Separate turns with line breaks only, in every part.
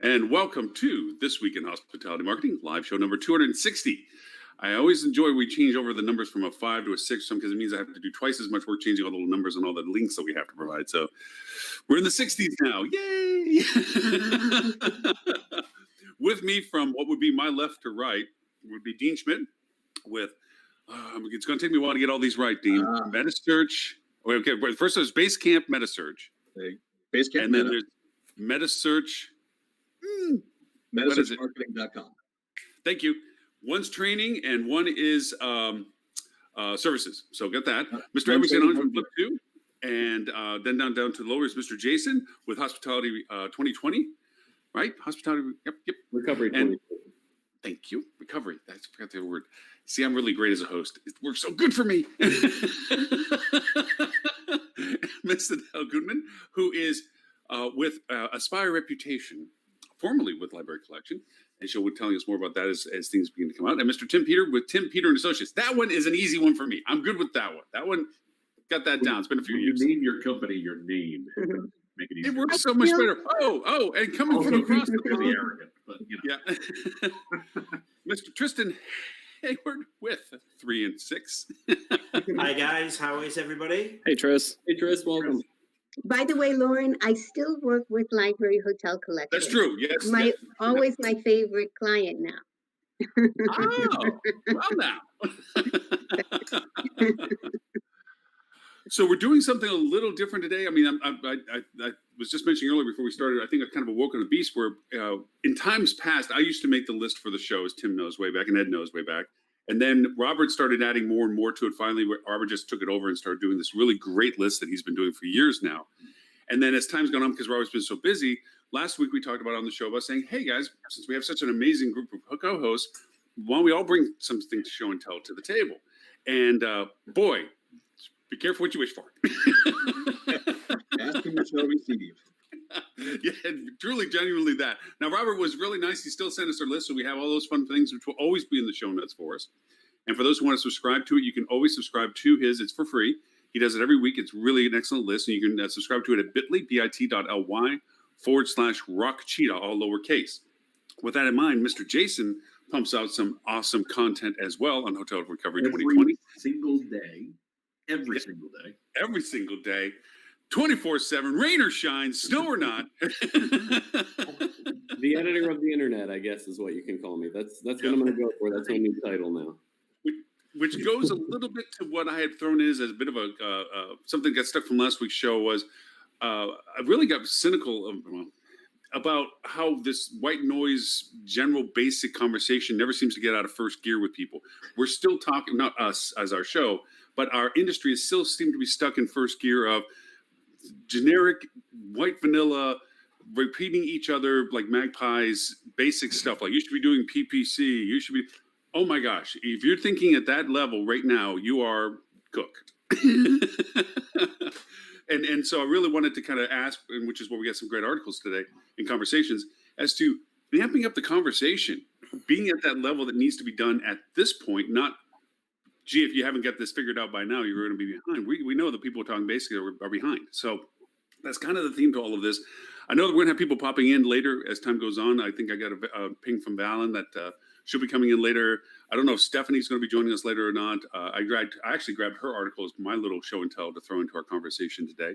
And welcome to This Week in Hospitality Marketing, live show number 260. I always enjoy we change over the numbers from a 5 to a 6 because it means I have to do twice as much work changing all the little numbers and all the links that we have to provide. So we're in the 60s now. Yay! With me from what would be my left to right would be Dean Schmidt with, it's going to take me a while to get all these right, Dean. MetaSearch. Okay, first there's Basecamp MetaSearch.
Basecamp
and then there's MetaSearch.
MetaSearchMarketing.com.
Thank you. One's training and one is services. So get that. Mr. Edwardson on from Flip 2. And then down to the lower is Mr. Jason with Hospitality 2020. Right? Hospitality. Yep.
Recovery 2020.
Thank you. Recovery. I forgot the word. See, I'm really great as a host. It works so good for me. Mr. Dale Goodman, who is with Aspire Reputation, formerly with Library Collection, and she'll be telling us more about that as things begin to come out. And Mr. Tim Peter with Tim Peter and Associates. That one is an easy one for me. I'm good with that one. That one, got that down. It's been a few years.
You name your company your name. Make it easier.
It works so much better. Oh, and coming from across the
really
pond.
arrogant, but you know.
Yeah. Mr. Tristan Hayward with 3 and 6.
Hi guys, how is everybody?
Hey Tris.
Hey Tris, welcome.
By the way, Lauren, I still work with Library Hotel Collection.
That's true. Yes.
Always my favorite client now.
Oh, well now. So we're doing something a little different today. I mean, I was just mentioning earlier before we started, I think I've kind of awoken a beast where in times past, I used to make the list for the show, as Tim knows way back and Ed knows way back. And then Robert started adding more and more to it. Finally, Robert just took it over and started doing this really great list that he's been doing for years now. And then as time's gone on, because Robert's been so busy, last week we talked about on the show about saying, hey guys, since we have such an amazing group of co-hosts, why don't we all bring something to show and tell to the table? And boy, be careful what you wish for.
Asking you shall receive.
Yeah, truly, genuinely that. Now, Robert was really nice. He still sent us our list, so we have all those fun things, which will always be in the show notes for us. And for those who want to subscribe to it, you can always subscribe to his. It's for free. He does it every week. It's really an excellent list, and you can subscribe to it at bit.ly/rockcheetah, all lowercase. With that in mind, Mr. Jason pumps out some awesome content as well on Hotel Recovery 2020.
Every single day.
Every single day. 24/7, rain or shine, snow or not.
The editor of the internet, I guess, is what you can call me. That's what I'm going to go for. That's my new title now.
Which goes a little bit to what I had thrown in as a bit of a something that got stuck from last week's show was I really got cynical about how this white noise, general basic conversation never seems to get out of first gear with people. We're still talking, not us as our show, but our industry is still seem to be stuck in first gear of generic white vanilla, repeating each other like magpies, basic stuff like you should be doing PPC, you should be, oh my gosh, if you're thinking at that level right now, you are cooked. And so I really wanted to kind of ask, and which is where we got some great articles today and conversations, as to amping up the conversation, being at that level that needs to be done at this point, not, gee, if you haven't got this figured out by now, you're going to be behind. We know that people talking basically are behind. So that's kind of the theme to all of this. I know that we're going to have people popping in later as time goes on. I think I got a ping from Valen that she'll be coming in later. I don't know if Stephanie's going to be joining us later or not. I actually grabbed her article as my little show and tell to throw into our conversation today.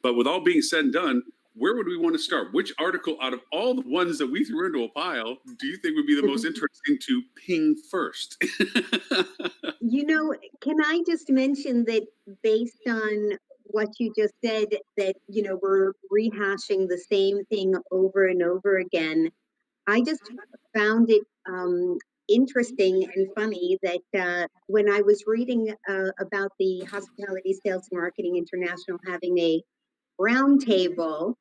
But with all being said and done, where would we want to start? Which article out of all the ones that we threw into a pile do you think would be the most interesting to ping first?
Can I just mention that based on what you just said, that, we're rehashing the same thing over and over again. I just found it interesting and funny that when I was reading about the Hospitality Sales and Marketing International having a roundtable,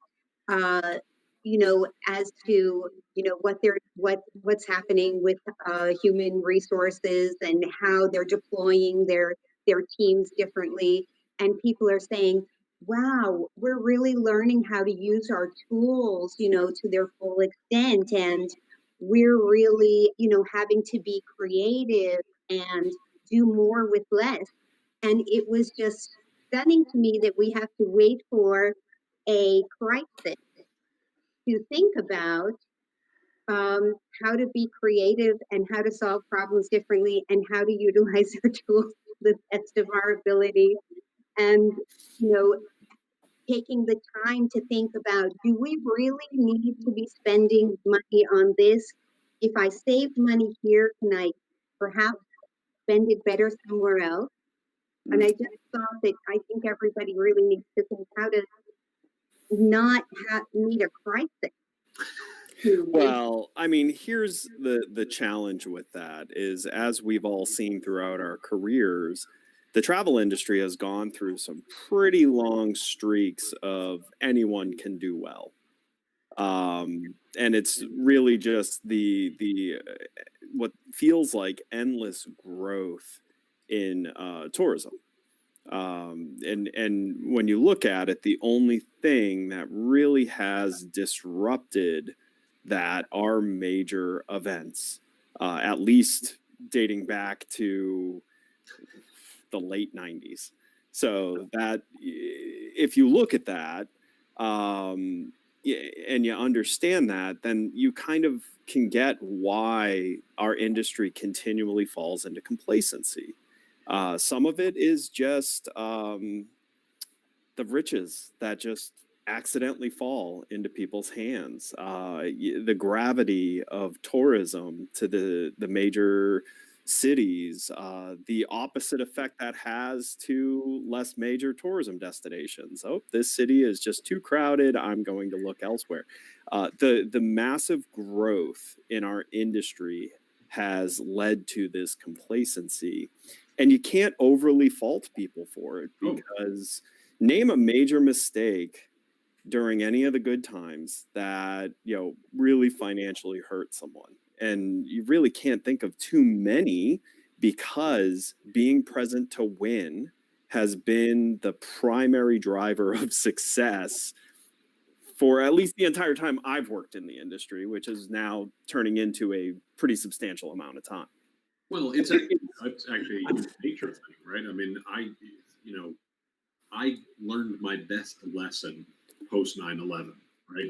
as to what's happening with human resources and how they're deploying their teams differently, and people are saying, wow, we're really learning how to use our tools to their full extent, and we're really having to be creative and do more with less. And it was just stunning to me that we have to wait for a crisis to think about how to be creative and how to solve problems differently and how to utilize our tools to the best of our ability. And, you know, taking the time to think about, do we really need to be spending money on this? If I saved money here, can I perhaps spend it better somewhere else? And I just thought that I think everybody really needs to think how to not need a crisis.
Well, I mean, here's the challenge with that is, as we've all seen throughout our careers, the travel industry has gone through some pretty long streaks of anyone can do well. And it's really just the what feels like endless growth in tourism. And when you look at it, the only thing that really has disrupted that are major events, at least dating back to the late 90s. So that if you look at that and you understand that, then you kind of can get why our industry continually falls into complacency. Some of it is just the riches that just accidentally fall into people's hands. The gravity of tourism to the major cities, the opposite effect that has to less major tourism destinations. Oh, this city is just too crowded, I'm going to look elsewhere. The massive growth in our industry has led to this complacency. And you can't overly fault people for it, because name a major mistake during any of the good times that, you know, really financially hurt someone. And you really can't think of too many, because being present to win has been the primary driver of success for at least the entire time I've worked in the industry, which is now turning into a pretty substantial amount of time.
Well, it's actually a nature thing, right? I mean, I learned my best lesson post 9/11, right?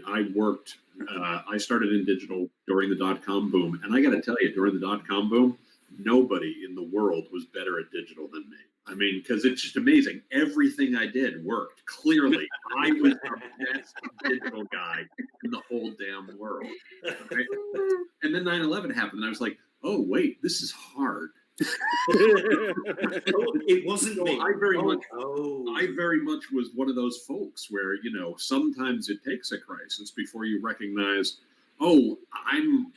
I started in digital during the dot-com boom. And I got to tell you, during the dot-com boom, nobody in the world was better at digital than me. I mean, because it's just amazing. Everything I did worked. Clearly, I was the best digital guy in the whole damn world. Okay? And then 9/11 happened, and I was like, oh, wait, this is hard.
It wasn't me.
I very much was one of those folks where, you know, sometimes it takes a crisis before you recognize, oh, I'm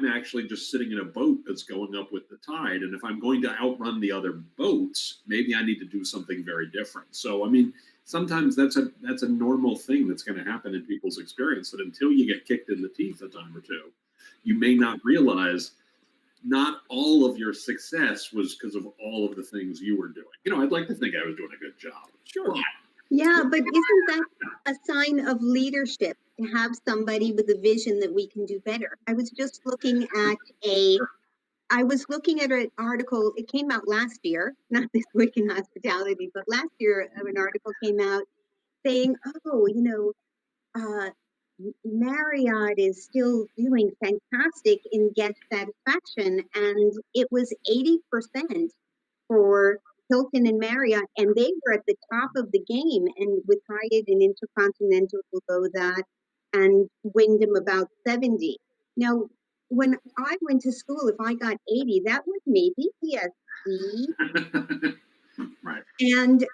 actually just sitting in a boat that's going up with the tide. And if I'm going to outrun the other boats, maybe I need to do something very different. So, I mean, sometimes that's a normal thing that's going to happen in people's experience, that until you get kicked in the teeth a time or two, you may not realize not all of your success was because of all of the things you were doing. You know, I'd like to think I was doing a good job.
Sure.
Yeah, but isn't that a sign of leadership, to have somebody with a vision that we can do better? I was just looking at an article, it came out last year, not this week in hospitality, but last year an article came out saying, oh, you know, Marriott is still doing fantastic in guest satisfaction, and it was 80% for Hilton and Marriott, and they were at the top of the game, and with Hyatt and Intercontinental below that, and Wyndham about 70. Now, when I went to school, if I got 80, that would maybe be a C.
Right.
And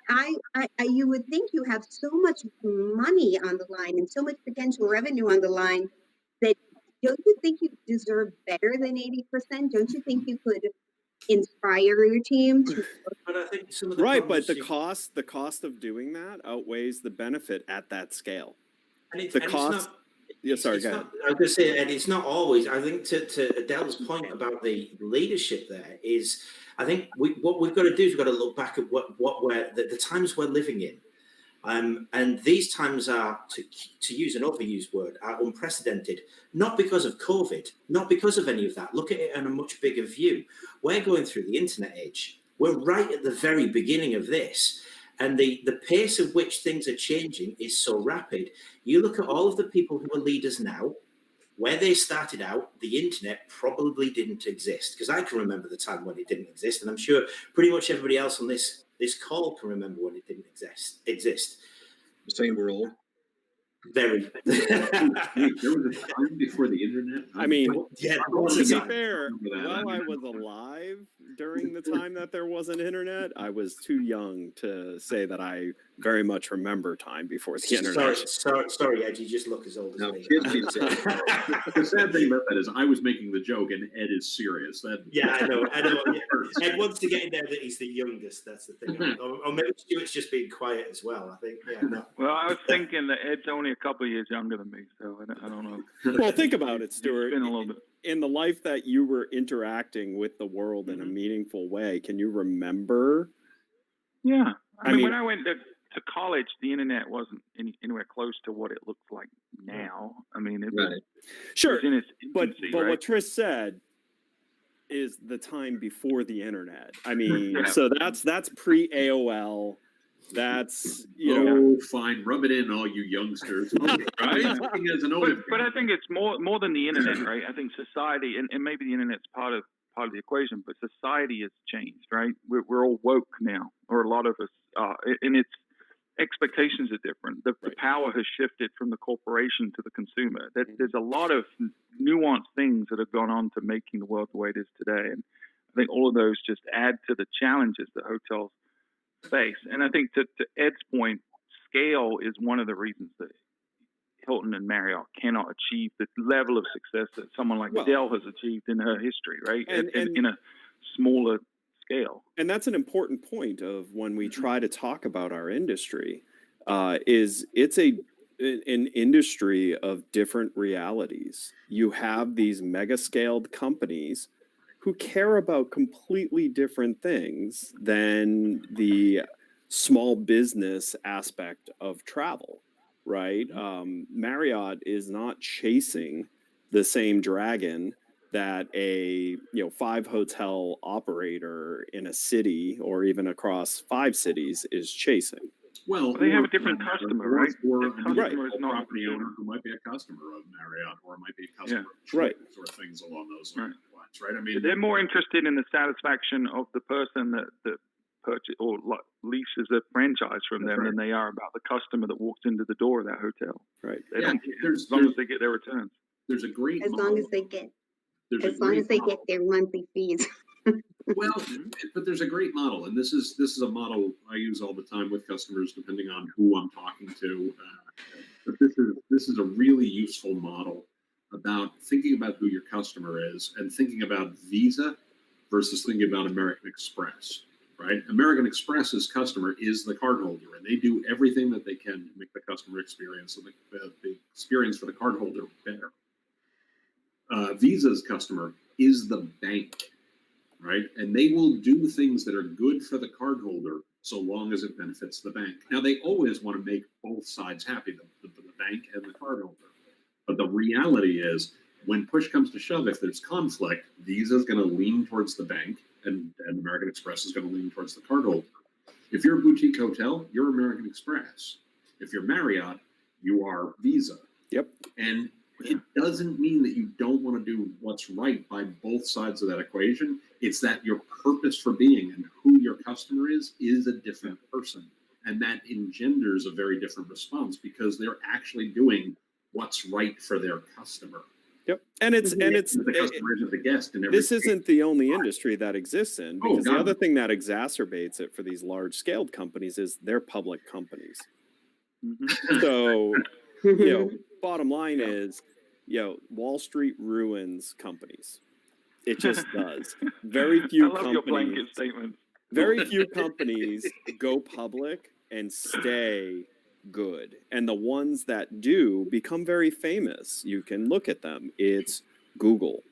you would think you have so much money on the line and so much potential revenue on the line, that don't you think you deserve better than 80%? Don't you think you could inspire your team to
But I think some of the
Right, but the
comments
cost of doing that outweighs the benefit at that scale.
and
The cost. Yeah, sorry, go ahead.
I was going to say, and it's not always. I think to Adele's point about the leadership there is, I think what we've got to do is we've got to look back at what we're the times we're living in, and these times are, to use an overused word, are unprecedented. Not because of COVID, not because of any of that. Look at it on a much bigger view. We're going through the internet age. We're right at the very beginning of this. And the pace at which things are changing is so rapid. You look at all of the people who are leaders now, where they started out, the internet probably didn't exist, because I can remember the time when it didn't exist, and I'm sure pretty much everybody else on this call can remember when it didn't exist.
Saying we're old.
Very.
Wait, there was a time before the internet.
I mean,
Yeah,
to be
Yeah.
fair,
Remember that.
while I was alive during the time that there wasn't internet, I was too young to say that I very much remember time before the internet.
Sorry, Ed, you just look as old as
Now,
me.
kids keep saying,
The sad thing about that is I was making the joke and Ed is serious. That
Yeah, I know. Yeah. Ed wants to get in there that he's the youngest. That's the thing. Or maybe Stuart's just being quiet as well. I think. Yeah. No.
Well, I was thinking that Ed's only a couple of years younger than me, so I don't know.
Well, think about it,
It's
Stuart.
been a little bit.
In the life that you were interacting with the world in a meaningful way, can you remember?
Yeah, I mean,
mean-
when I went to college, the internet wasn't anywhere close to what it looks like now. I mean, it was,
right.
it
Sure,
was in its
but
infancy,
but
right?
what Trish said is the time before the internet. I mean,
Yeah.
so that's pre AOL. That's you know.
fine, rub it in, all you youngsters. Right? Speaking as an older
But I think it's more than the internet, right? I think society, and maybe the internet's part of the equation, but society has changed, right? We're all woke now, or a lot of us, and its expectations are different. The power has shifted from the corporation to the consumer. There's a lot of nuanced things that have gone on to making the world the way it is today, and I think all of those just add to the challenges that hotels face. And I think to Ed's point, scale is one of the reasons that Hilton and Marriott cannot achieve the level of success that someone like
Well-
Adele has achieved in her history, right?
And-
In a smaller scale.
And that's an important point of when we try to talk about our industry, is it's an industry of different realities. You have these mega scaled companies who care about completely different things than the small business aspect of travel, right? Marriott is not chasing the same dragon that a 5 hotel operator in a city or even across 5 cities is chasing.
Well,
They have a
or-
different customer, right?
Or
The
a
customer is
municipal
not-
property owner who might be a customer of Marriott, or might be a customer of
Right.
Choice, or things along those
Right.
lines, right? I mean,
They're more interested in the satisfaction of the person that purchase or leases a franchise from
That's
them
right.
than they are about the customer that walks into the door of that hotel.
Right.
They
Yeah,
don't care,
there's-
as long as
there's-
they get their returns.
there's a great
As
model.
long as they get,
There's a
as long
great
as they
model.
get their monthly fees.
Well, but there's a great model, and this is a model I use all the time with customers, depending on who I'm talking to. But this is a really useful model about thinking about who your customer is and thinking about Visa versus thinking about American Express. Right? American Express's customer is the cardholder, and they do everything that they can to make the customer experience and the experience for the cardholder better. Visa's customer is the bank, right? And they will do things that are good for the cardholder so long as it benefits the bank. Now, they always want to make both sides happy, the bank and the cardholder. But the reality is, when push comes to shove, if there's conflict, Visa is going to lean towards the bank, and American Express is going to lean towards the cardholder. If you're a boutique hotel, you're American Express. If you're Marriott, you are Visa.
Yep.
And it doesn't mean that you don't want to do what's right by both sides of that equation. It's that your purpose for being and who your customer is a different person. And that engenders a very different response because they're actually doing what's right for their customer.
Yep. And it's
The customer isn't the guest in every
this
case.
isn't the only industry that exists in,
Oh,
because the
God.
other thing that exacerbates it for these large scaled companies is they're public companies.
Mhm.
So, bottom line is, Wall Street ruins companies. It just does. Very few
I love your blanket
companies,
statement.
very few companies go public and stay good. And the ones that do become very famous. You can look at them. It's Google,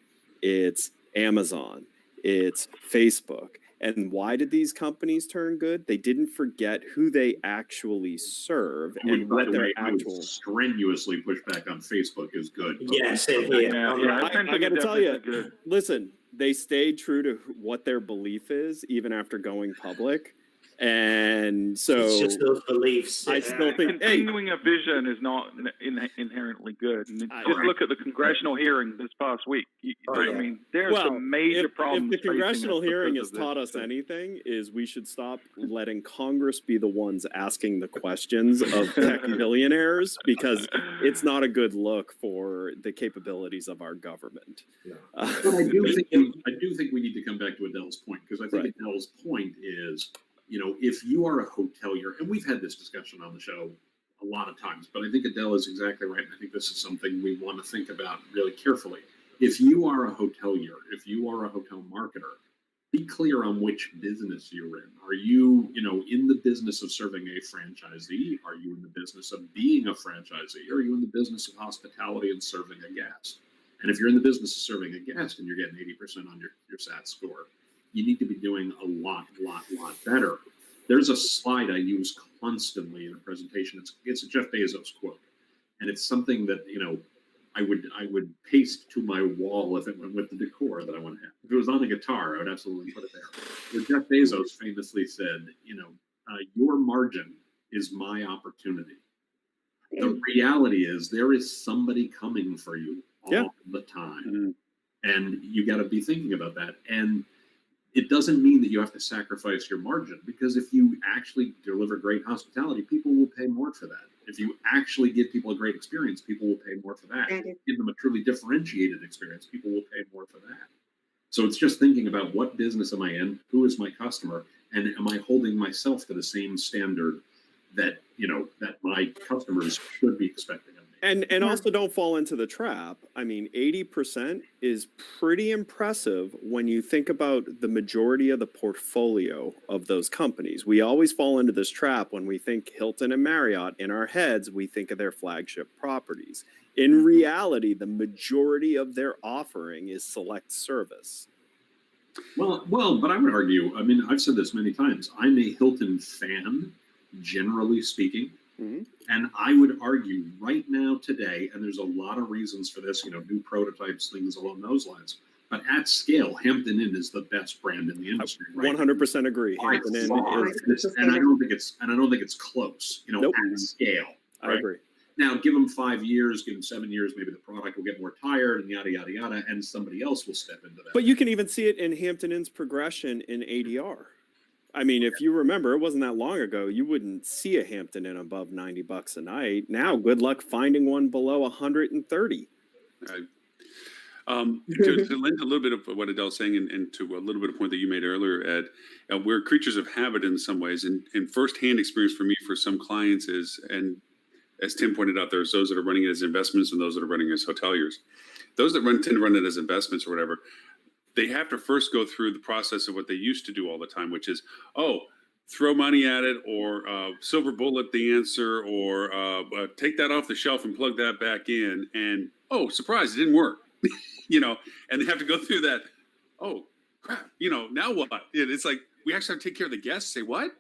it's Amazon, it's Facebook. And why did these companies turn good? They didn't forget who they actually serve and
By
what
the
their
way, I would
actual.
strenuously push back on Facebook is good.
Yeah, same here.
Yeah,
I gotta tell you,
good.
listen, they stayed true to what their belief is, even after going public. And so
It's just those beliefs.
I still think, hey,
Continuing a vision is not inherently good. And
I-
just look at the congressional hearing this past week.
Oh,
I
yeah.
mean, there are some major problems.
If the congressional
facing us
hearing
because
has
of
taught
this,
us
too.
anything, is we should stop letting Congress be the ones asking the questions of tech billionaires, because it's not a good look for the capabilities of our government.
No.
But I do think we need to come back to Adele's point, because I think
Right.
Adele's point is, if you are a hotelier, and we've had this discussion on the show a lot of times, but I think Adele is exactly right. And I think this is something we want to think about really carefully. If you are a hotelier, if you are a hotel marketer, be clear on which business you're in. Are you, in the business of serving a franchisee? Are you in the business of being a franchisee? Are you in the business of hospitality and serving a guest? And if you're in the business of serving a guest and you're getting 80% on your SAT score, you need to be doing a lot better. There's a slide I use constantly in a presentation. It's a Jeff Bezos quote, and it's something that I would paste to my wall if it went with the decor that I want to have. If it was on the guitar, I would absolutely put it there. Where Jeff Bezos famously said, your margin is my opportunity. The reality is there is somebody coming for you all the time, and you got to be thinking about that. And it doesn't mean that you have to sacrifice your margin, because if you actually deliver great hospitality, people will pay more for that. If you actually give people a great experience, people will pay more for that.
That is-
Give them a truly differentiated experience, people will pay more for that. So it's just thinking about what business am I in, who is my customer, and am I holding myself to the same standard that that my customers should be expecting of me.
And also don't fall into the trap. I mean, 80% is pretty impressive when you think about the majority of the portfolio of those companies. We always fall into this trap when we think Hilton and Marriott. In our heads, we think of their flagship properties. In reality, the majority of their offering is select service.
Well, but I would argue, I've said this many times, I'm a Hilton fan, generally speaking.
Mhm.
And I would argue right now today, and there's a lot of reasons for this, new prototypes, things along those lines. But at scale, Hampton Inn is the best brand in the industry. Right?
100% agree.
By
Hampton Inn
far.
is,
And I don't think it's close.
Nope.
At scale.
I
Right?
agree.
Now, give them 5 years, give them 7 years, maybe the product will get more tired and yada, yada, yada, and somebody else will step into that.
But you can even see it in Hampton Inn's progression in ADR. I mean, if you remember, it wasn't that long ago, you wouldn't see a Hampton Inn above $90 a night. Now, good luck finding one below 130.
To lend a little bit of what Adele's saying, and to a little bit of point that you made earlier, Ed, we're creatures of habit in some ways, and firsthand experience for me for some clients is, and as Tim pointed out, there's those that are running it as investments and those that are running as hoteliers. Those that tend to run it as investments or whatever, they have to first go through the process of what they used to do all the time, which is, throw money at it, or silver bullet the answer, or take that off the shelf and plug that back in, and surprise, it didn't work. And they have to go through that. Oh crap! Now what? It's like we actually have to take care of the guests. Say what?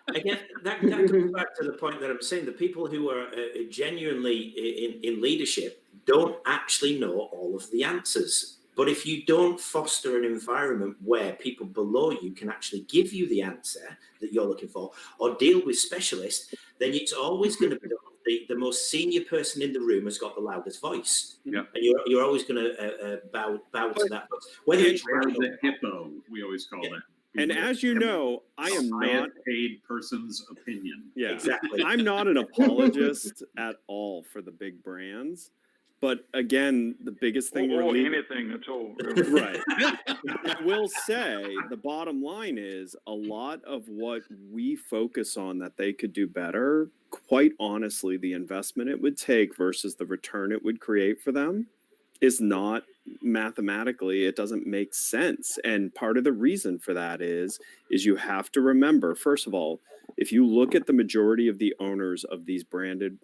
Again, that comes back to the point that I'm saying. The people who are genuinely in leadership don't actually know all of the answers. But if you don't foster an environment where people below you can actually give you the answer that you're looking for, or deal with specialists, then it's always going to be the most senior person in the room has got the loudest voice.
Yeah.
And you're always going to bow to that. Whether it's right or
the hippo, we always call that.
And as you know, I am not
paid person's opinion.
Yeah,
Exactly.
I'm not an apologist at all for the big brands. But again, the biggest thing
or
we're leaving,
anything at all. Really.
right. I will say the bottom line is a lot of what we focus on that they could do better, quite honestly, the investment it would take versus the return it would create for them is not mathematically, it doesn't make sense. And part of the reason for that is you have to remember, first of all, if you look at the majority of the owners of these branded,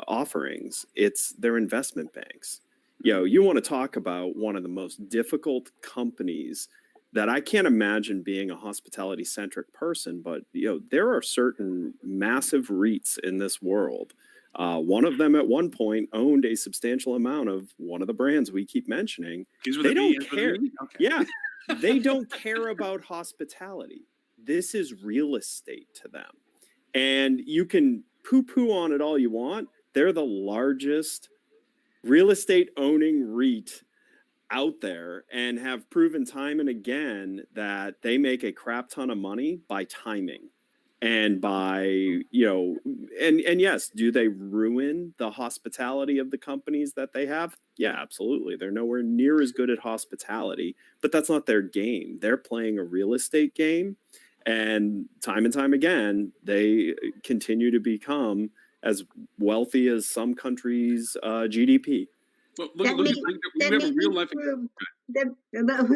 offerings, it's their investment banks. You want to talk about one of the most difficult companies that I can't imagine being a hospitality centric person, but there are certain massive REITs in this world. One of them at one point owned a substantial amount of one of the brands we keep mentioning.
These were
They
the
don't
V's,
care.
Okay.
Yeah. They don't care about hospitality. This is real estate to them. And you can poo-poo on it all you want. They're the largest real estate owning REIT out there and have proven time and again that they make a crap ton of money by timing and by, and yes, do they ruin the hospitality of the companies that they have? Yeah, absolutely. They're nowhere near as good at hospitality, but that's not their game. They're playing a real estate game, and time again, they continue to become as wealthy as some countries' GDP.
Well,
That
look
may,
at we
that
have
may
a real
be
life.
true.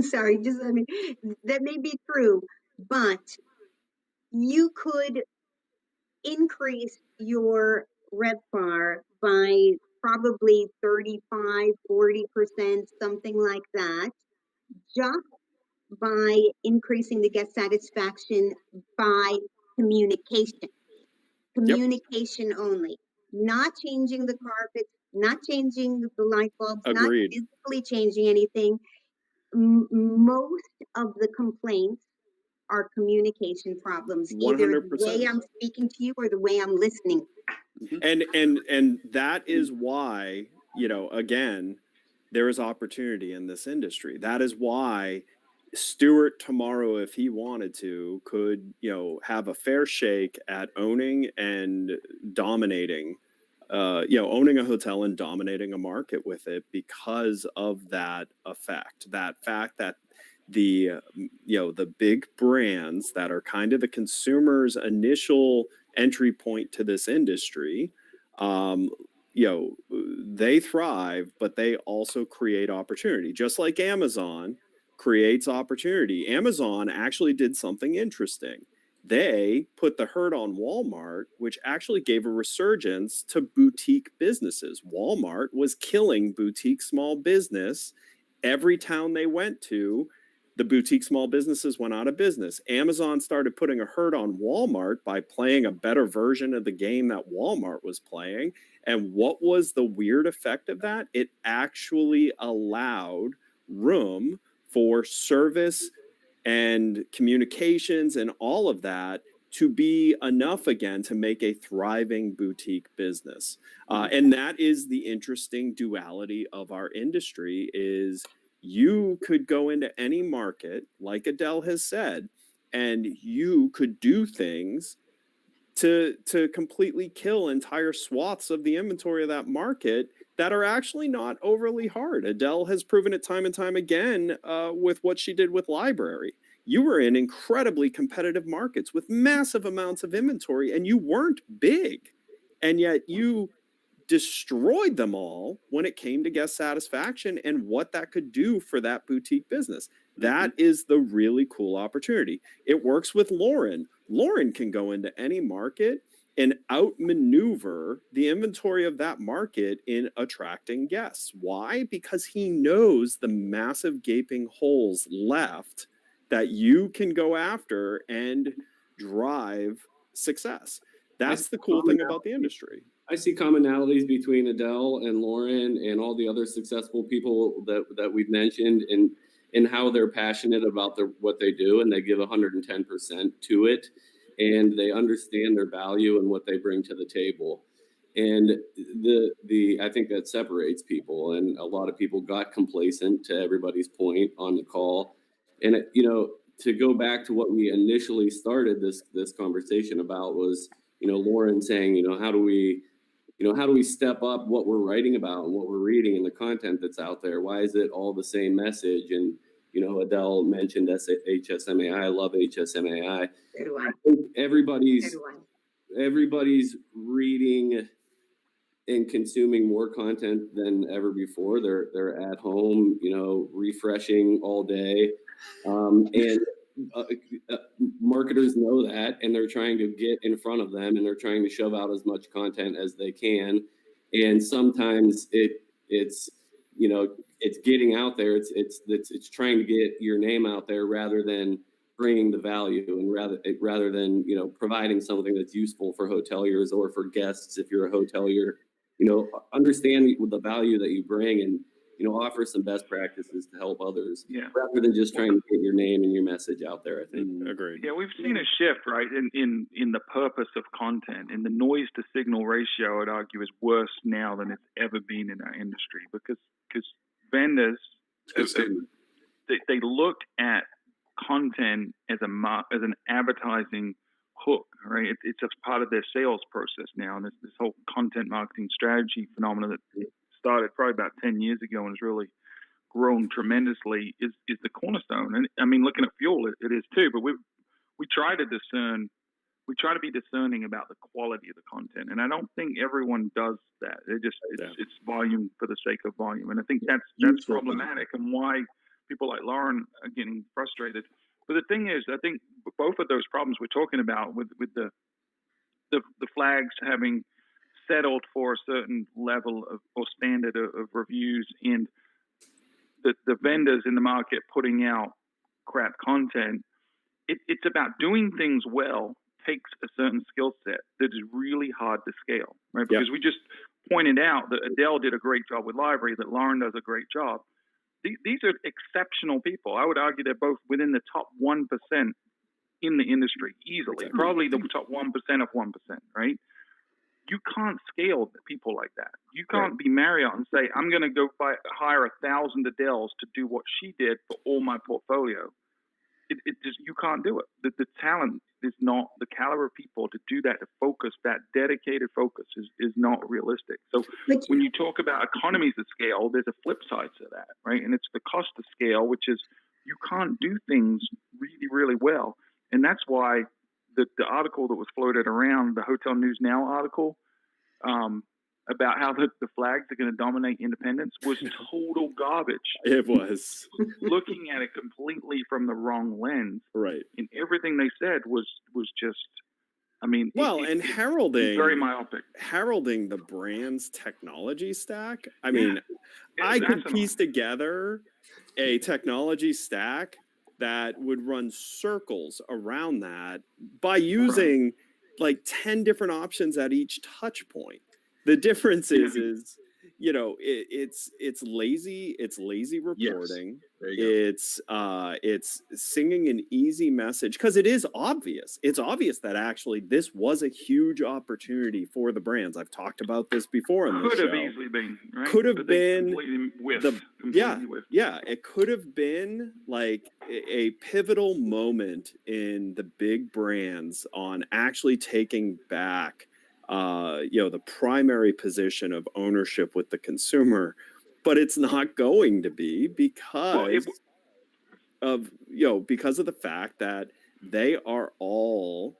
Sorry, just let me. That may be true, but you could increase your RevPAR by probably 35, 40%, something like that, just by increasing the guest satisfaction by communication. Communication only, not changing the carpets, not changing the light bulbs,
Agreed.
not physically changing anything. Most of the complaints are communication problems, either the way
100%.
I'm speaking to you or the way I'm listening.
And that is why, again, there is opportunity in this industry. That is why Stewart tomorrow, if he wanted to, could, have a fair shake at owning and dominating, owning a hotel and dominating a market with it because of that effect. That fact that the big brands that are kind of the consumer's initial entry point to this industry, they thrive, but they also create opportunity. Just like Amazon creates opportunity. Amazon actually did something interesting. They put the hurt on Walmart, which actually gave a resurgence to boutique businesses. Walmart was killing boutique small business. Every town they went to, the boutique small businesses went out of business. Amazon started putting a hurt on Walmart by playing a better version of the game that Walmart was playing. And what was the weird effect of that? It actually allowed room for service and communications and all of that to be enough again to make a thriving boutique business. And that is the interesting duality of our industry is you could go into any market, like Adele has said, and you could do things to completely kill entire swaths of the inventory of that market that are actually not overly hard. Adele has proven it time and time again with what she did with Library. You were in incredibly competitive markets with massive amounts of inventory, and you weren't big. And yet you destroyed them all when it came to guest satisfaction and what that could do for that boutique business. That is the really cool opportunity. It works with Lauren. Lauren can go into any market and outmaneuver the inventory of that market in attracting guests. Why? Because he knows the massive gaping holes left that you can go after and drive success. That's the cool thing about the industry.
I see commonalities between Adele and Lauren and all the other successful people that we've mentioned and how they're passionate about what they do, and they give 110% to it, and they understand their value and what they bring to the table. And I think that separates people, and a lot of people got complacent, to everybody's point on the call. And to go back to what we initially started this conversation about was, Lauren saying, how do we step up what we're writing about and what we're reading and the content that's out there? Why is it all the same message? And, Adele mentioned HSMAI. I love HSMAI.
So do I.
I think everybody's
So do I.
everybody's reading and consuming more content than ever before. They're at home, refreshing all day. And marketers know that, and they're trying to get in front of them, and they're trying to shove out as much content as they can. And sometimes it's getting out there. It's trying to get your name out there rather than bringing the value, and rather than providing something that's useful for hoteliers or for guests. If you're a hotelier, understand the value that you bring, and offer some best practices to help others
Yeah.
rather than just trying to get your name and your message out there, I think.
Agreed.
Yeah, we've seen a shift, right, in the purpose of content. And the noise to signal ratio, I'd argue, is worse now than it's ever been in our industry because vendors,
Good statement.
they looked at content as an advertising hook, right? It's just part of their sales process now. And this whole content marketing strategy phenomenon that started probably about 10 years ago and has really grown tremendously is the cornerstone. And I mean, looking at fuel, it is too, but we try to discern, we try to be discerning about the quality of the content. And I don't think everyone does that. It's volume for the sake of volume. And I think that's problematic and why people like Lauren are getting frustrated. But the thing is, I think both of those problems we're talking about with the flags having settled for a certain level of or standard of reviews and the vendors in the market putting out crap content, it's about doing things well takes a certain skill set that is really hard to scale, right? Because we just pointed out that Adele did a great job with Library, that Lauren does a great job. These are exceptional people. I would argue they're both within the top 1% in the industry easily, probably the top 1% of 1%, right? You can't scale people like that. You can't be Marriott and say, I'm going to go hire 1,000 Adeles to do what she did for all my portfolio. It just, you can't do it. The talent is not, the caliber of people to do that, to focus, that dedicated focus is not realistic. So when you talk about economies of scale, there's a flip side to that, right? And it's the cost of scale, which is you can't do things really, really well. And that's why the article that was floated around, the Hotel News Now article, about how the flags are going to dominate independence was total garbage.
It was.
Looking at it completely from the wrong lens.
Right.
And everything they said was just, I mean,
and heralding,
very myopic.
Heralding the brand's technology stack. I mean, I could piece together a technology stack that would run circles around that by using like 10 different options at each touch point. The difference is, it's lazy reporting.
Yes.
It's singing an easy message because it is obvious. It's obvious that actually this was a huge opportunity for the brands. I've talked about this before in this show.
Could have easily been, right?
Could have been it could have been like a pivotal moment in the big brands on actually taking back the primary position of ownership with the consumer, but it's not going to be because of the fact that they've all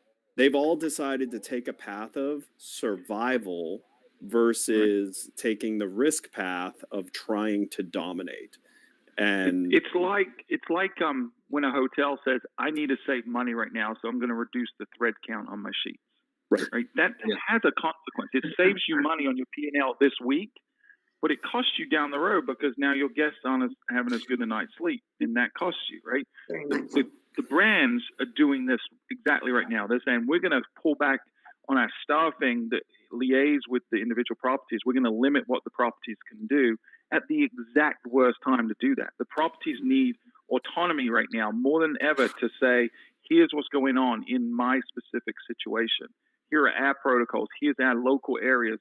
decided to take a path of survival versus taking the risk path of trying to dominate. And
it's like when a hotel says, I need to save money right now, so I'm going to reduce the thread count on my sheets. Right. That has a consequence. It saves you money on your P&L this week, but it costs you down the road because now your guests aren't having as good a night's sleep, and that costs you, right? The brands are doing this exactly right now. They're saying, we're going to pull back on our staffing that liaise with the individual properties. We're going to limit what the properties can do at the exact worst time to do that. The properties need autonomy right now more than ever to say, here's what's going on in my specific situation. Here are our protocols. Here's our local areas.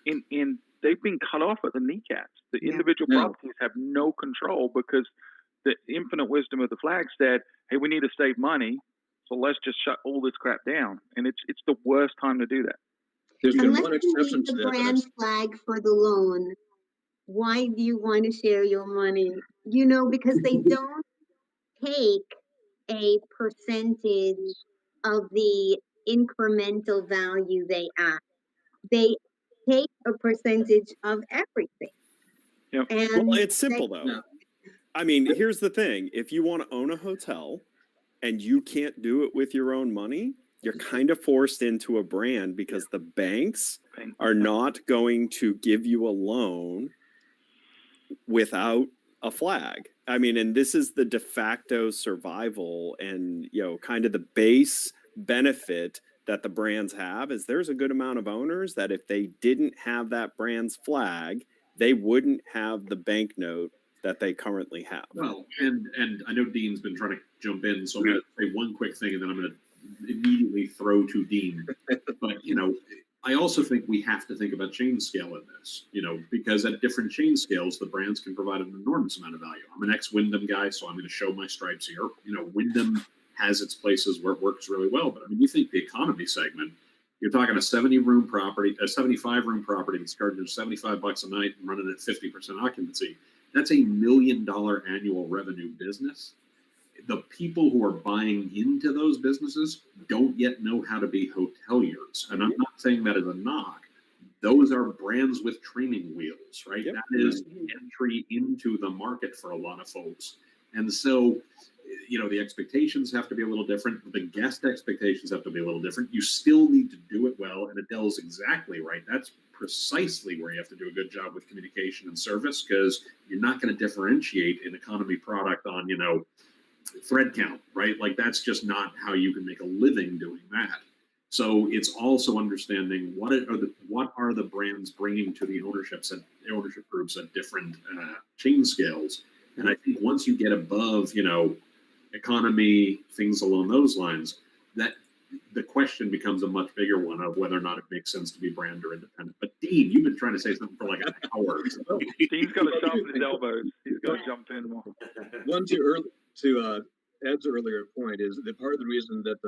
And they've been cut off at the kneecaps. The individual properties have no control because the infinite wisdom of the flag said, hey, we need to save money, so let's just shut all this crap down. And it's the worst time to do that.
There's been
Unless
one
you
exception
need
to
the
that.
brand flag for the loan, why do you want to share your money? Because they don't take a percentage of the incremental value they add. They take a percentage of everything.
Yep.
And
well, it's simple though.
No.
I mean, here's the thing. If you want to own a hotel and you can't do it with your own money, you're kind of forced into a brand because the banks are not going to give you a loan without a flag. I mean, and this is the de facto survival and, kind of the base benefit that the brands have is there's a good amount of owners that if they didn't have that brand's flag, they wouldn't have the banknote that they currently have.
Well, and I know Dean's been trying to jump in, so I'm going to say one quick thing, and then I'm going to immediately throw to Dean. But I also think we have to think about chain scale in this, because at different chain scales, the brands can provide an enormous amount of value. I'm an ex-Wyndham guy, so I'm going to show my stripes here. Wyndham has its places where it works really well, but I mean, you think the economy segment, you're talking a 75-room property that's charging $75 a night and running at 50% occupancy. That's $1 million annual revenue business. The people who are buying into those businesses don't yet know how to be hoteliers. And I'm not saying that as a knock. Those are brands with training wheels, right?
Yep.
That is entry into the market for a lot of folks. And so, the expectations have to be a little different. The guest expectations have to be a little different. You still need to do it well. And Adele's exactly right. That's precisely where you have to do a good job with communication and service, because you're not going to differentiate an economy product on, thread count, right? Like that's just not how you can make a living doing that. So it's also understanding what are the brands bringing to the ownership groups at different chain scales. And I think once you get above, economy, things along those lines, that the question becomes a much bigger one of whether or not it makes sense to be brand or independent. But Dean, you've been trying to say something for like an hour. So.
Dean's got to sharpen his elbows. He's got to jump in more.
One to Ed's earlier point is that part of the reason that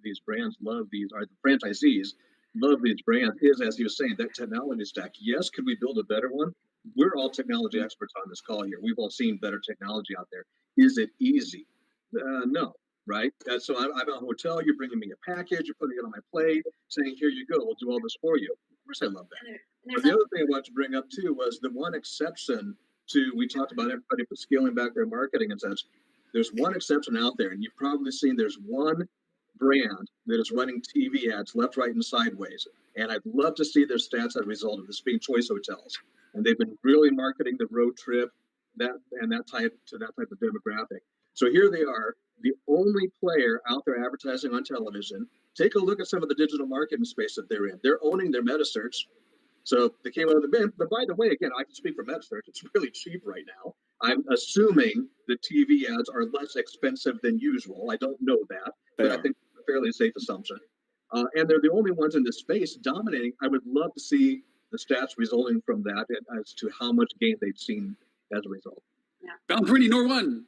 these brands love these, or the franchisees love these brands, is, as he was saying, that technology stack. Yes, could we build a better one? We're all technology experts on this call here. We've all seen better technology out there. Is it easy? No, right? So I'm a hotel. You're bringing me a package. You're putting it on my plate, saying, "Here you go. We'll do all this for you." Of course, I love that. But the other thing I wanted to bring up too was the one exception to, we talked about everybody scaling back their marketing and such. There's one exception out there, and you've probably seen there's one brand that is running TV ads left, right, and sideways. And I'd love to see their stats as a result of this being Choice Hotels. And they've been really marketing the road trip, that type of demographic. So here they are, the only player out there advertising on television. Take a look at some of the digital marketing space that they're in. They're owning their metasearch. So they came out of the bin. But by the way, again, I can speak for metasearch. It's really cheap right now. I'm assuming the TV ads are less expensive than usual. I don't know that, but I think it's a fairly safe assumption. And they're the only ones in this space dominating. I would love to see the stats resulting from that as to how much gain they've seen as a result.
Yeah.
Ballantyne, nor one.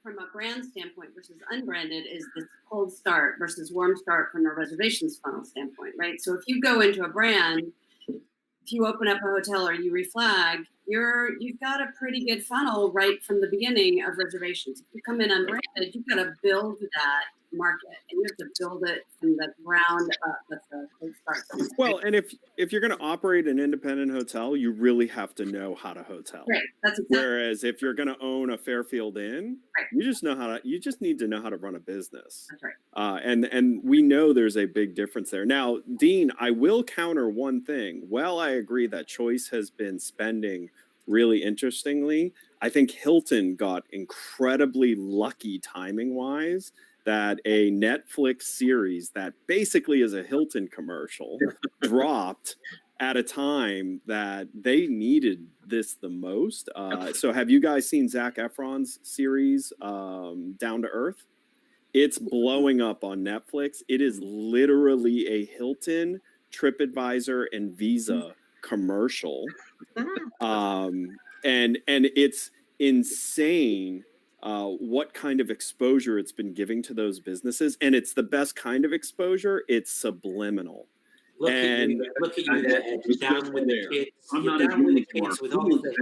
From a brand standpoint versus unbranded is this cold start versus warm start from a reservations funnel standpoint, right? So if you go into a brand, if you open up a hotel or you reflag, you've got a pretty good funnel right from the beginning of reservations. If you come in unbranded, you've got to build that market, and you have to build it from the ground up. That's a good start.
Well, and if you're going to operate an independent hotel, you really have to know how to hotel.
Right. That's exactly.
Whereas if you're going to own a Fairfield Inn,
right,
you just need to know how to run a business.
That's right.
And we know there's a big difference there. Now, Dean, I will counter one thing. While I agree that Choice has been spending really interestingly, I think Hilton got incredibly lucky timing wise that a Netflix series that basically is a Hilton commercial dropped at a time that they needed this the most. So have you guys seen Zac Efron's series, Down to Earth? It's blowing up on Netflix. It is literally a Hilton, TripAdvisor, and Visa commercial. And it's insane what kind of exposure it's been giving to those businesses. And it's the best kind of exposure. It's subliminal.
Look at you there, Ed. You're down with the kids.
I'm
You're
not
down with the
anymore.
kids with all of the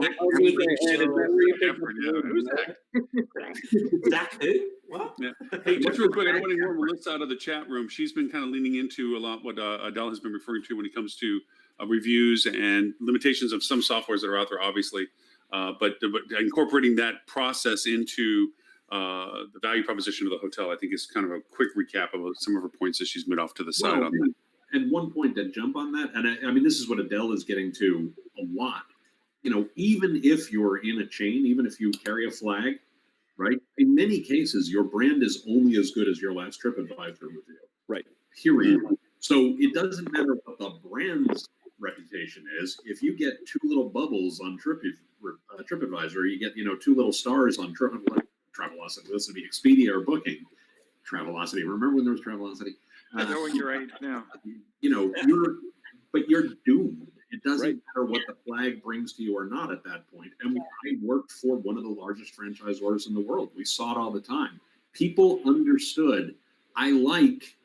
Zach who? What?
Yeah. Hey, just real quick, I don't want to hear Melissa out of the chat room. She's been kind of leaning into a lot what Adele has been referring to when it comes to reviews and limitations of some softwares that are out there, obviously. But incorporating that process into the value proposition of the hotel, I think is kind of a quick recap of some of her points that she's made off to the side on that.
And one point to jump on that, and I mean, this is what Adele is getting to a lot. Even if you're in a chain, even if you carry a flag, right? In many cases, your brand is only as good as your last TripAdvisor review.
Right.
Period. So it doesn't matter what the brand's reputation is. If you get two little bubbles on TripAdvisor, you get 2 little stars on Travelocity. This would be Expedia or Booking. Travelocity. Remember when there was Travelocity?
Knowing your age now.
You're doomed. It doesn't
Right.
matter what the flag brings to you or not at that point. And I worked for one of the largest franchisors in the world. We saw it all the time. People understood, I like,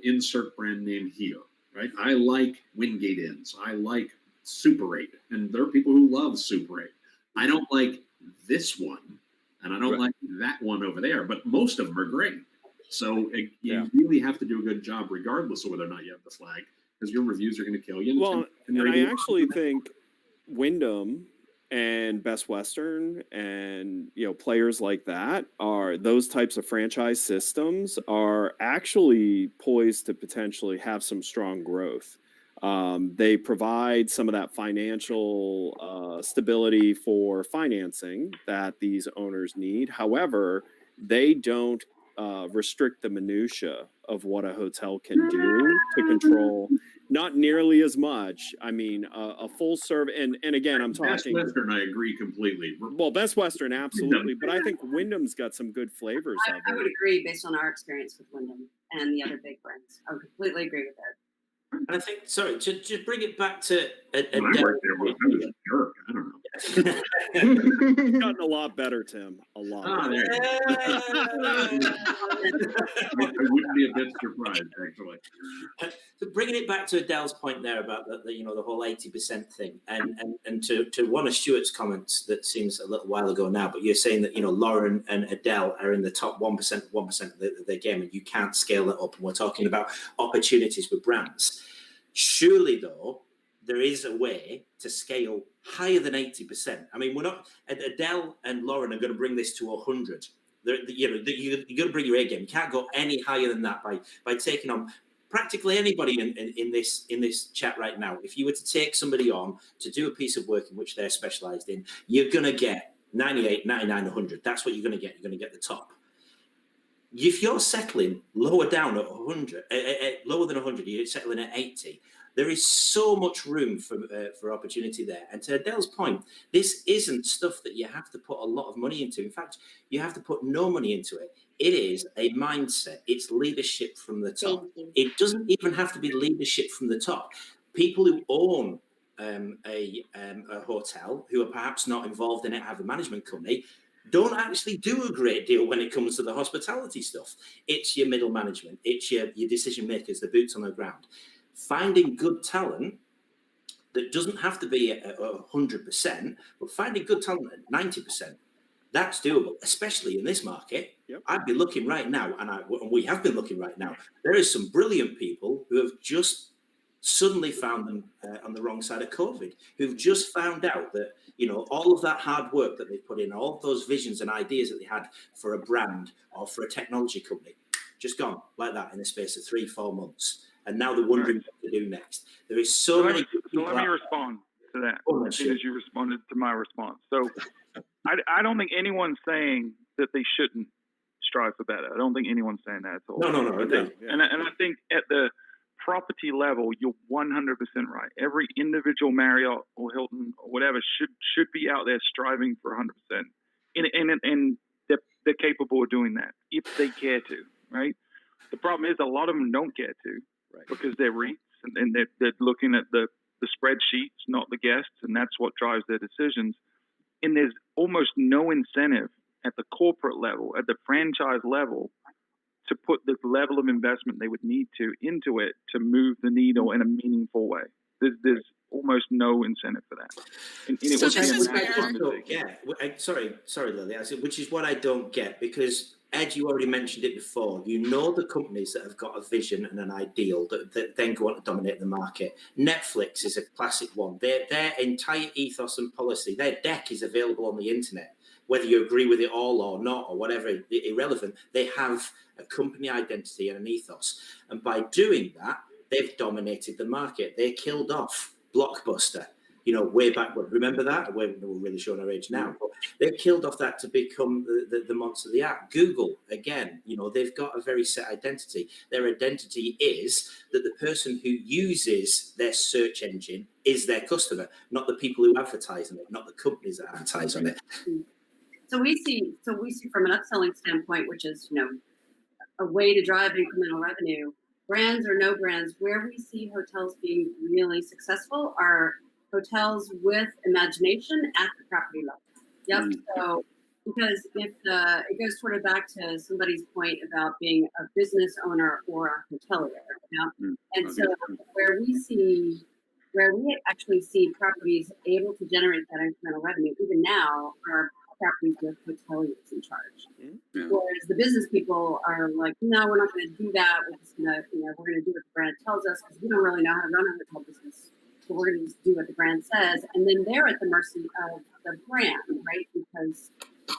insert brand name here, right? I like Wingate Inns. I like Super 8. And there are people who love Super 8. I don't like this one, and I don't
Right.
like that one over there, but most of them are great. So you
Yeah.
really have to do a good job regardless of whether or not you have the flag, because your reviews are going to kill you.
Well, and
you're
I
gonna-
actually think Wyndham and Best Western and players like that are those types of franchise systems are actually poised to potentially have some strong growth. They provide some of that financial stability for financing that these owners need. However, they don't restrict the minutia of what a hotel can do to control. Not nearly as much. I mean, a full serve, and again, I'm
Best
talking.
Western, I agree completely.
Well, Best Western, absolutely, but I think Wyndham's got some good flavors of
I would
it.
agree based on our experience with Wyndham and the other big brands. I would completely agree with that.
And I think, sorry, to just bring it back to
When I worked there, I was a jerk. I don't know.
It's gotten a lot better, Tim. A lot.
Ah,
better.
there you go. I wouldn't be a bit surprised, actually.
So bringing it back to Adele's point there about the whole 80% thing, and to one of Stuart's comments that seems a little while ago now, but you're saying that Lauren and Adele are in the top 1% of their game, and you can't scale it up. And we're talking about opportunities with brands. Surely, though, there is a way to scale higher than 80%. I mean, we're not. Adele and Lauren are going to bring this to 100. You're going to bring your A game. You can't go any higher than that by taking on practically anybody in this chat right now. If you were to take somebody on to do a piece of work in which they're specialized in, you're going to get 98, 99, 100. That's what you're going to get. You're going to get the top. If you're settling lower down at 100, lower than 100, you're settling at 80. There is so much room for opportunity there. And to Adele's point, this isn't stuff that you have to put a lot of money into. In fact, you have to put no money into it. It is a mindset. It's leadership from the top.
Thank you.
It doesn't even have to be leadership from the top. People who own a hotel, who are perhaps not involved in it, have a management company, don't actually do a great deal when it comes to the hospitality stuff. It's your middle management. It's your decision makers, the boots on the ground. Finding good talent that doesn't have to be at 100%, but finding good talent at 90%, that's doable, especially in this market.
Yep.
I'd be looking right now, and we have been looking right now. There is some brilliant people who have just suddenly found them on the wrong side of COVID, who've just found out that, all of that hard work that they put in, all of those visions and ideas that they had for a brand or for a technology company, just gone like that in the space of 3-4 months. And now they're wondering what to do next. There is so many
So
people
let me
out-
respond to that
Oh,
as soon as you responded to my response. So I don't think anyone's saying that they shouldn't strive for better. I don't think anyone's saying that at all.
No.
Okay. And I think at the property level, you're 100% right. Every individual Marriott or Hilton or whatever should be out there striving for 100%. And they're capable of doing that if they care to, right? The problem is a lot of them don't care to.
Right.
Because they're REITs and they're looking at the spreadsheets, not the guests, and that's what drives their decisions. And there's almost no incentive at the corporate level, at the franchise level, to put the level of investment they would need to into it to move the needle in a meaningful way. There's almost no incentive for that. And it
So
would be
this
a
is
massive
where-
undertaking.
Yeah, sorry, Lily. I said, which is what I don't get, because Ed, you already mentioned it before. The companies that have got a vision and an ideal that then go on to dominate the market. Netflix is a classic one. Their entire ethos and policy, their deck is available on the internet. Whether you agree with it all or not, or whatever, irrelevant. They have a company identity and an ethos, and by doing that, they've dominated the market. They killed off Blockbuster. way back. Remember that? We're really showing our age now. But they killed off that to become the monster they are. Google, again, they've got a very set identity. Their identity is that the person who uses their search engine is their customer, not the people who advertise on it, not the companies that advertise on it.
So we see from an upselling standpoint, which is, a way to drive incremental revenue, brands or no brands, where we see hotels being really successful are hotels with imagination at the property level. Yep. So because if it goes sort of back to somebody's point about being a business owner or a hotelier, and so where we actually see properties able to generate that incremental revenue, even now, are properties with hoteliers in charge. Whereas the business people are like, no, we're not going to do that. We're just going to, we're going to do what the brand tells us because we don't really know how to run a hotel business. So we're going to just do what the brand says. And then they're at the mercy of the brand, right? Because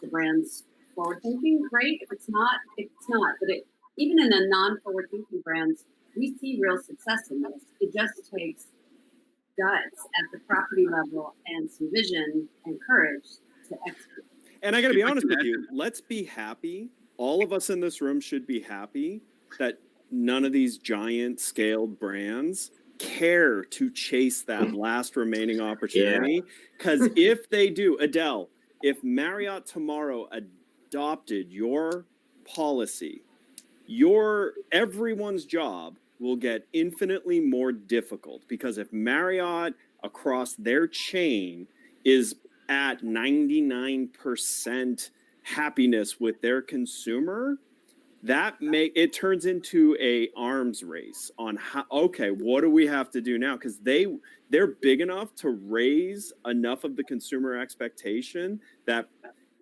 the brand's forward thinking, great. If it's not, it's not. But even in a non-forward thinking brands, we see real success in this. It just takes guts at the property level and some vision and courage to execute.
And I got to be honest with you, let's be happy. All of us in this room should be happy that none of these giant scaled brands care to chase that last remaining opportunity. Because if they do, Adele, if Marriott tomorrow adopted your policy, everyone's job will get infinitely more difficult, because if Marriott across their chain is at 99% happiness with their consumer, it turns into a arms race on what do we have to do now? Because they're big enough to raise enough of the consumer expectation that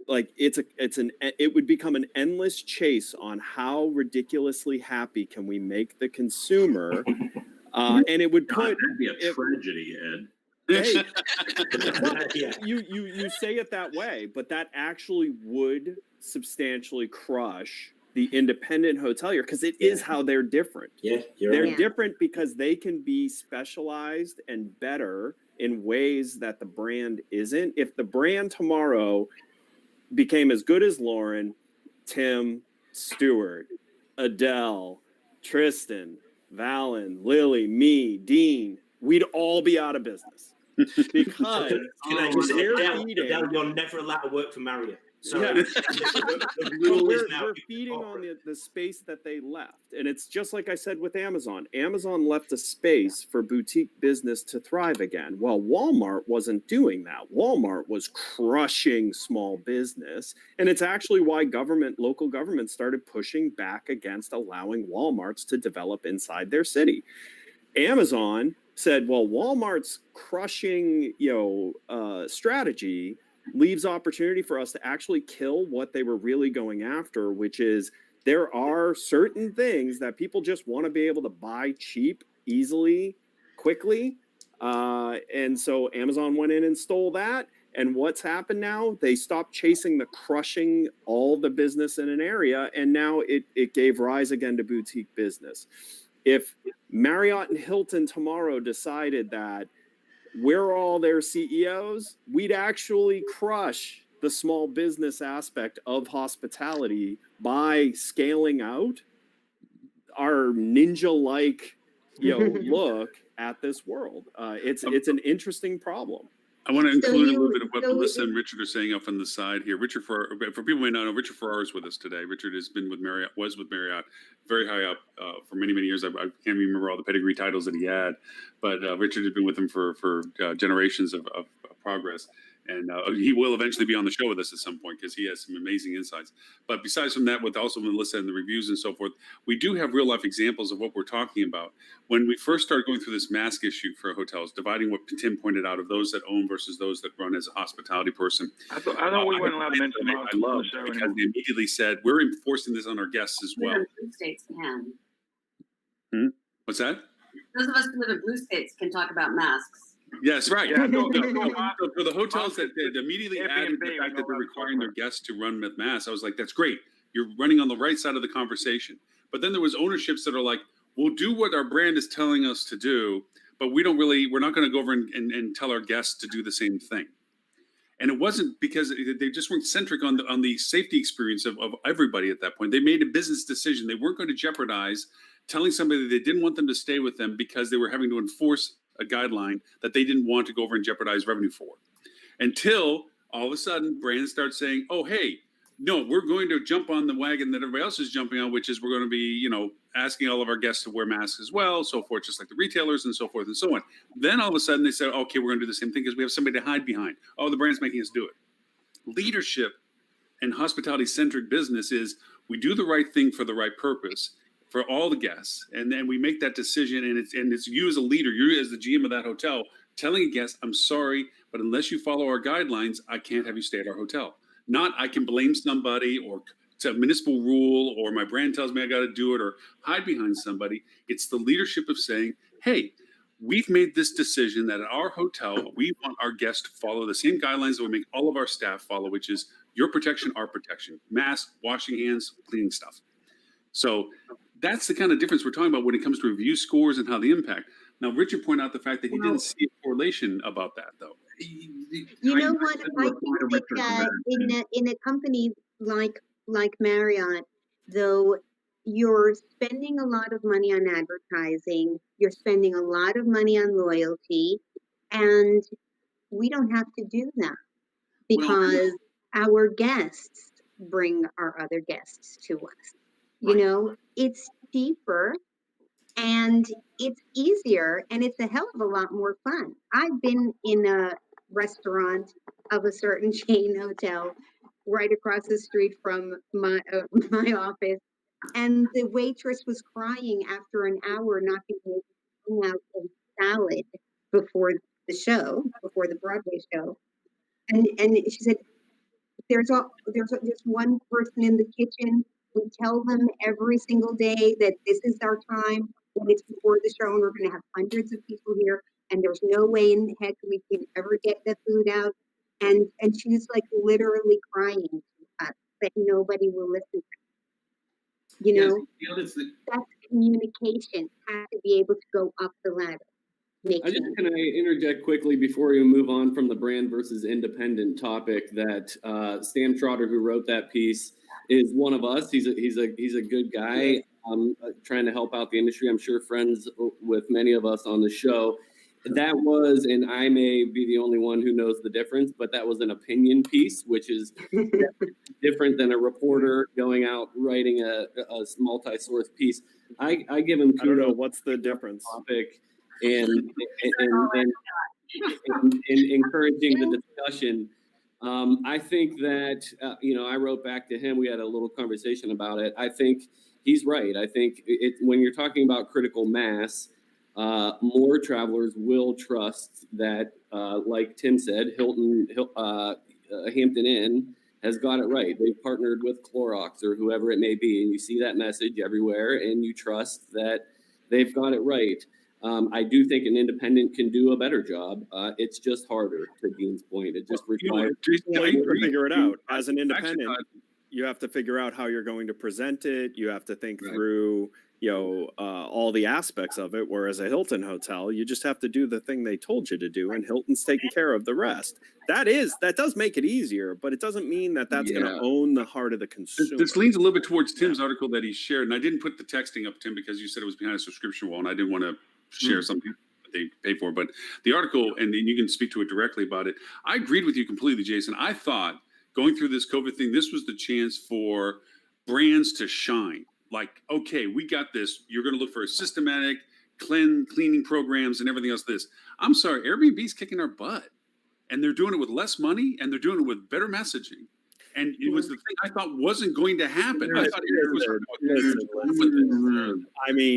it would become an endless chase on how ridiculously happy can we make the consumer, and it would put
that'd be a tragedy, Ed.
Hey, you say it that way, but that actually would substantially crush the independent hotelier, because it is how they're different. They're different because they can be specialized and better in ways that the brand isn't. If the brand tomorrow became as good as Lauren, Tim, Stuart, Adele, Tristan, Valen, Lily, me, Dean, we'd all be out of business. Because
Adele, you're never allowed to work for Marriott. So
we're feeding on the space that they left. And it's just like I said with Amazon. Amazon left a space for boutique business to thrive again. Well, Walmart wasn't doing that. Walmart was crushing small business. And it's actually why local government started pushing back against allowing Walmarts to develop inside their city. Amazon said, well, Walmart's crushing, strategy leaves opportunity for us to actually kill what they were really going after, which is there are certain things that people just want to be able to buy cheap, easily, quickly. And so Amazon went in and stole that. And what's happened now? They stopped chasing the crushing all the business in an area. And now it gave rise again to boutique business. If Marriott and Hilton tomorrow decided that we're all their CEOs, we'd actually crush the small business aspect of hospitality by scaling out our ninja-like, look at this world. It's an interesting problem.
I want to include a little bit of what Melissa and Richard are saying up on the side here. Richard, for people who may not know, Richard Farrar is with us today. Richard has been with Marriott, was with Marriott, very high up for many, many years. I can't remember all the pedigree titles that he had, but Richard has been with him for generations of progress. And he will eventually be on the show with us at some point because he has some amazing insights. But besides from that, with also Melissa and the reviews and so forth, we do have real life examples of what we're talking about. When we first started going through this mask issue for hotels, dividing what Tim pointed out of those that own versus those that run as a hospitality person.
I thought we weren't allowed to mention
I love because they immediately said, we're enforcing this on our guests as well.
Blue states can.
What's that?
Those of us who live in blue states can talk about masks.
Yes, right.
Yeah,
So for the hotels that immediately added the fact that they're requiring their guests to run with masks, I was like, that's great. You're running on the right side of the conversation. But then there was ownerships that are like, we'll do what our brand is telling us to do, but we're not going to go over and tell our guests to do the same thing. And it wasn't because they just weren't centric on the safety experience of everybody at that point. They made a business decision. They weren't going to jeopardize telling somebody that they didn't want them to stay with them because they were having to enforce a guideline that they didn't want to go over and jeopardize revenue for. Until all of a sudden brands start saying, oh, hey, no, we're going to jump on the wagon that everybody else is jumping on, which is we're going to be, asking all of our guests to wear masks as well, so forth, just like the retailers and so forth and so on. Then all of a sudden they said, okay, we're going to do the same thing because we have somebody to hide behind. Oh, the brand's making us do it. Leadership and hospitality-centric business is we do the right thing for the right purpose for all the guests, and then we make that decision, and it's you as a leader, you as the GM of that hotel, telling a guest, I'm sorry, but unless you follow our guidelines, I can't have you stay at our hotel. Not I can blame somebody or it's a municipal rule or my brand tells me I got to do it or hide behind somebody. It's the leadership of saying, hey, we've made this decision that at our hotel, we want our guests to follow the same guidelines that we make all of our staff follow, which is your protection, our protection, mask, washing hands, cleaning stuff. So that's the kind of difference we're talking about when it comes to review scores and how they impact. Now, Richard pointed out the fact that he didn't see a correlation about that, though.
You know what? I think that in a company like Marriott, though, you're spending a lot of money on advertising, you're spending a lot of money on loyalty, and we don't have to do that because our guests bring our other guests to us. It's cheaper and it's easier and it's a hell of a lot more fun. I've been in a restaurant of a certain chain hotel right across the street from my office, and the waitress was crying after an hour not being able to bring out a salad before the Broadway show, and she said, there's one person in the kitchen. We tell them every single day that this is our time when it's before the show and we're going to have hundreds of people here and there's no way in heck we can ever get the food out. And she's like literally crying to us that nobody will listen to. That's communication. Has to be able to go up the ladder.
Can I interject quickly before we move on from the brand versus independent topic that Sam Trotter, who wrote that piece, is one of us. He's a good guy, trying to help out the industry. I'm sure friends with many of us on the show. That was, and I may be the only one who knows the difference, but that was an opinion piece, which is different than a reporter going out writing a multi-source piece. I give him kudos.
I don't know what's the difference.
Topic and encouraging the discussion. I think that I wrote back to him. We had a little conversation about it. I think he's right. I think when you're talking about critical mass, more travelers will trust that, like Tim said, Hampton Inn has got it right. They've partnered with Clorox or whoever it may be, and you see that message everywhere, and you trust that they've got it right. I do think an independent can do a better job. It's just harder, to Dean's point. It just requires.
You have to figure it out. As an independent, you have to figure out how you're going to present it. You have to think through, all the aspects of it. Whereas a Hilton hotel, you just have to do the thing they told you to do, and Hilton's taking care of the rest. That does make it easier, but it doesn't mean that that's going to own the heart of the consumer.
This leans a little bit towards Tim's article that he shared, and I didn't put the texting up, Tim, because you said it was behind a subscription wall, and I didn't want to share something that they pay for. But the article, and you can speak to it directly about it. I agreed with you completely, Jason. I thought going through this COVID thing, this was the chance for brands to shine. Like, okay, we got this. You're going to look for a systematic cleaning programs and everything else. I'm sorry, Airbnb's kicking our butt, and they're doing it with less money, and they're doing it with better messaging. And it was the thing I thought wasn't going to happen. I thought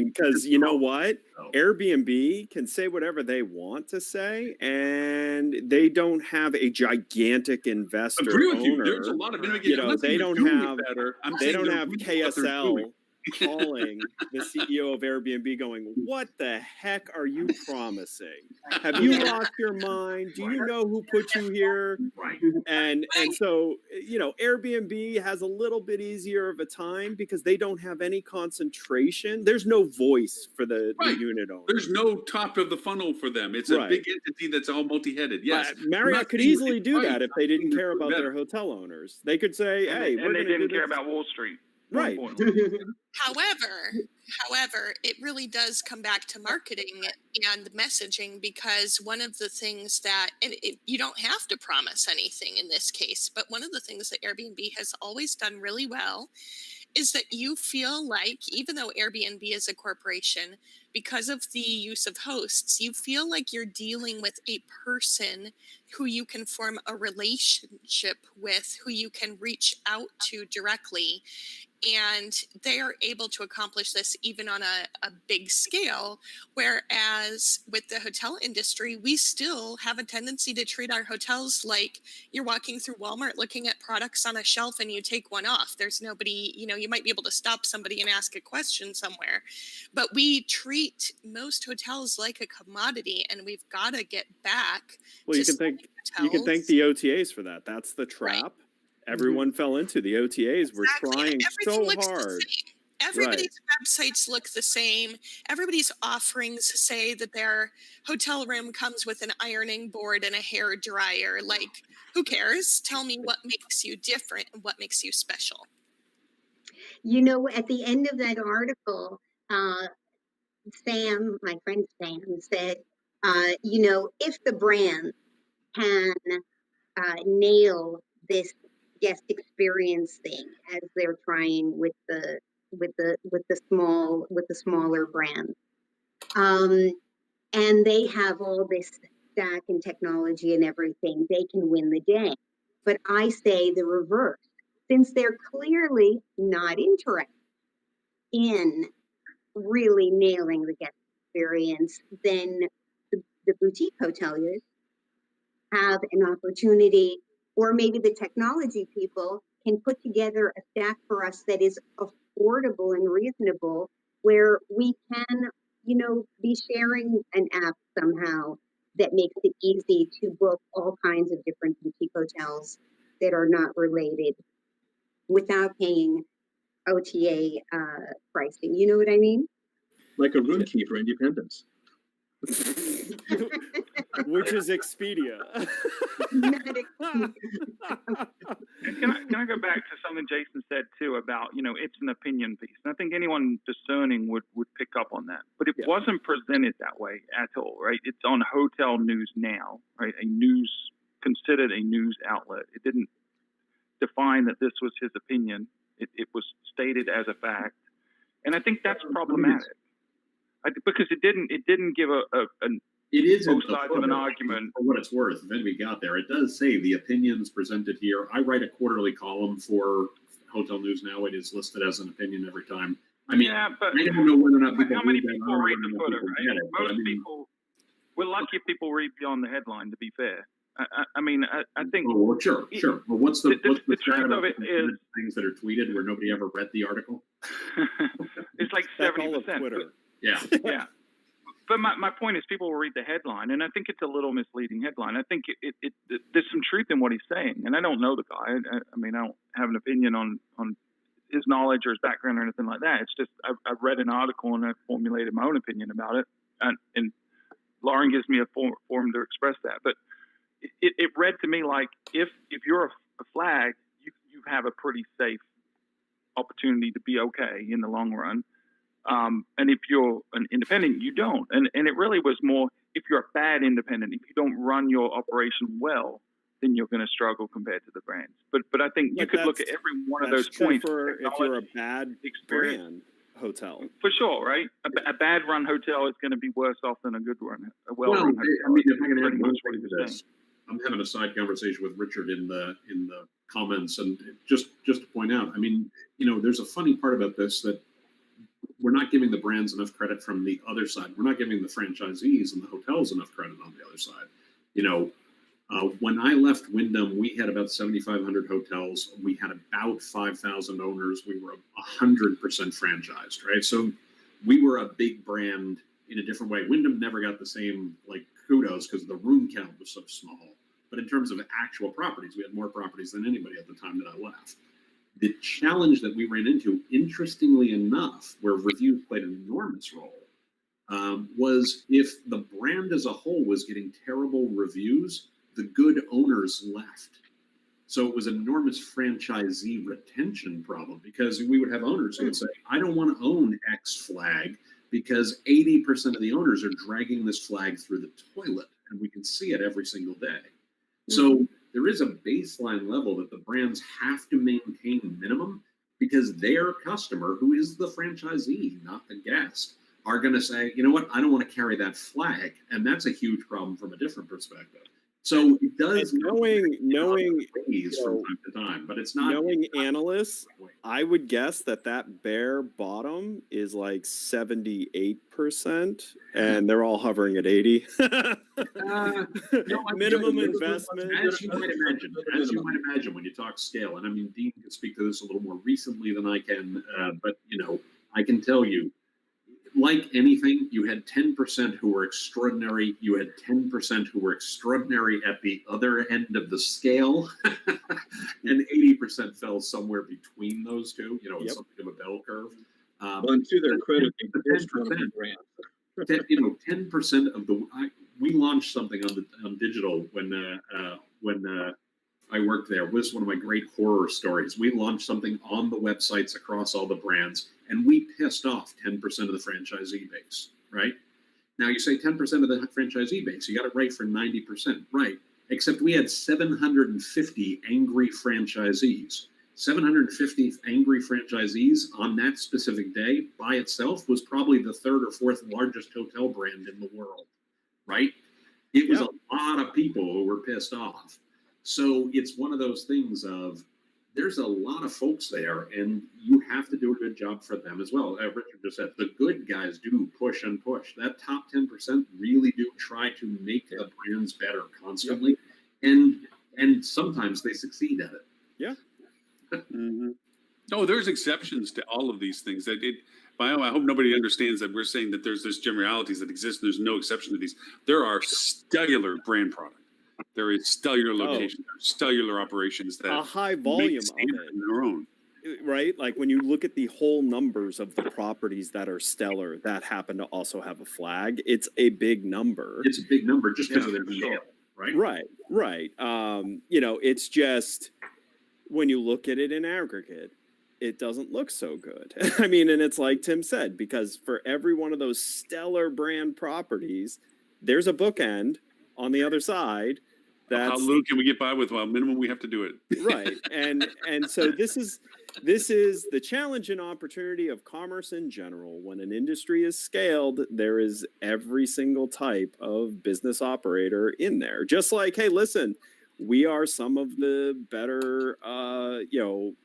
because you know what? Airbnb can say whatever they want to say, and they don't have a gigantic investor.
Agree with
owner.
you. There's a lot of
they don't have KSL calling the CEO of Airbnb going, what the heck are you promising? Have you lost your mind? Do you know who put you here?
Right.
And so, you know, Airbnb has a little bit easier of a time because they don't have any concentration. There's no voice for the
Right.
unit owner.
There's no top of the funnel for them. It's a
Right.
big entity that's all multi-headed. Yes,
Marriot could
saying
easily
it's
do
right.
that if they didn't care about
Better.
their hotel owners. They could say,
And
hey,
they,
we're
and they
going to do
didn't care
this.
about Wall Street.
Right.
However, it really does come back to marketing and messaging, because one of the things that, and you don't have to promise anything in this case, but one of the things that Airbnb has always done really well is that you feel like, even though Airbnb is a corporation, because of the use of hosts, you feel like you're dealing with a person who you can form a relationship with, who you can reach out to directly. And they are able to accomplish this even on a big scale. Whereas with the hotel industry, we still have a tendency to treat our hotels like you're walking through Walmart looking at products on a shelf and you take one off. There's nobody, you know, you might be able to stop somebody and ask a question somewhere. But we treat most hotels like a commodity, and we've got to get back.
Well, you can thank the OTAs for that. That's the trap. Everyone fell into the OTAs. We're trying so hard.
Everybody's websites look the same. Everybody's offerings say that their hotel room comes with an ironing board and a hair dryer. Like, who cares? Tell me what makes you different and what makes you special.
You know, at the end of that article, Sam, my friend Sam, said, you know, if the brand can nail this guest experience thing as they're trying with the smaller brands, and they have all this stack and technology and everything, they can win the day. But I say the reverse, since they're clearly not interested in really nailing the guest experience, then the boutique hoteliers have an opportunity, or maybe the technology people can put together a stack for us that is affordable and reasonable, where we can, you know, be sharing an app somehow that makes it easy to book all kinds of different boutique hotels that are not related without paying OTA pricing. You know what I mean?
Like a room key for independence.
Which is Expedia.
Can I go back to something Jason said too about, you know, it's an opinion piece. And I think anyone discerning would pick up on that. But it wasn't presented that way at all, right? It's on Hotel News Now, right? Considered a news outlet. It didn't define that this was his opinion. It was stated as a fact. And I think that's problematic. Because it didn't give
it is
both sides of an argument.
For what it's worth, then we got there. It does say the opinions presented here. I write a quarterly column for Hotel News Now. It is listed as an opinion every time. I mean,
yeah, but
I don't know whether or not people
how many
read that
people
or
read
whether
the
or not
footer,
people
right?
get it, but I
Most
mean,
people, we're lucky if people read beyond the headline, to be fair. I mean, I think.
Oh, well, sure. Well, what's the
truth
stat
of
about
it is
things that are tweeted where nobody ever read the article?
it's like
That's all of
70%.
Twitter.
Yeah.
Yeah. But my point is, people will read the headline, and I think it's a little misleading headline. I think it there's some truth in what he's saying, and I don't know the guy. I mean, I don't have an opinion on his knowledge or his background or anything like that. It's just I've read an article and I've formulated my own opinion about it, and Lauren gives me a forum to express that. But it read to me like if you're a flag, you have a pretty safe opportunity to be okay in the long run. And if you're an independent, you don't. And it really was more, if you're a bad independent, if you don't run your operation well, then you're going to struggle compared to the brands. But I think you could look at every one of those points.
If you're a bad brand hotel.
For sure, right? A bad run hotel is going to be worse off than a good run, a well-run hotel.
I mean, if I can add
Pretty
one
much what
thing
he
to
was
this,
saying.
I'm having a side conversation with Richard in the comments, and just to point out, I mean, you know, there's a funny part about this that we're not giving the brands enough credit from the other side. We're not giving the franchisees and the hotels enough credit on the other side. You know, When I left Wyndham, we had about 7,500 hotels. We had about 5,000 owners. We were 100% franchised, right? So we were a big brand in a different way. Wyndham never got the same like kudos because the room count was so small. But in terms of actual properties, we had more properties than anybody at the time that I left. The challenge that we ran into, interestingly enough, where reviews played an enormous role, was if the brand as a whole was getting terrible reviews, the good owners left. So it was an enormous franchisee retention problem because we would have owners who would say, I don't want to own X flag because 80% of the owners are dragging this flag through the toilet, and we can see it every single day. So there is a baseline level that the brands have to maintain minimum because their customer, who is the franchisee, not the guest, are going to say, you know what, I don't want to carry that flag. And that's a huge problem from a different perspective. So it does
knowing
from time to time, but it's not
knowing analysts. I would guess that bare bottom is like 78%, and they're all hovering at 80. Minimum investment.
As you might imagine, when you talk scale, and I mean, Dean can speak to this a little more recently than I can, but you know, I can tell you, like anything, you had 10% who were extraordinary. You had 10% who were extraordinary at the other end of the scale, and 80% fell somewhere between those two. You know, it's something of a bell curve.
Well, and to their credit, they did strong brand.
10% of we launched something on digital when I worked there. It was one of my great horror stories. We launched something on the websites across all the brands, and we pissed off 10% of the franchisee base, right? Now you say 10% of the franchisee base, you got it right for 90%, right? Except we had 750 angry franchisees. 750 angry franchisees on that specific day by itself was probably the third or fourth largest hotel brand in the world, right? It was a lot of people who were pissed off. So it's one of those things of there's a lot of folks there, and you have to do a good job for them as well. Richard just said the good guys do push and push. That top 10% really do try to make the brands better constantly, and sometimes they succeed at it.
Yeah.
Oh, there's exceptions to all of these things. I hope nobody understands that we're saying that there's this generalities that exist. And there's no exception to these. There are stellar brand product. There is stellar location, stellar operations that
a high volume of it
in their own.
Right? Like when you look at the whole numbers of the properties that are stellar that happen to also have a flag, it's a big number.
It's a big number just because of their scale, right?
Right. You know, it's just when you look at it in aggregate, it doesn't look so good. I mean, and it's like Tim said, because for every one of those stellar brand properties, there's a bookend on the other side.
How low can we get by with? Well, minimum we have to do it.
Right. And so this is the challenge and opportunity of commerce in general. When an industry is scaled, there is every single type of business operator in there. Just like, hey, listen, we are some of the better,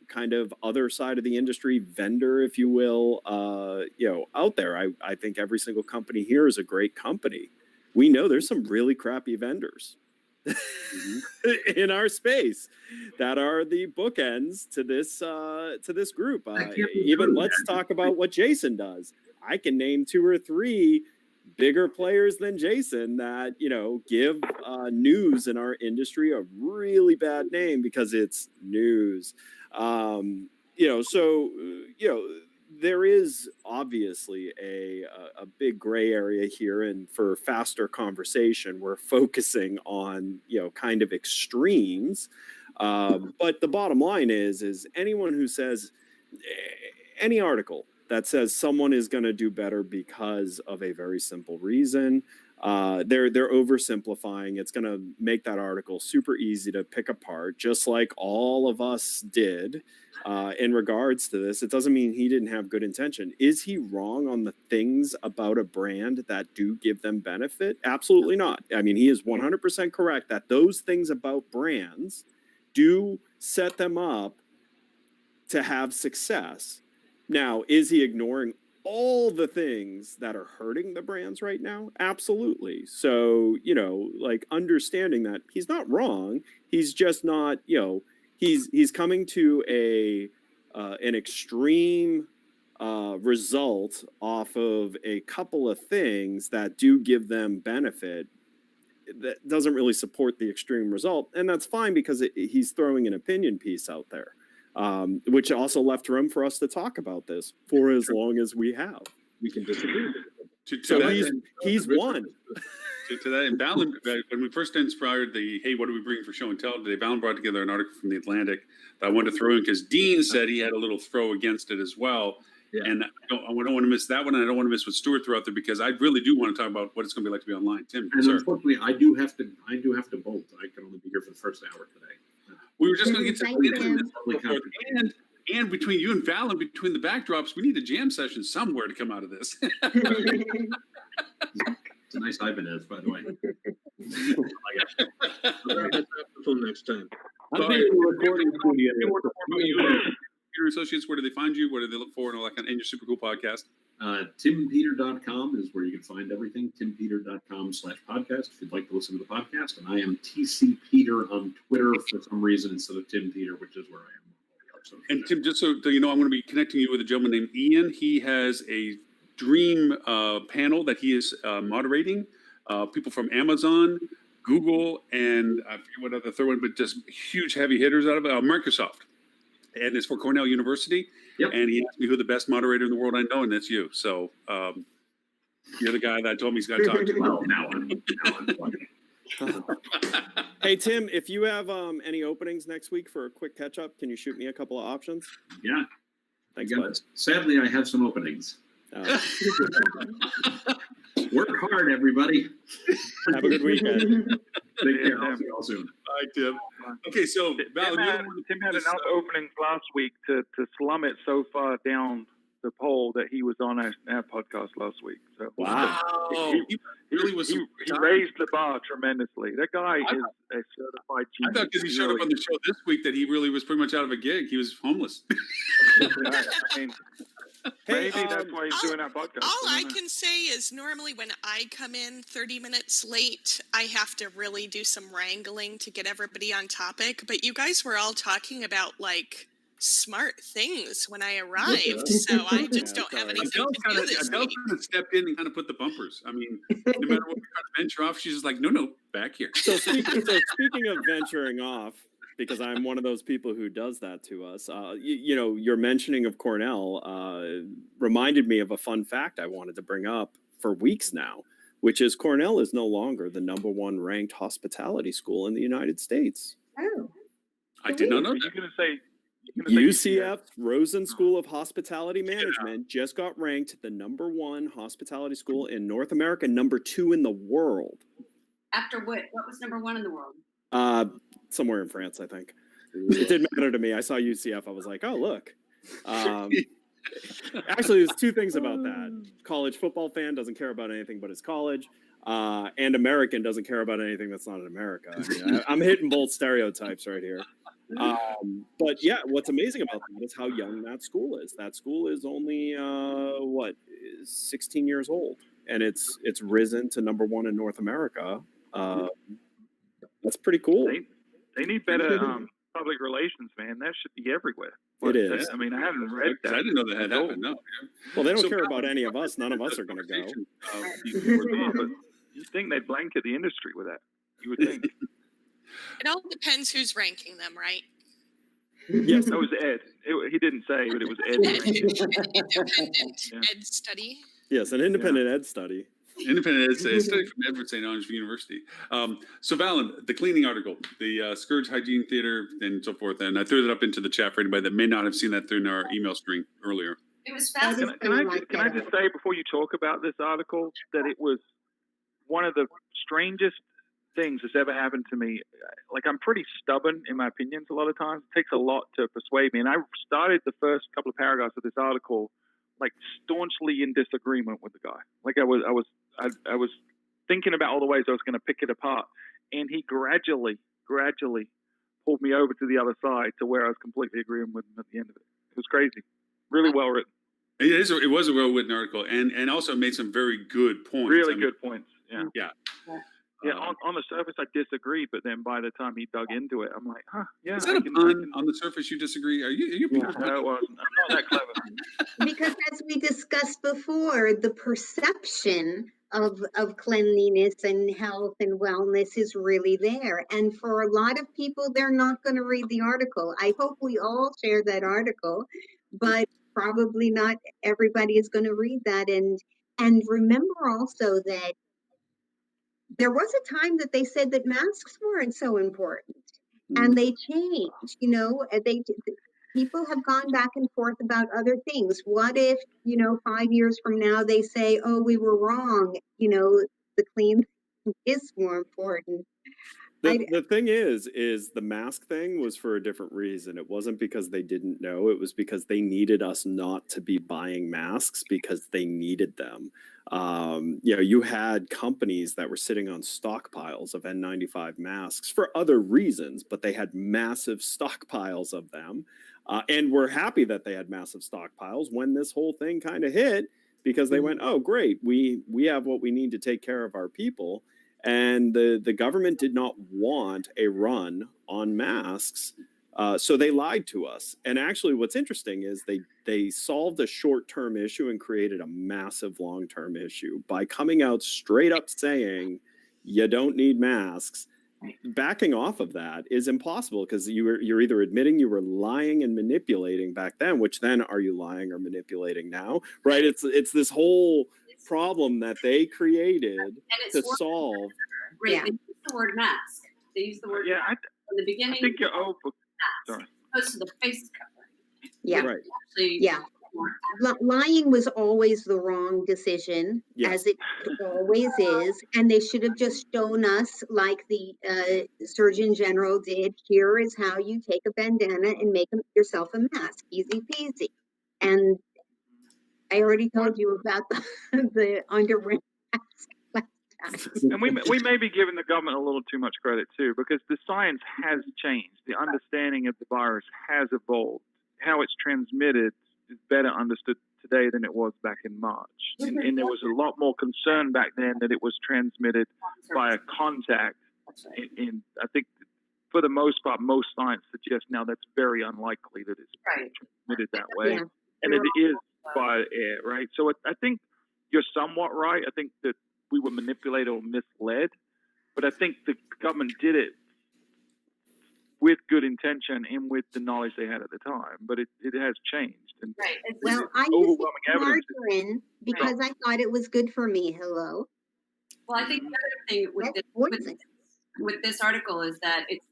kind of other side of the industry vendor, if you will, out there. I think every single company here is a great company. We know there's some really crappy vendors in our space that are the bookends to this group. Even let's talk about what Jason does. I can name 2 or 3 bigger players than Jason that, give news in our industry a really bad name because it's news. There is obviously a big gray area here, and for faster conversation, we're focusing on, kind of extremes. But the bottom line is anyone who says any article that says someone is going to do better because of a very simple reason, they're oversimplifying. It's going to make that article super easy to pick apart, just like all of us did in regards to this. It doesn't mean he didn't have good intention. Is he wrong on the things about a brand that do give them benefit? Absolutely not. I mean, he is 100% correct that those things about brands do set them up to have success. Now, is he ignoring all the things that are hurting the brands right now? Absolutely. So, like understanding that he's not wrong. He's just not, he's coming to an extreme result off of a couple of things that do give them benefit that doesn't really support the extreme result. And that's fine because he's throwing an opinion piece out there, which also left room for us to talk about this for as long as we have.
We can disagree.
So he's won.
To that, and Ballin, when we first inspired hey, what do we bring for show and tell today? Ballin brought together an article from the Atlantic that I wanted to throw in because Dean said he had a little throw against it as well.
Yeah.
And I don't want to miss that one. And I don't want to miss what Stuart threw out there because I really do want to talk about what it's going to be like to be online. Tim,
And
sir.
unfortunately, I do have to bolt. I can only be here for the first hour today.
We were just going to get to
Thank you.
and between you and Fallon, between the backdrops, we need a jam session somewhere to come out of this.
It's a nice Ibanez, by the way.
All right, that's until next time.
I've been in the recording studio.
Peter Associates, where do they find you? What do they look for? And all that kind of, and your super cool podcast.
TimPeter.com is where you can find everything. TimPeter.com/podcast if you'd like to listen to the podcast. And I am TC Peter on Twitter for some reason instead of Tim Peter, which is where I am.
And Tim, just so you know, I'm going to be connecting you with a gentleman named Ian. He has a dream panel that he is moderating. People from Amazon, Google, and I forget what other third one, but just huge heavy hitters out of Microsoft. And it's for Cornell University.
Yep.
And he asked me who the best moderator in the world I know, and that's you. So you're the guy that told me he's got to talk to.
Well, now I'm
Hey, Tim, if you have any openings next week for a quick catch up, can you shoot me a couple of options?
Yeah.
Thanks,
I got
bud.
it. Sadly, I have some openings. Work hard, everybody.
Have a good weekend.
Take care. I'll see you all soon.
Bye, Tim. Okay, so Val,
Tim had enough openings last week to slum it so far down the pole that he was on our podcast last week. So
Wow.
he really was. He raised the bar tremendously. That guy is a certified
I
genius.
thought because he showed up on the show this week that he really was pretty much out of a gig. He was homeless.
I mean,
Hey,
maybe that's why he's doing our podcast.
All I can say is normally when I come in 30 minutes late, I have to really do some wrangling to get everybody on topic. But you guys were all talking about like smart things when I arrived, so I just don't have anything
Adele
to
kind
do this week.
of stepped in and kind of put the bumpers. I mean, no matter what we try to venture off, she's just like, no, back here.
So speaking of venturing off, because I'm one of those people who does that to us, your mentioning of Cornell reminded me of a fun fact I wanted to bring up for weeks now, which is Cornell is no longer the #1 ranked hospitality school in the United States.
Oh,
I did not know
Are
that.
you going to say
UCF Rosen School of Hospitality Management just got ranked the #1 hospitality school in North America, #2 in the world.
After what? What was number one in the world?
Somewhere in France, I think. It didn't matter to me. I saw UCF. I was like, oh, look. Actually, there's two things about that. College football fan doesn't care about anything but his college. And American doesn't care about anything that's not in America. I mean, I'm hitting both stereotypes right here. But yeah, what's amazing about that is how young that school is. That school is only 16 years old, and it's risen to #1 in North America. That's pretty cool.
They need better public relations, man. That should be everywhere.
It is.
I mean, I haven't read that.
I didn't know that had happened. No.
Well, they don't
So
care
Val,
about any of us. None of us are going to go.
But you think they'd blanket the industry with that? You would think.
It all depends who's ranking them, right?
Yes.
That was Ed. He didn't say, but it was Ed.
Independent
Yeah.
ed study.
Yes, an independent ed study.
Independent ed study from Edward St. Andrews University. So, Valen, the cleaning article, the Scourge Hygiene Theater, and so forth, and I threw that up into the chat for anybody that may not have seen that through our email string earlier.
It was
That is
fascinating.
Can I just say before you talk about this article that it was one of the strangest things that's ever happened to me. Like, I'm pretty stubborn in my opinions a lot of times. It takes a lot to persuade me. And I started the first couple of paragraphs of this article like staunchly in disagreement with the guy. Like I was thinking about all the ways I was going to pick it apart, and he gradually pulled me over to the other side to where I was completely agreeing with him at the end of it. It was crazy. Really well written.
It was a well written article, and also made some very good points.
Really
I mean,
good points. Yeah.
Yeah.
Yeah. On the surface, I disagree, but then by the time he dug into it, I'm like, huh, yeah.
Is that a pun? On the surface, you disagree? Are you
Yeah,
people?
no, it wasn't. I'm not that clever.
Because as we discussed before, the perception of cleanliness and health and wellness is really there. And for a lot of people, they're not going to read the article. I hope we all share that article, but probably not everybody is going to read that. And remember also that there was a time that they said that masks weren't so important, and they changed. People have gone back and forth about other things. What if 5 years from now they say, oh, we were wrong, the clean is more important.
The thing is the mask thing was for a different reason. It wasn't because they didn't know. It was because they needed us not to be buying masks because they needed them. You had companies that were sitting on stockpiles of N95 masks for other reasons, but they had massive stockpiles of them. And we're happy that they had massive stockpiles when this whole thing kind of hit, because they went, oh, great, we have what we need to take care of our people. And the government did not want a run on masks, so they lied to us. And actually, what's interesting is they solved a short-term issue and created a massive long-term issue by coming out straight up saying you don't need masks. Backing off of that is impossible, because you're either admitting you were lying and manipulating back then, which then are you lying or manipulating now, right? It's this whole problem that they created to solve.
Right. They use the word mask. They use the word mask. In the beginning,
I think you're over.
Sorry. Opposed to the face covering.
Yeah.
Right.
Actually,
Yeah. Lying was always the wrong decision, as it always is, and they should have just shown us, like the Surgeon General did, here is how you take a bandana and make yourself a mask, easy peasy. And I already told you about the underwear mask last time.
And we may be giving the government a little too much credit too, because the science has changed. The understanding of the virus has evolved. How it's transmitted is better understood today than it was back in March. And there was a lot more concern back then that it was transmitted via contact. And I think for the most part, most science suggests now that's very unlikely that it's transmitted that way.
Yeah.
And it is via air, right? So I think you're somewhat right. I think that we were manipulated or misled, but I think the government did it with good intention and with the knowledge they had at the time. But it has changed. And
Well, I used margarine because I thought it was good for me. Hello.
Well, I think the other thing with this article is that it's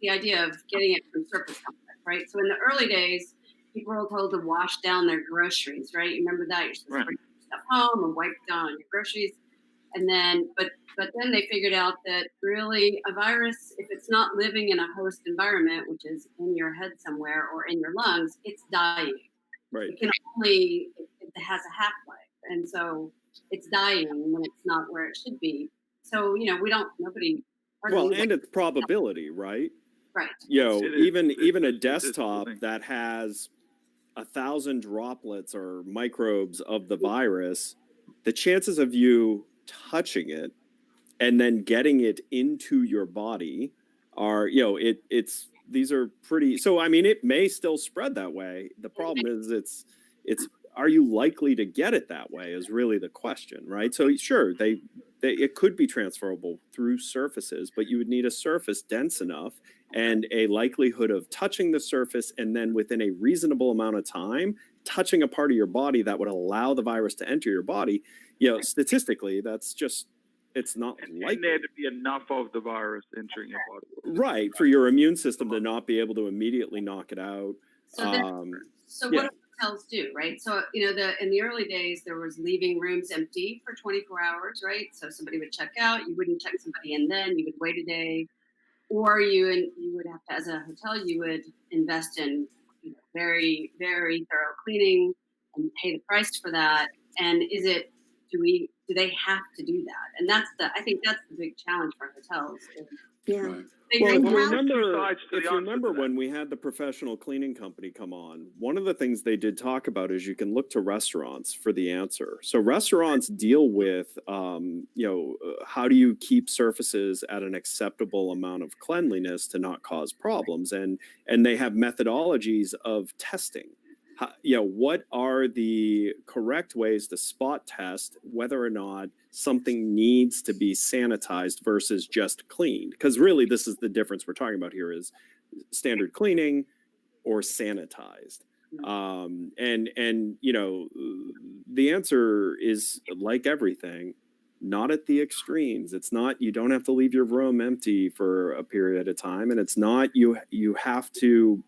the idea of getting it from surface contact, right? So in the early days, people were told to wash down their groceries, right? You remember that? You're supposed to bring your stuff home and wipe down your groceries. And then, but then they figured out that really a virus, if it's not living in a host environment, which is in your head somewhere or in your lungs, it's dying.
Right.
It can only, it has a half-life. And so it's dying when it's not where it should be. So, nobody.
Well, and it's probability, right?
Right.
Even a desktop that has 1,000 droplets or microbes of the virus, the chances of you touching it and then getting it into your body are, these are pretty, so I mean, it may still spread that way. The problem is it's are you likely to get it that way is really the question, right? So sure, it could be transferable through surfaces, but you would need a surface dense enough and a likelihood of touching the surface, and then within a reasonable amount of time, touching a part of your body that would allow the virus to enter your body. Statistically, that's just, it's not likely.
And there to be enough of the virus entering your body.
Right, for your immune system to not be able to immediately knock it out.
So what do hotels do, right? So, in the early days, there was leaving rooms empty for 24 hours, right? So somebody would check out, you wouldn't check somebody in then, you would wait a day. Or you would have to, as a hotel, you would invest in very, very thorough cleaning and pay the price for that. And do they have to do that? And I think that's the big challenge for hotels.
Yeah.
Right.
Well,
And
if you
how-
remember when we had the professional cleaning company come on, one of the things they did talk about is you can look to restaurants for the answer. So restaurants deal with, how do you keep surfaces at an acceptable amount of cleanliness to not cause problems, and they have methodologies of testing. What are the correct ways to spot test whether or not something needs to be sanitized versus just cleaned? Because really, this is the difference we're talking about here: is standard cleaning or sanitized. The answer is, like everything, not at the extremes. It's not, you don't have to leave your room empty for a period at a time, and it's not you have to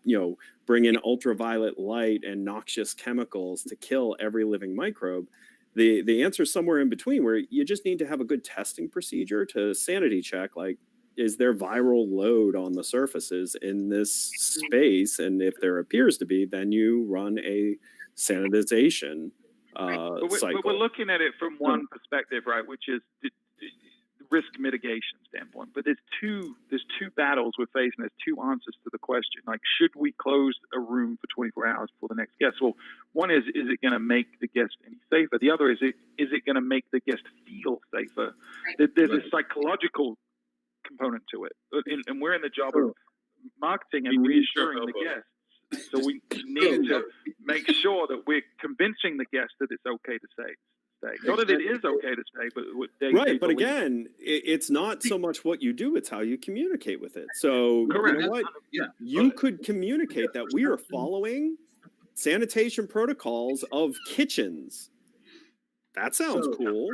bring in ultraviolet light and noxious chemicals to kill every living microbe. The answer is somewhere in between, where you just need to have a good testing procedure to sanity check, like, is there viral load on the surfaces in this space? And if there appears to be, then you run a sanitization cycle.
But we're looking at it from one perspective, right, which is the risk mitigation standpoint. But there's two battles we're facing. There's two answers to the question. Like, should we close a room for 24 hours for the next guest? Well, one is it going to make the guest any safer? The other is it going to make the guest feel safer? There's a psychological component to it, and we're in the job of marketing and reassuring the guests. So we need to make sure that we're convincing the guests that it's okay to stay. Not that it is okay to stay, but
But again, it's not so much what you do; it's how you communicate with it. So
Correct.
You know what? You could communicate that we are following sanitation protocols of kitchens. That sounds cool.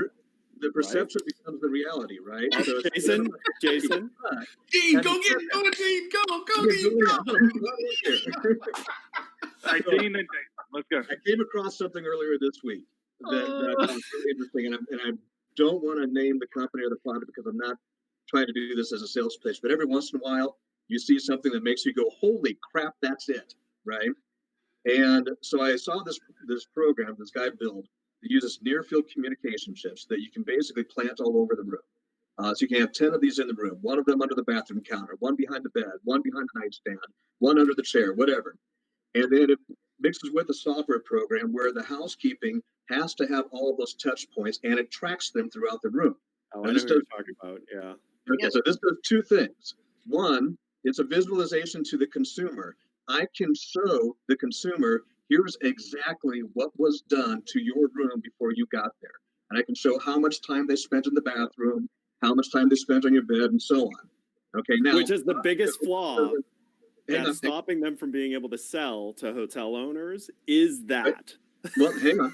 The perception becomes the reality, right? So
Jason,
Dean, go get it. Go, Dean. Go, Dean.
All right, Dean and Jason, let's go.
I came across something earlier this week that was really interesting, and I don't want to name the company or the product because I'm not trying to do this as a sales pitch, but every once in a while you see something that makes you go, holy crap, that's it, right? And so I saw this program this guy built that uses near-field communication chips that you can basically plant all over the room. So you can have 10 of these in the room, one of them under the bathroom counter, one behind the bed, one behind the nightstand, one under the chair, whatever. And then it mixes with a software program where the housekeeping has to have all of those touch points, and it tracks them throughout the room.
I know what you're talking about, yeah.
Okay, so this does two things. One, it's a visualization to the consumer. I can show the consumer, here's exactly what was done to your room before you got there. And I can show how much time they spent in the bathroom, how much time they spent on your bed, and so on. Okay, now,
which is the biggest flaw
Hang
that's
on.
stopping them from being able to sell to hotel owners is that.
Well, hang on.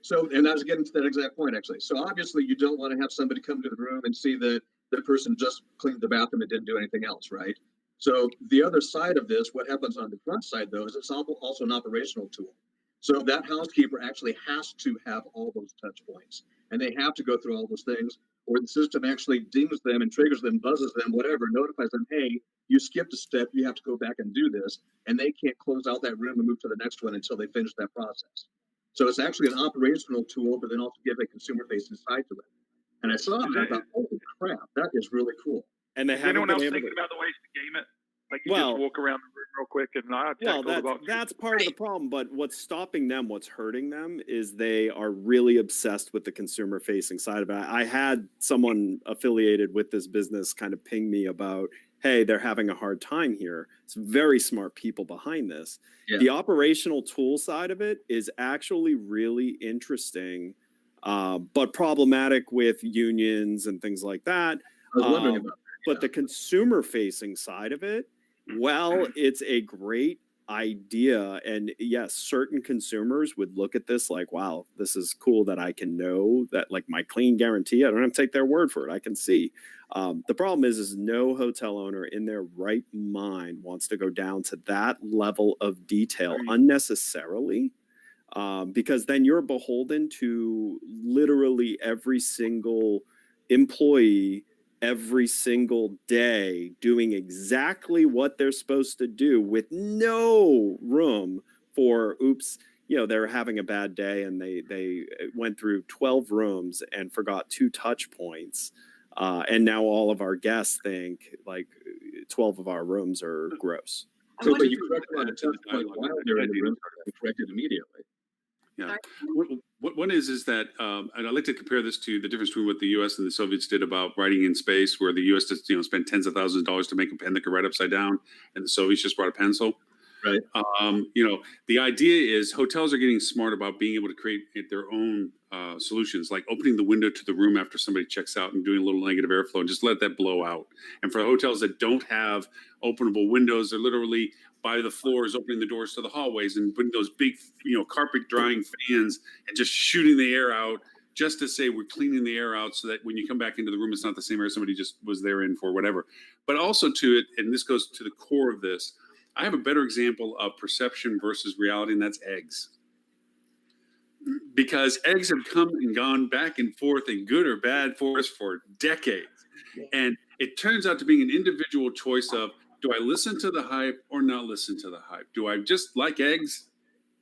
So, and I was getting to that exact point, actually. So obviously you don't want to have somebody come to the room and see that the person just cleaned the bathroom and didn't do anything else, right? So the other side of this, what happens on the front side, though, is it's also an operational tool. So that housekeeper actually has to have all those touch points, and they have to go through all those things, or the system actually dings them and triggers them, buzzes them, whatever, notifies them, hey, you skipped a step, you have to go back and do this, and they can't close out that room and move to the next one until they finish that process. So it's actually an operational tool, but then also give a consumer-facing side to it. And I saw it, and I thought, holy crap, that is really cool.
And they
Is
haven't
anyone
been
else
able
thinking
to.
about the ways to game it? Like you
Well-
just walk around the room real quick and
Well, that's part of the problem. But what's stopping them, what's hurting them, is they are really obsessed with the consumer-facing side of it. I had someone affiliated with this business kind of ping me about, hey, they're having a hard time here. It's very smart people behind this.
Yeah.
The operational tool side of it is actually really interesting, but problematic with unions and things like that.
I was wondering about that.
But the consumer-facing side of it, well, it's a great idea. And yes, certain consumers would look at this like, wow, this is cool that I can know that, like, my clean guarantee, I don't have to take their word for it. I can see. The problem is no hotel owner in their right mind wants to go down to that level of detail unnecessarily, because then you're beholden to literally every single employee every single day doing exactly what they're supposed to do, with no room for, oops, they're having a bad day and they went through 12 rooms and forgot 2 touch points. And now all of our guests think like 12 of our rooms are gross.
I
So,
wonder-
but you corrected on the touch point while they're in the room, you corrected immediately.
Yeah.
Sorry?
One is that, and I like to compare this to the difference between what the U.S. and the Soviets did about writing in space, where the U.S. just spent tens of thousands of dollars to make a pen that could write upside down, and the Soviets just brought a pencil.
Right.
The idea is hotels are getting smart about being able to create their own solutions, like opening the window to the room after somebody checks out and doing a little negative airflow and just let that blow out. And for hotels that don't have openable windows, they're literally by the floors, opening the doors to the hallways and putting those big, carpet drying fans and just shooting the air out just to say we're cleaning the air out so that when you come back into the room, it's not the same air somebody just was there in for whatever. But also to it, and this goes to the core of this, I have a better example of perception versus reality, and that's eggs. Because eggs have come and gone back and forth in good or bad for us for decades. And it turns out to being an individual choice of, do I listen to the hype or not listen to the hype? Do I just like eggs?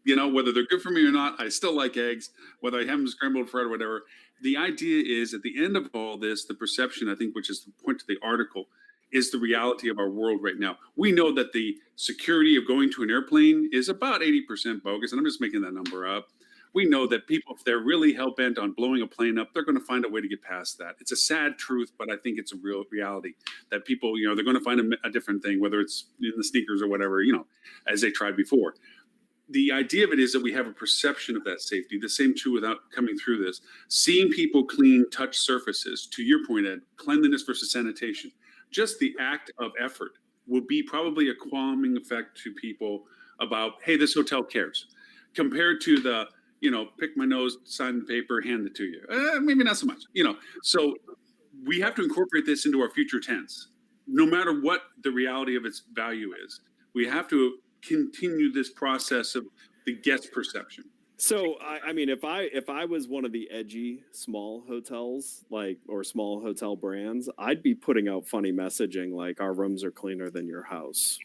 Whether they're good for me or not, I still like eggs, whether I have them scrambled fried or whatever. The idea is at the end of all this, the perception, I think, which is the point of the article, is the reality of our world right now. We know that the security of going to an airplane is about 80% bogus, and I'm just making that number up. We know that people, if they're really hell-bent on blowing a plane up, they're going to find a way to get past that. It's a sad truth, but I think it's a real reality that people, they're going to find a different thing, whether it's in the sneakers or whatever, as they tried before. The idea of it is that we have a perception of that safety. The same too without coming through this. Seeing people clean, touch surfaces, to your point, Ed, cleanliness versus sanitation. Just the act of effort will be probably a calming effect to people about, hey, this hotel cares. Compared to the, pick my nose, sign the paper, hand it to you. Maybe not so much, So we have to incorporate this into our future tense. No matter what the reality of its value is, we have to continue this process of the guest perception.
So I mean, if I was one of the edgy small hotels, or small hotel brands, I'd be putting out funny messaging like our rooms are cleaner than your house.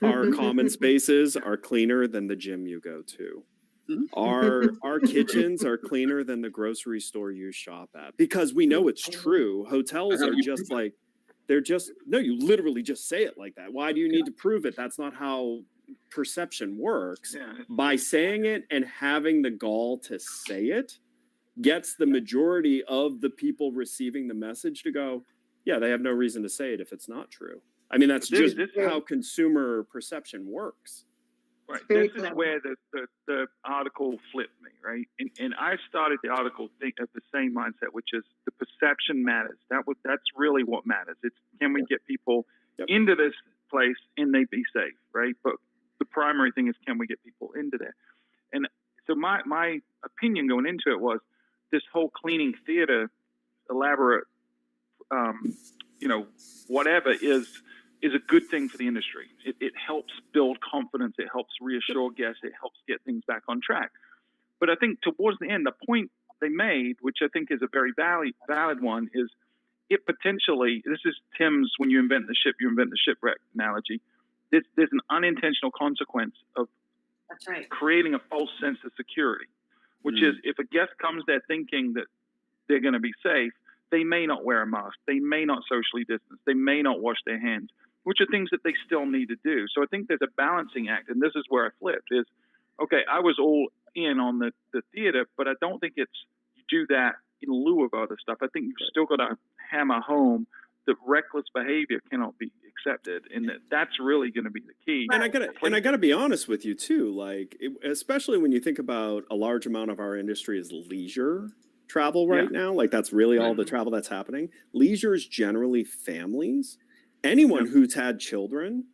Our common spaces are cleaner than the gym you go to. Our kitchens are cleaner than the grocery store you shop at, because we know it's true. Hotels are just like, you literally just say it like that. Why do you need to prove it? That's not how perception works. By saying it and having the gall to say it gets the majority of the people receiving the message to go, yeah, they have no reason to say it if it's not true. I mean, that's just how consumer perception works.
Right. This is where the article flipped me, right? And I started the article of the same mindset, which is the perception matters. That's really what matters. It's, can we get people into this place and they be safe, right? But the primary thing is, can we get people into there? And so my opinion going into it was this whole cleaning theater, elaborate, whatever is a good thing for the industry. It helps build confidence. It helps reassure guests. It helps get things back on track. But I think towards the end, the point they made, which I think is a very valid one, is it potentially, this is Tim's, when you invent the ship, you invent the shipwreck analogy. There's an unintentional consequence of
That's right.
creating a false sense of security, which is if a guest comes there thinking that they're going to be safe, they may not wear a mask. They may not socially distance. They may not wash their hands, which are things that they still need to do. So I think there's a balancing act, and this is where I flipped is, okay, I was all in on the theater, but I don't think it's you do that in lieu of other stuff. I think you've still got to hammer home that reckless behavior cannot be accepted, and that's really going to be the key.
And I gotta be honest with you too, especially when you think about a large amount of our industry is leisure travel right now. Like that's really all the travel that's happening. Leisure is generally families. Anyone who's had children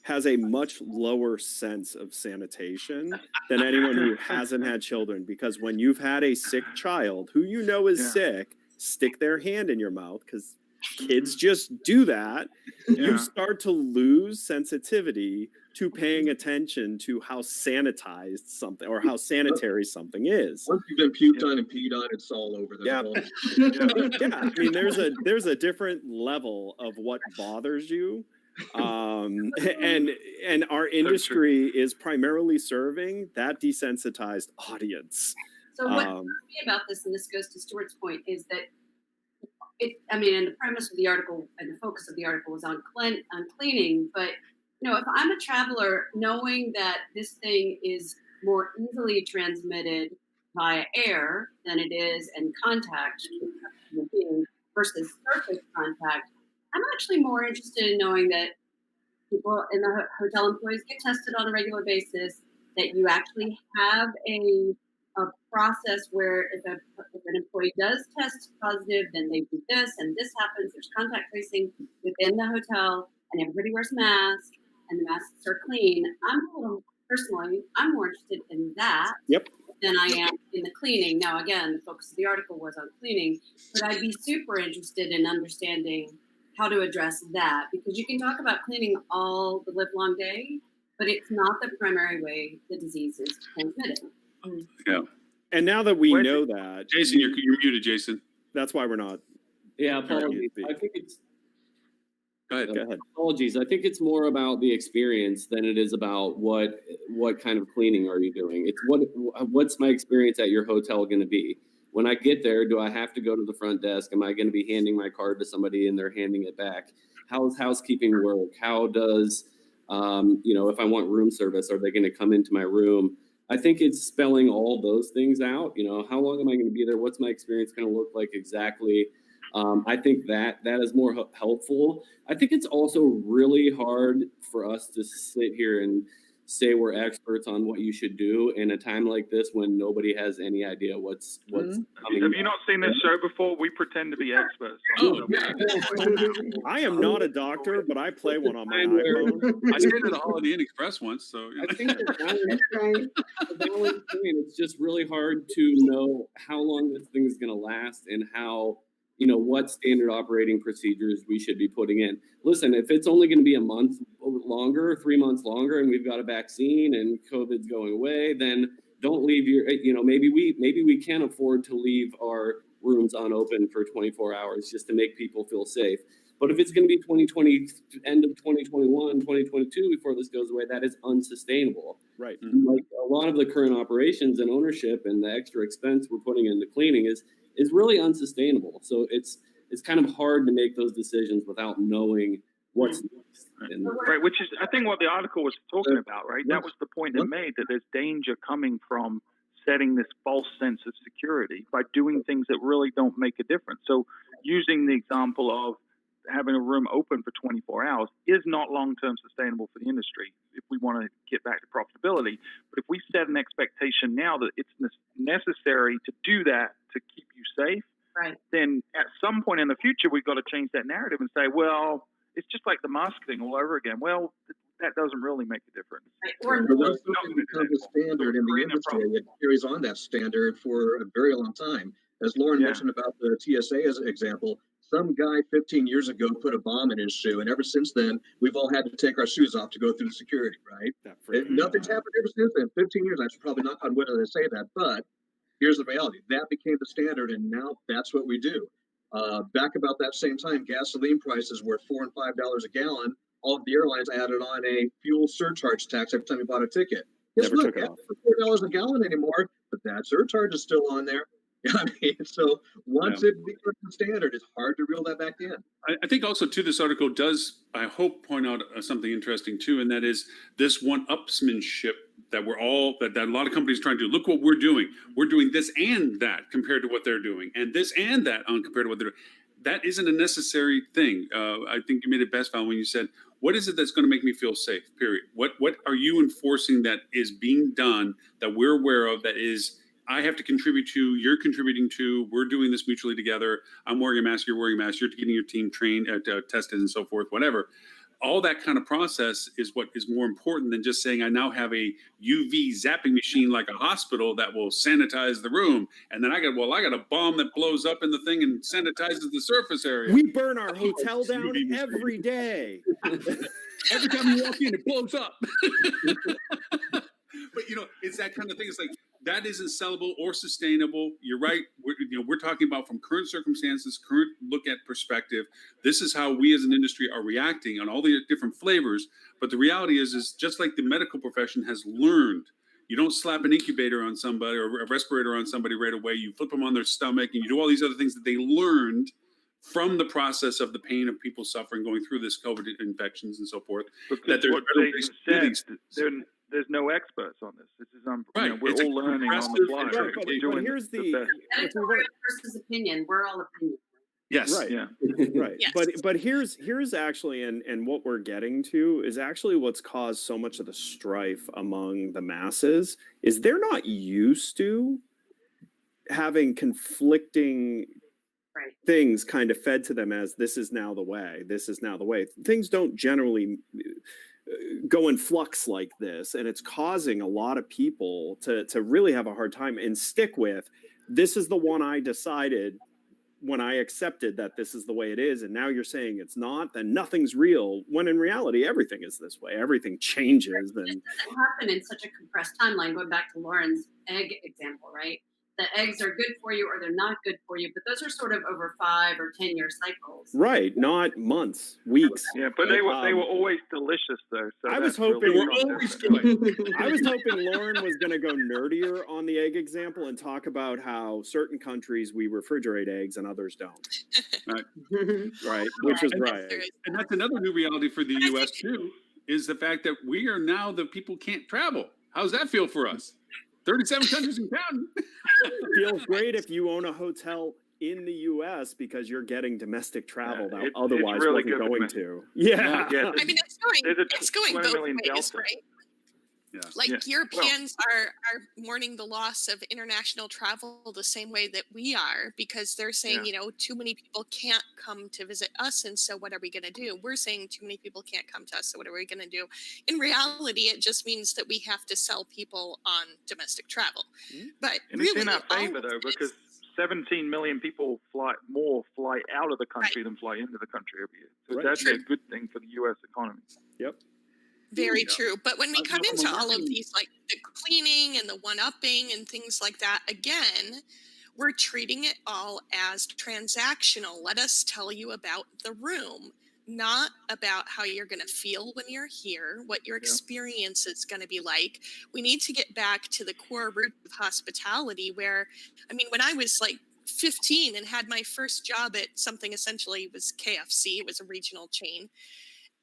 has a much lower sense of sanitation than anyone who hasn't had children, because when you've had a sick child who is sick, stick their hand in your mouth, because kids just do that. You start to lose sensitivity to paying attention to how sanitized something or how sanitary something is.
Once you've been puked on and peed on, it's all over.
Yeah. I mean, there's a different level of what bothers you. And our industry is primarily serving that desensitized audience.
So what me about this, and this goes to Stuart's point, is that I mean, and the premise of the article and the focus of the article was on cleaning, but if I'm a traveler, knowing that this thing is more easily transmitted via air than it is in contact with human beings versus surface contact, I'm actually more interested in knowing that people in the hotel employees get tested on a regular basis, that you actually have a process where if an employee does test positive, then they do this and this happens. There's contact tracing within the hotel and everybody wears masks and the masks are clean. I'm more interested in that than I am in the cleaning. Now, again, the focus of the article was on cleaning, but I'd be super interested in understanding how to address that, because you can talk about cleaning all the live long day, but it's not the primary way the disease is transmitted.
Yeah.
And now that we know that,
Jason, you're muted, Jason.
that's why we're not.
Yeah, apologies. I think it's.
Go ahead.
Go ahead.
Apologies. I think it's more about the experience than it is about what kind of cleaning are you doing. It's what's my experience at your hotel going to be? When I get there, do I have to go to the front desk? Am I going to be handing my card to somebody and they're handing it back? How's housekeeping work? How does, if I want room service, are they going to come into my room? I think it's spelling all those things out. How long am I going to be there? What's my experience going to look like exactly? I think that is more helpful. I think it's also really hard for us to sit here and say we're experts on what you should do in a time like this when nobody has any idea what's coming.
Have you not seen this show before? We pretend to be experts.
Oh, yeah.
I am not a doctor, but I play one on my iPhone.
I stayed at the Holiday Inn Express once, so.
I think it's just really hard to know how long this thing is going to last and how, what standard operating procedures we should be putting in. Listen, if it's only going to be a month longer, 3 months longer, and we've got a vaccine and COVID's going away, then don't leave maybe we can afford to leave our rooms unopened for 24 hours just to make people feel safe. But if it's going to be 2020, end of 2021, 2022 before this goes away, that is unsustainable.
Right.
Like a lot of the current operations and ownership and the extra expense we're putting into cleaning is really unsustainable. So it's kind of hard to make those decisions without knowing what's next.
Right, which is, I think, what the article was talking about, right? That was the point they made, that there's danger coming from setting this false sense of security by doing things that really don't make a difference. So using the example of having a room open for 24 hours is not long-term sustainable for the industry if we want to get back to profitability. But if we set an expectation now that it's necessary to do that to keep you safe,
right,
then at some point in the future, we've got to change that narrative and say, well, it's just like the mask thing all over again. Well, that doesn't really make a difference.
Right.
But once something becomes a standard in the industry, it carries on that standard for a very long time. As Lauren mentioned about the TSA as an example, some guy 15 years ago put a bomb in his shoe, and ever since then, we've all had to take our shoes off to go through the security, right? Nothing's happened ever since then. 15 years, I should probably knock on wood as I say that, but here's the reality. That became the standard, and now that's what we do. Back about that same time, gasoline prices were $4 and $5 a gallon. All of the airlines added on a fuel surcharge tax every time you bought a ticket. Guess
Never
what?
took it off.
For $4 a gallon anymore, but that surcharge is still on there. I mean, so once it becomes the standard, it's hard to reel that back in.
I think also too, this article does, I hope, point out something interesting too, and that is this one-upsmanship that that a lot of companies are trying to do. Look what we're doing. We're doing this and that compared to what they're doing, and this and that compared to what they're doing. That isn't a necessary thing. I think you made it best, Val, when you said, what is it that's going to make me feel safe, period? What are you enforcing that is being done, that we're aware of, that is I have to contribute to, you're contributing to, we're doing this mutually together. I'm wearing a mask, you're wearing a mask, you're getting your team trained, tested and so forth, whatever. All that kind of process is what is more important than just saying I now have a UV zapping machine like a hospital that will sanitize the room. And then I got a bomb that blows up in the thing and sanitizes the surface area.
We burn our hotel down every day.
Every time you walk in, it blows up. But, it's that kind of thing. It's like, that isn't sellable or sustainable. You're right. We're talking about from current circumstances, current look at perspective. This is how we as an industry are reacting on all the different flavors. But the reality is just like the medical profession has learned, you don't slap an incubator on somebody or a respirator on somebody right away. You flip them on their stomach and you do all these other things that they learned from the process of the pain of people suffering, going through this COVID infections and so forth.
Because
That there's
what
better
Jason
ways to do
said,
things.
there's no experts on this. This is
Right.
we're
It's a
all learning on the
progressive
fly.
interpretation.
We're
But
doing
here's
the
the
best.
if we
Editorial
want,
versus opinion. We're all opinion.
Yes.
right.
Yeah.
Right.
Yes.
But here's actually and what we're getting to is actually what's caused so much of the strife among the masses is they're not used to having conflicting
Right.
things kind of fed to them as this is now the way. This is now the way. Things don't generally go in flux like this, and it's causing a lot of people to really have a hard time and stick with this is the one I decided when I accepted that this is the way it is, and now you're saying it's not, then nothing's real, when in reality everything is this way. Everything changes.
This doesn't happen in such a compressed timeline. Going back to Lauren's egg example, right? The eggs are good for you or they're not good for you, but those are sort of over 5 or 10 year cycles.
Right, not months, weeks.
Yeah, but they were always delicious though. So
I was
that's really
hoping-
They were
not
always
different.
good.
I was hoping Lauren was going to go nerdier on the egg example and talk about how certain countries we refrigerate eggs and others don't. Right, which is right.
And that's another new reality for the U.S. too, is the fact that we are now the people can't travel. How's that feel for us? 37 countries and counting.
Feels great if you own a hotel in the U.S. because you're getting domestic travel that
it's
otherwise
really
wasn't
good
going
domestic.
to. Yeah.
Yeah.
I mean,
There's a
it's going
20
both
million
ways,
delta.
right?
Yeah.
Like
Yeah.
Europeans are mourning the loss of international travel the same way that we are because they're saying, too many people can't come to visit us. And so what are we going to do? We're saying too many people can't come to us. So what are we going to do? In reality, it just means that we have to sell people on domestic travel. But
And
really,
it's in our
all
favor
of
though,
this-
because 17 million people fly out of the country than fly into the country every year. So
Right.
that's a good thing for the U.S. economy.
Yep.
Very true. But when we
Uh,
come
from a
into all of
marketing-
these, like the cleaning and the one-upping and things like that, again, we're treating it all as transactional. Let us tell you about the room, not about how you're going to feel when you're here, what your experience is going to be like. We need to get back to the core root of hospitality where, I mean, when I was like 15 and had my first job at something essentially was KFC, it was a regional chain.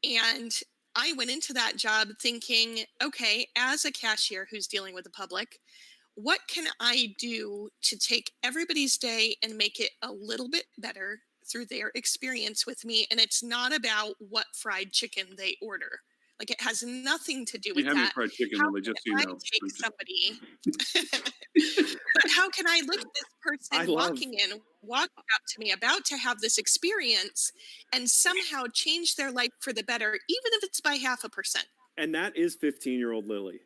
And I went into that job thinking, okay, as a cashier who's dealing with the public, what can I do to take everybody's day and make it a little bit better through their experience with me? And it's not about what fried chicken they order. Like it has nothing to do
You
with
haven't
that.
fried chicken,
How
Lily, just so
can
you
I
know.
take somebody? But how can I look at this
I
person
love-
walking up to me, about to have this experience, and somehow change their life for the better, even if it's by 0.5%?
And that is 15-year-old Lily.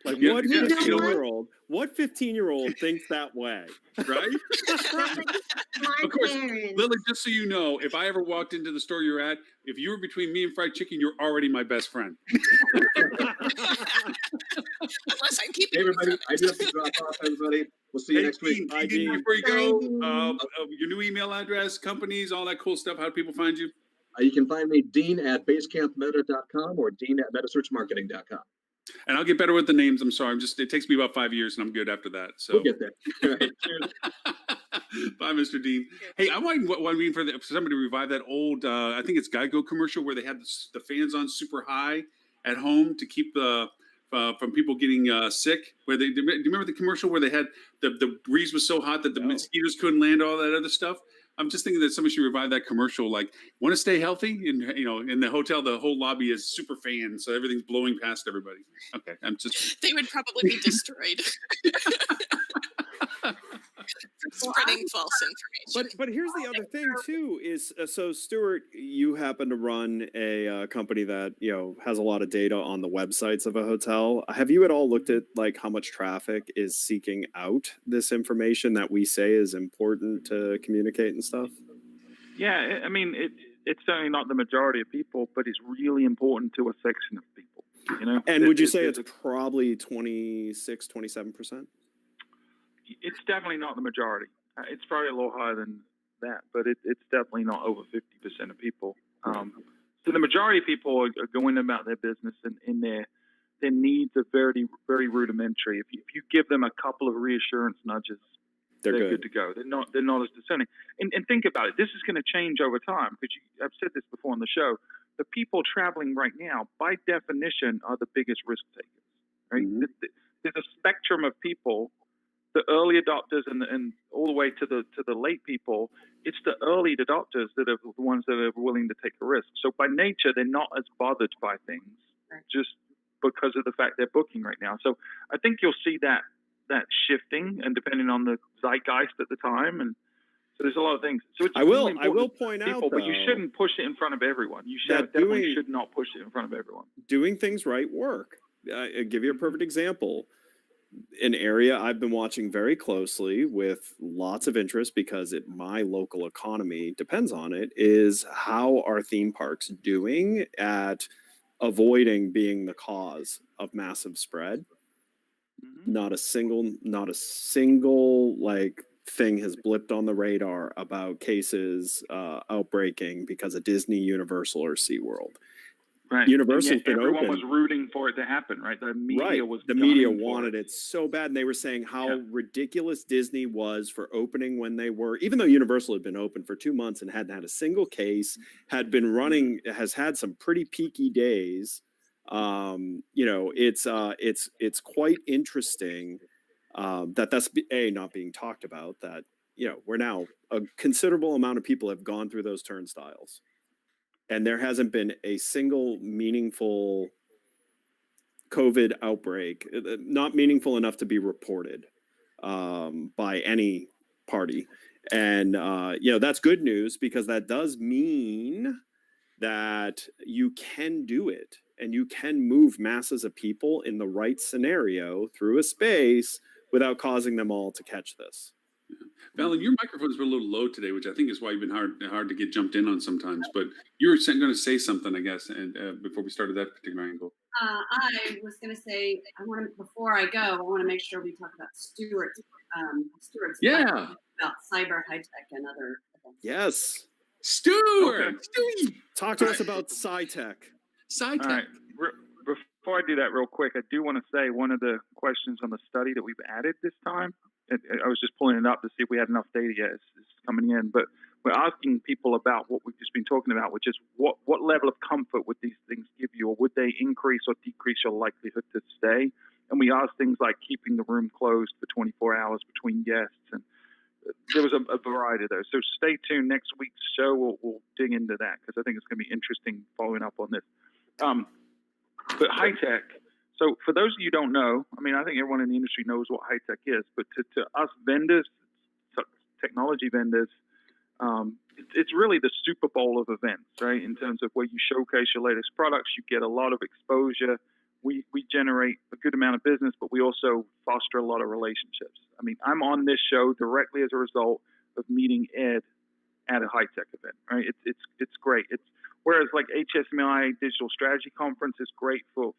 Like
Yeah,
what
you know
15-year-old thinks that way?
Right?
My
Of course,
parents.
Lily, just so you know, if I ever walked into the store you're at, if you were between me and fried chicken, you're already my best friend.
Unless I'm keeping
Hey,
you
everybody,
from
I
it.
do have to drop off, everybody. We'll see you
Hey,
next week.
Dean,
Bye,
Dean,
Dean.
before you
Bye,
go,
Dean.
your new email address, companies, all that cool stuff. How do people find you?
You can find me, Dean at basecampmeta.com or Dean at metasearchmarketing.com.
And I'll get better with the names. I'm sorry. It takes me about 5 years and I'm good after that. So
We'll get there. All right, cheers.
bye, Mr. Dean. Hey, I want for somebody to revive that old, I think it's Geico commercial where they had the fans on super high at home to keep from people getting sick. Where do you remember the commercial where they had the breeze was so hot that the mosquitoes couldn't land, all that other stuff? I'm just thinking that somebody should revive that commercial. Like, want to stay healthy? And in the hotel, the whole lobby is super fans, so everything's blowing past everybody. Okay, I'm just.
They would probably be destroyed for spreading false information.
But here's the other thing too is so Stuart, you happen to run a company that has a lot of data on the websites of a hotel. Have you at all looked at like how much traffic is seeking out this information that we say is important to communicate and stuff?
Yeah, I mean, it's certainly not the majority of people, but it's really important to a section of people.
And would you say it's probably 26, 27%?
It's definitely not the majority. It's probably a little higher than that, but it's definitely not over 50% of people. So the majority of people are going about their business and their needs are very, very rudimentary. If you give them a couple of reassurance nudges,
They're
good
good.
to go. They're not as discerning. And think about it. This is going to change over time because I've said this before on the show. The people traveling right now, by definition, are the biggest risk takers. Right? There's a spectrum of people. The early adopters and all the way to the late people. It's the early adopters that are the ones that are willing to take a risk. So by nature, they're not as bothered by things, just because of the fact they're booking right now. So I think you'll see that shifting, and depending on the zeitgeist at the time, and so there's a lot of things. So it's
I will point out,
people, but you
though,
shouldn't push it in front of everyone. You
that
definitely should not push it in front of everyone.
doing things right work. I'll give you a perfect example. An area I've been watching very closely with lots of interest because my local economy depends on it is how are theme parks doing at avoiding being the cause of massive spread. Not a single like thing has blipped on the radar about cases outbreaking because of Disney, Universal, or SeaWorld.
Right.
Universal's been
everyone
open.
was rooting for it to happen, right? The media was
the media
gunning for
wanted it so bad, and they were saying how ridiculous Disney was for opening when they were, even though Universal had been open for 2 months and hadn't had a single case, had been running, has had some pretty peaky days. It's quite interesting that's not being talked about. That we're now a considerable amount of people have gone through those turnstiles. And there hasn't been a single meaningful COVID outbreak, not meaningful enough to be reported by any party. And, that's good news because that does mean that you can do it and you can move masses of people in the right scenario through a space without causing them all to catch this.
Valen, your microphone's been a little low today, which I think is why you've been hard to get jumped in on sometimes. But you were going to say something, I guess, and before we started that particular angle.
I was going to say, before I go, I want to make sure we talk about Stuart's about cyber, high tech, and other events.
Yes,
Stuart.
Okay. Talk to us about SciTech.
SciTech.
All right. Before I do that real quick, I do want to say one of the questions on the study that we've added this time, I was just pulling it up to see if we had enough data yet. It's coming in, but we're asking people about what we've just been talking about, which is what level of comfort would these things give you, or would they increase or decrease your likelihood to stay? And we asked things like keeping the room closed for 24 hours between guests, and there was a variety of those. So stay tuned. Next week's show, we'll dig into that because I think it's going to be interesting following up on this. But high tech. So for those of you who don't know, I mean, I think everyone in the industry knows what high tech is, but to us vendors, technology vendors, it's really the Super Bowl of events, right? In terms of where you showcase your latest products, you get a lot of exposure. We generate a good amount of business, but we also foster a lot of relationships. I mean, I'm on this show directly as a result of meeting Ed at a high tech event, right? It's great. Whereas like HSMI Digital Strategy Conference is great for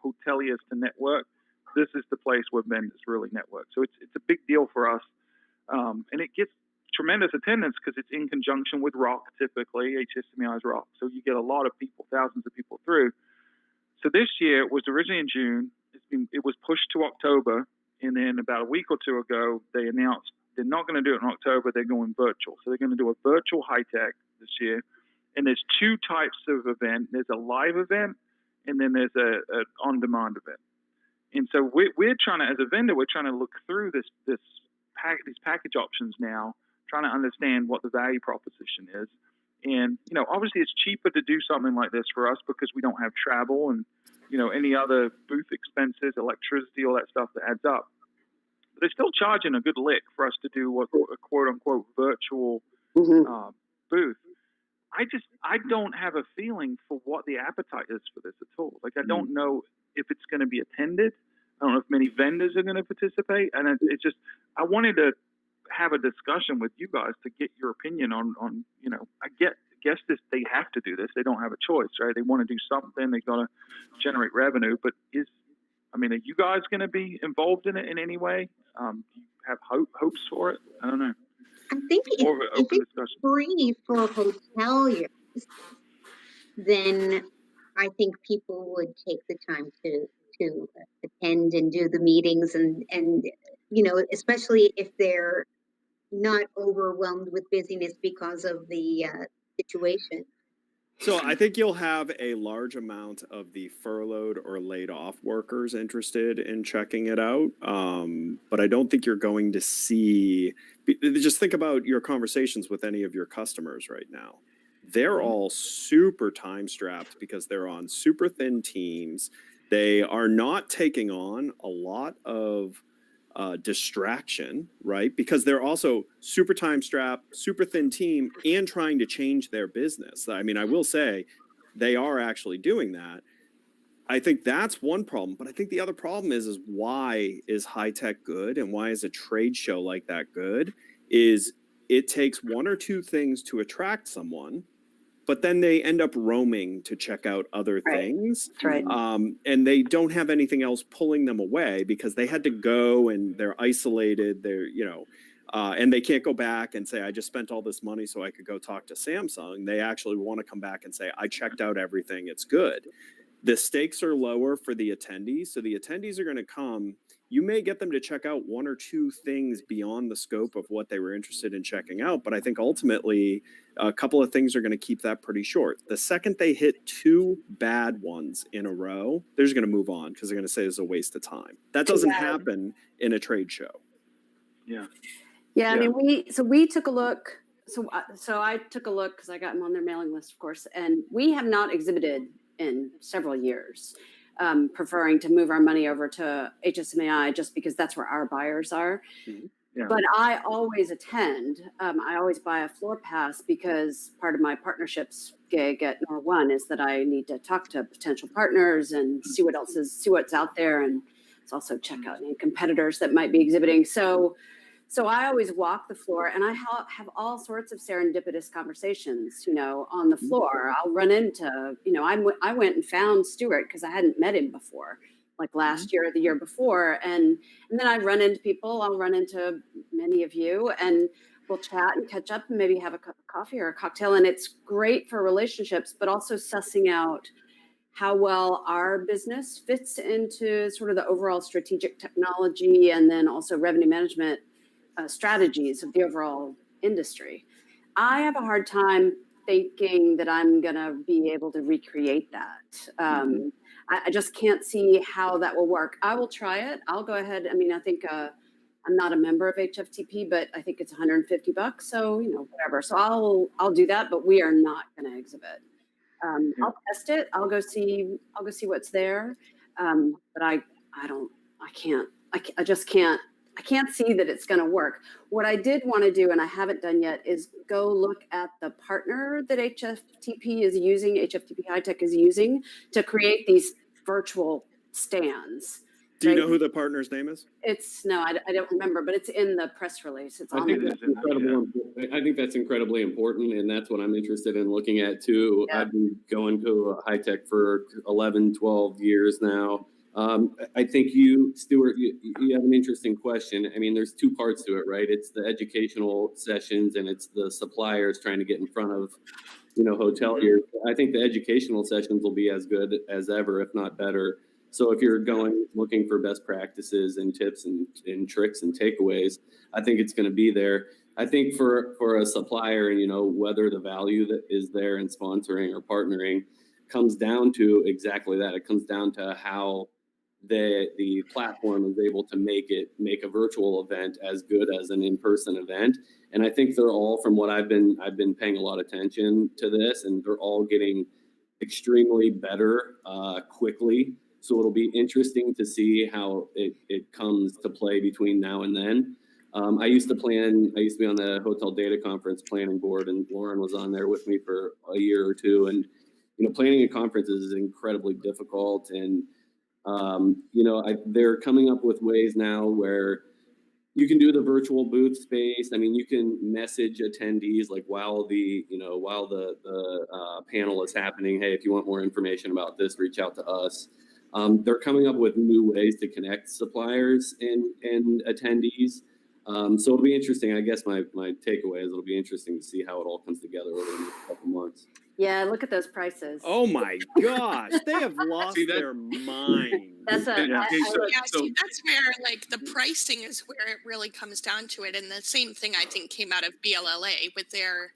hoteliers to network. This is the place where vendors really network. So it's a big deal for us. And it gets tremendous attendance because it's in conjunction with Rock, typically. HSMI's Rock. So you get a lot of people, thousands of people through. So this year, it was originally in June. It was pushed to October. And then about a week or two ago, they announced they're not going to do it in October. They're going virtual. So they're going to do a virtual high tech this year. And there's two types of event. There's a live event, and then there's an on-demand event. And so we're trying to, as a vendor, we're trying to look through these package options now, trying to understand what the value proposition is. And, obviously it's cheaper to do something like this for us because we don't have travel and, any other booth expenses, electricity, all that stuff that adds up. But they're still charging a good lick for us to do a quote-unquote virtual booth. I don't have a feeling for what the appetite is for this at all. Like, I don't know if it's going to be attended. I don't know if many vendors are going to participate. And I wanted to have a discussion with you guys to get your opinion on I guess they have to do this. They don't have a choice, right? They want to do something. They're going to generate revenue. But are you guys going to be involved in it in any way? Do you have hopes for it? I don't know.
I think if it's free for hoteliers, then I think people would take the time to attend and do the meetings and especially if they're not overwhelmed with busyness because of the situation.
So I think you'll have a large amount of the furloughed or laid off workers interested in checking it out. But I don't think you're going to see, just think about your conversations with any of your customers right now. They're all super time strapped because they're on super thin teams. They are not taking on a lot of distraction, right? Because they're also super time strapped, super thin team, and trying to change their business. I mean, I will say they are actually doing that. I think that's one problem, but I think the other problem is why is high tech good and why is a trade show like that good? Is it takes one or two things to attract someone, but then they end up roaming to check out other things.
That's right.
And they don't have anything else pulling them away because they had to go and they're isolated. They're, and they can't go back and say, I just spent all this money so I could go talk to Samsung. They actually want to come back and say, I checked out everything. It's good. The stakes are lower for the attendees. So the attendees are going to come. You may get them to check out one or two things beyond the scope of what they were interested in checking out. But I think ultimately a couple of things are going to keep that pretty short. The second they hit two bad ones in a row, they're just going to move on because they're going to say it's a waste of time. That doesn't happen in a trade show.
Yeah.
Yeah, I mean, we took a look. So I took a look because I got them on their mailing list, of course, and we have not exhibited in several years, preferring to move our money over to HSMAI just because that's where our buyers are.
Mm-hmm. Yeah.
But I always attend. I always buy a floor pass because part of my partnerships gig at Nor1 is that I need to talk to potential partners and see what's out there, and it's also check out any competitors that might be exhibiting. So I always walk the floor, and I have all sorts of serendipitous conversations, on the floor. I'll run into, I went and found Stuart because I hadn't met him before, like last year or the year before. And then I run into people. I'll run into many of you, and we'll chat and catch up and maybe have a cup of coffee or a cocktail. And it's great for relationships, but also sussing out how well our business fits into sort of the overall strategic technology and then also revenue management strategies of the overall industry. I have a hard time thinking that I'm going to be able to recreate that. I just can't see how that will work. I will try it. I'll go ahead. I mean, I think I'm not a member of HFTP, but I think it's $150. So, whatever. So I'll do that, but we are not going to exhibit. I'll test it. I'll go see what's there. But I can't see that it's going to work. What I did want to do, and I haven't done yet, is go look at the partner that HFTP is using, HFTP High Tech is using to create these virtual stands.
Do you know who the partner's name is?
I don't remember, but it's in the press release. It's
I
on
think
the
that's I think that's incredibly important, and that's what I'm interested in looking at too.
Yeah.
I've been going to High Tech for 11, 12 years now. I think you, Stuart, you have an interesting question. I mean, there's two parts to it, right? It's the educational sessions and it's the suppliers trying to get in front of, hoteliers. I think the educational sessions will be as good as ever, if not better. So if you're looking for best practices and tips and tricks and takeaways, I think it's going to be there. I think for a supplier, whether the value that is there in sponsoring or partnering comes down to exactly that. It comes down to how the platform is able to make a virtual event as good as an in-person event. And I think they're all, from what I've been paying a lot of attention to this, and they're all getting extremely better quickly. So it'll be interesting to see how it comes to play between now and then. I used to be on the Hotel Data Conference planning board, and Lauren was on there with me for a year or two. And, planning a conference is incredibly difficult. And, they're coming up with ways now where you can do the virtual booth space. I mean, you can message attendees like while the panel is happening. Hey, if you want more information about this, reach out to us. They're coming up with new ways to connect suppliers and attendees. So it'll be interesting. I guess my takeaway is it'll be interesting to see how it all comes together over the next couple months.
Yeah, look at those prices.
Oh my gosh, they have lost
See that?
their mind.
That's a,
Yeah.
I-
Okay,
I-
so-
Yeah, see, that's where like the pricing is where it really comes down to it. And the same thing I think came out of BLLA with their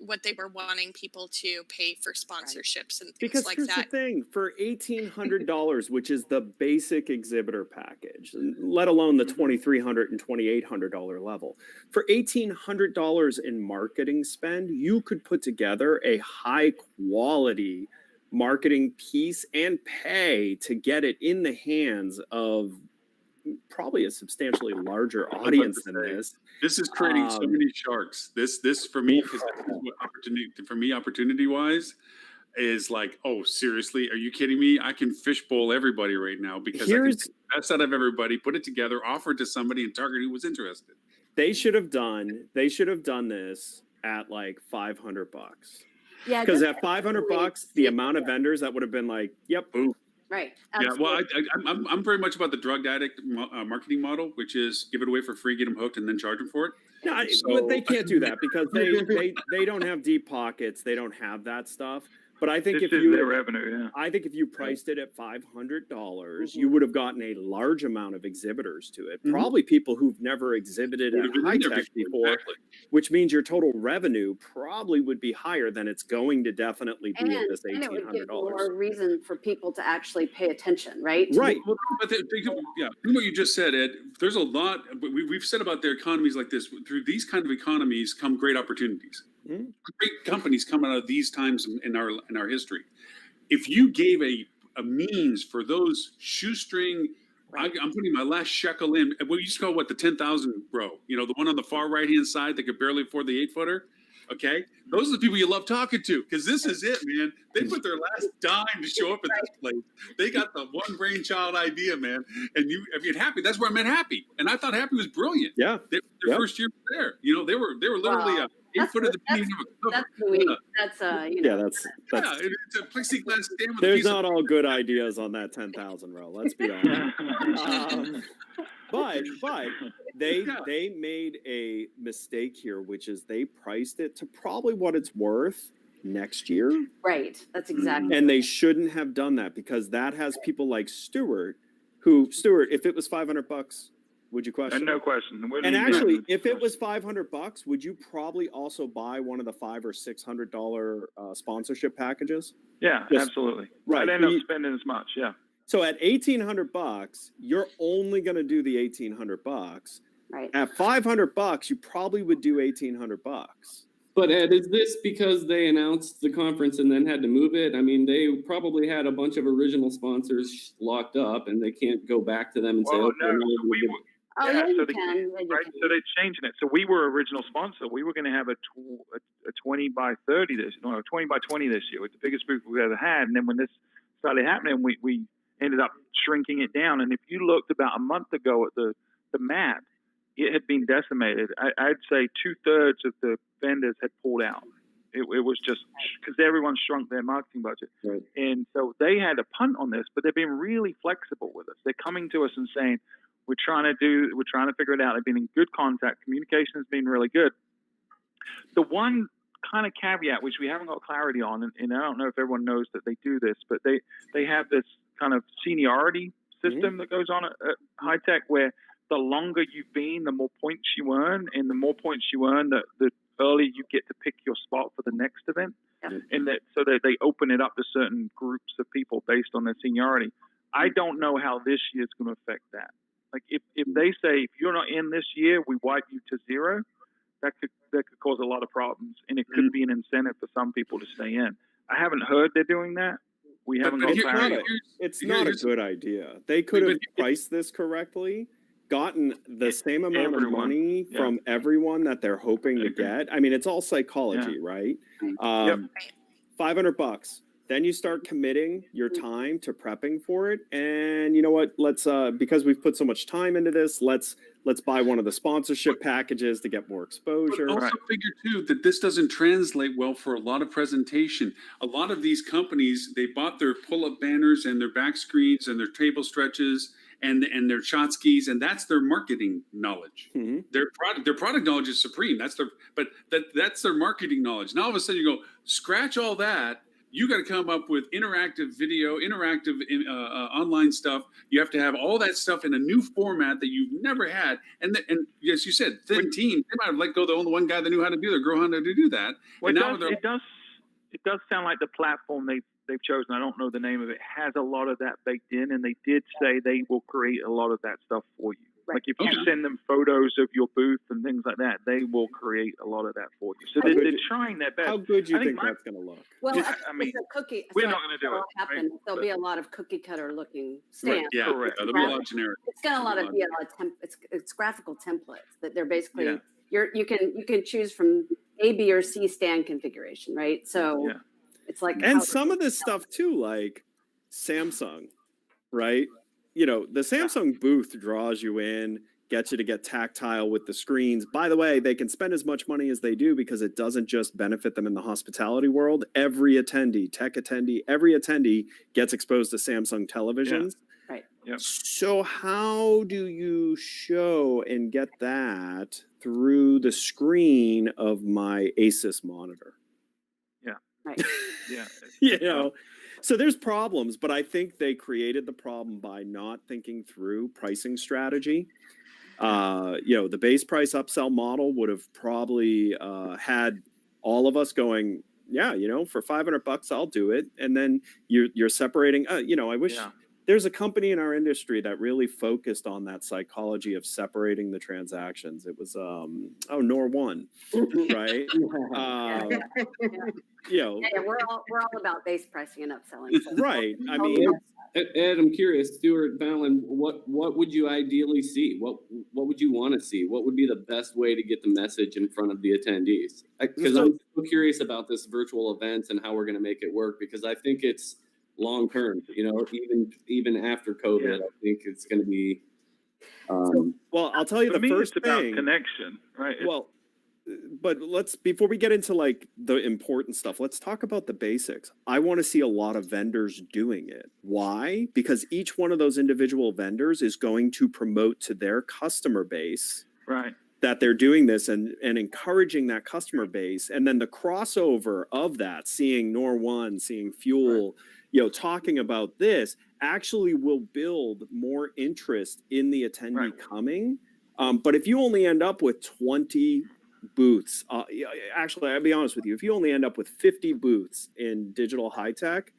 what they were wanting people to pay for sponsorships and things
Because
like
here's
that.
the thing: for $1,800, which is the basic exhibitor package, let alone the $2,300 and $2,800 level, for $1,800 in marketing spend, you could put together a high quality marketing piece and pay to get it in the hands of probably a substantially larger
about to
audience than
say.
this.
This is creating so
Um,
many sharks. This for me, because opportunity wise, is like, oh, seriously, are you kidding me? I can fishbowl everybody right now because I can
Here's
take the best out of everybody, put it together, offer it to somebody, and target who was interested.
they should have done this at like $500.
yeah,
Because
just
at $500,
absolutely.
the amount of vendors that would have been like, yep,
Right.
Yeah, well,
absolutely.
I'm very much about the drug addict marketing model, which is give it away for free, get them hooked, and then charge them for it.
no,
So-
but they can't do that because they don't have deep pockets. They don't have that stuff. But I think
This
if
is
you
their revenue, yeah.
I think if you priced it at $500, you would have gotten a large amount of exhibitors to it.
Mhm.
Probably people who've never exhibited
Would
at
have been
high
in there
tech before,
exactly.
which means your total revenue probably would be higher than it's going to definitely be at this
And it would give
$1,800.
more reason for people to actually pay attention, right?
Right.
Well, but yeah, what you just said, Ed. There's a lot. But we've said about their economies like this. Through these kind of economies come great opportunities.
Mhm.
Great companies come out of these times in our history. If you gave a means for those shoestring, I'm putting my last shekel in. What you used to call the 10,000 row. You know, the one on the far right hand side that could barely afford the 8-footer. Okay, those are the people you love talking to because this is it, man. They put their last dime to show up at this place. They got the one brainchild idea, man. And Happy. That's where I met Happy, and I thought Happy was brilliant.
Yeah.
Their
Yep.
first year there, you know, they were literally
Wow.
8 foot of the
That's-
beginning of a cover.
That's sweet.
Yeah.
That's
Yeah, that's
Yeah, it's a plexiglass stand with a
there's
piece of
not all good ideas on that 10,000 row. Let's be honest. But they
Yeah.
they made a mistake here, which is they priced it to probably what it's worth next year,
right. That's exactly.
and they shouldn't have done that because that has people like Stuart, if it was $500, would you question?
And no
it?
question.
And actually, if it was $500, would you probably also buy one of the $500 or $600 sponsorship packages?
Yeah,
Yes.
absolutely.
Right.
I'd end up
You-
spending as much. Yeah.
So at $1,800, you're only going to do the $1,800.
Right.
At $500, you probably would do $1,800.
But Ed, is this because they announced the conference and then had to move it? I mean, they probably had a bunch of original sponsors locked up, and they can't go back to them and say,
Well,
"Okay,
no,
no,
we
we're
were,
Oh,
yeah,
yeah, you
so they-
can. Yeah, you
right.
can.
So they're changing it. So we were original sponsor. We were going to have a 20 by 30 no, 20 by 20 this year with the biggest booth we've ever had. And then when this started happening, we ended up shrinking it down. And if you looked about a month ago at the map, it had been decimated. I'd say 2/3 of the vendors had pulled out. It was just because everyone shrunk their marketing budget.
Right.
And so they had a punt on this, but they've been really flexible with us. They're coming to us and saying, we're trying to figure it out. They've been in good contact. Communication has been really good. The one kind of caveat, which we haven't got clarity on, and I don't know if everyone knows that they do this, but they have this kind of seniority system that goes on at High Tech where the longer you've been, the more points you earn, and the more points you earn, the earlier you get to pick your spot for the next event.
Yep.
And so that they open it up to certain groups of people based on their seniority. I don't know how this year is going to affect that. Like if they say, if you're not in this year, we wipe you to 0, that could cause a lot of problems, and it could be an incentive for some people to stay in. I haven't heard they're doing that. We haven't got
here-
clarity.
It's not a good idea. They could have priced this correctly, gotten the same amount of
Everyone.
money
Yeah.
from everyone that they're hoping to get. I mean, it's all psychology, right? $500. Then you start committing your time to prepping for it. And you know what? Let's because we've put so much time into this, let's buy one of the sponsorship packages to get more exposure.
But also figure too that this doesn't translate well for a lot of presentation. A lot of these companies, they bought their pull-up banners and their back screens and their table stretches and their tchotchkes, and that's their marketing knowledge.
Mhm.
Their product knowledge is supreme. That's their marketing knowledge. Now all of a sudden you go, scratch all that. You got to come up with interactive video, interactive online stuff. You have to have all that stuff in a new format that you've never had. And as you said, thin team, they might have let go the only one guy that knew how to do that, grow how to do that.
Well,
And now
it does sound like the platform they've chosen, I don't know the name of it, has a lot of that baked in, and they did say they will create a lot of that stuff for you.
Right.
Like if you send them photos of your booth and things like that, they will create a lot of that for you. So they're trying their best.
How good do you
I
think
think
that's going to look?
Well,
I mean,
it's a cookie.
we're
so
not gonna do
what'll
it,
happen,
right?
There'll be a lot of cookie cutter looking stamps.
Yeah,
Correct.
They'll be a lot generic.
It's gonna be a lot of it's graphical templates that they're basically
Yeah.
you can choose from A, B, or C stand configuration, right? So
Yeah.
it's like
And some of this stuff too, like Samsung, right? You know, the Samsung booth draws you in, gets you to get tactile with the screens. By the way, they can spend as much money as they do because it doesn't just benefit them in the hospitality world. Every attendee, tech attendee, every attendee gets exposed to Samsung televisions.
Right.
Yep.
So how do you show and get that through the screen of my Asus monitor?
right.
Yeah.
You know, so there's problems, but I think they created the problem by not thinking through pricing strategy. You know, the base price upsell model would have probably had all of us going, yeah, you know, for $500 I'll do it, and then you're separating. You know, I wish there's a company in our industry that really focused on that psychology of separating the transactions. It was Nor1, right? You know,
Yeah, we're all about base pricing and upselling. So
right. I mean,
Ed, I'm curious, Stuart Fallon, what would you ideally see? What would you want to see? What would be the best way to get the message in front of the attendees? Because I'm so curious about this virtual events and how we're going to make it work, because I think it's long term. You know, even after COVID, I think it's going to be.
Well, I'll tell you
For
the
me,
first
it's about
thing.
connection, right?
Well, but before we get into like the important stuff, let's talk about the basics. I want to see a lot of vendors doing it. Why? Because each one of those individual vendors is going to promote to their customer base
Right.
that they're doing this and encouraging that customer base. And then the crossover of that, seeing Nor1, seeing Fuel, you know, talking about this actually will build more interest in the attendee coming. But if you only end up with 20 booths, actually, I'll be honest with you, if you only end up with 50 booths in digital high tech,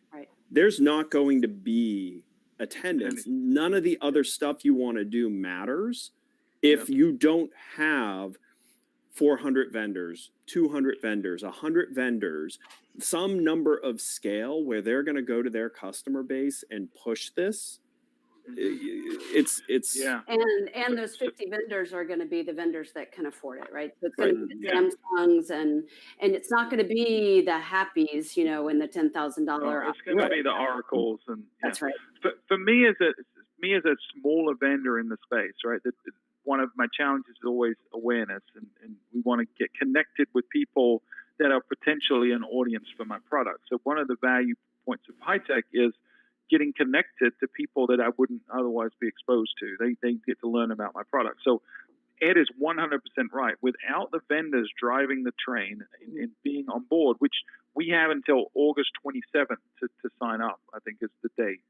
there's not going to be attendance. None of the other stuff you want to do matters if you don't have 400 vendors, 200 vendors, 100 vendors, some number of scale where they're going to go to their customer base and push this. It's
and those 50 vendors are going to be the vendors that can afford it, right? So it's going to be the Samsungs and it's not going to be the Happies, you know, in the $10,000.
It's going to be the Oracles, and
that's right.
For me as a smaller vendor in the space, right? One of my challenges is always awareness, and we want to get connected with people that are potentially an audience for my product. So one of the value points of high tech is getting connected to people that I wouldn't otherwise be exposed to. They get to learn about my product. So Ed is 100% right. Without the vendors driving the train and being on board, which we have until August 27th to sign up, I think is the date.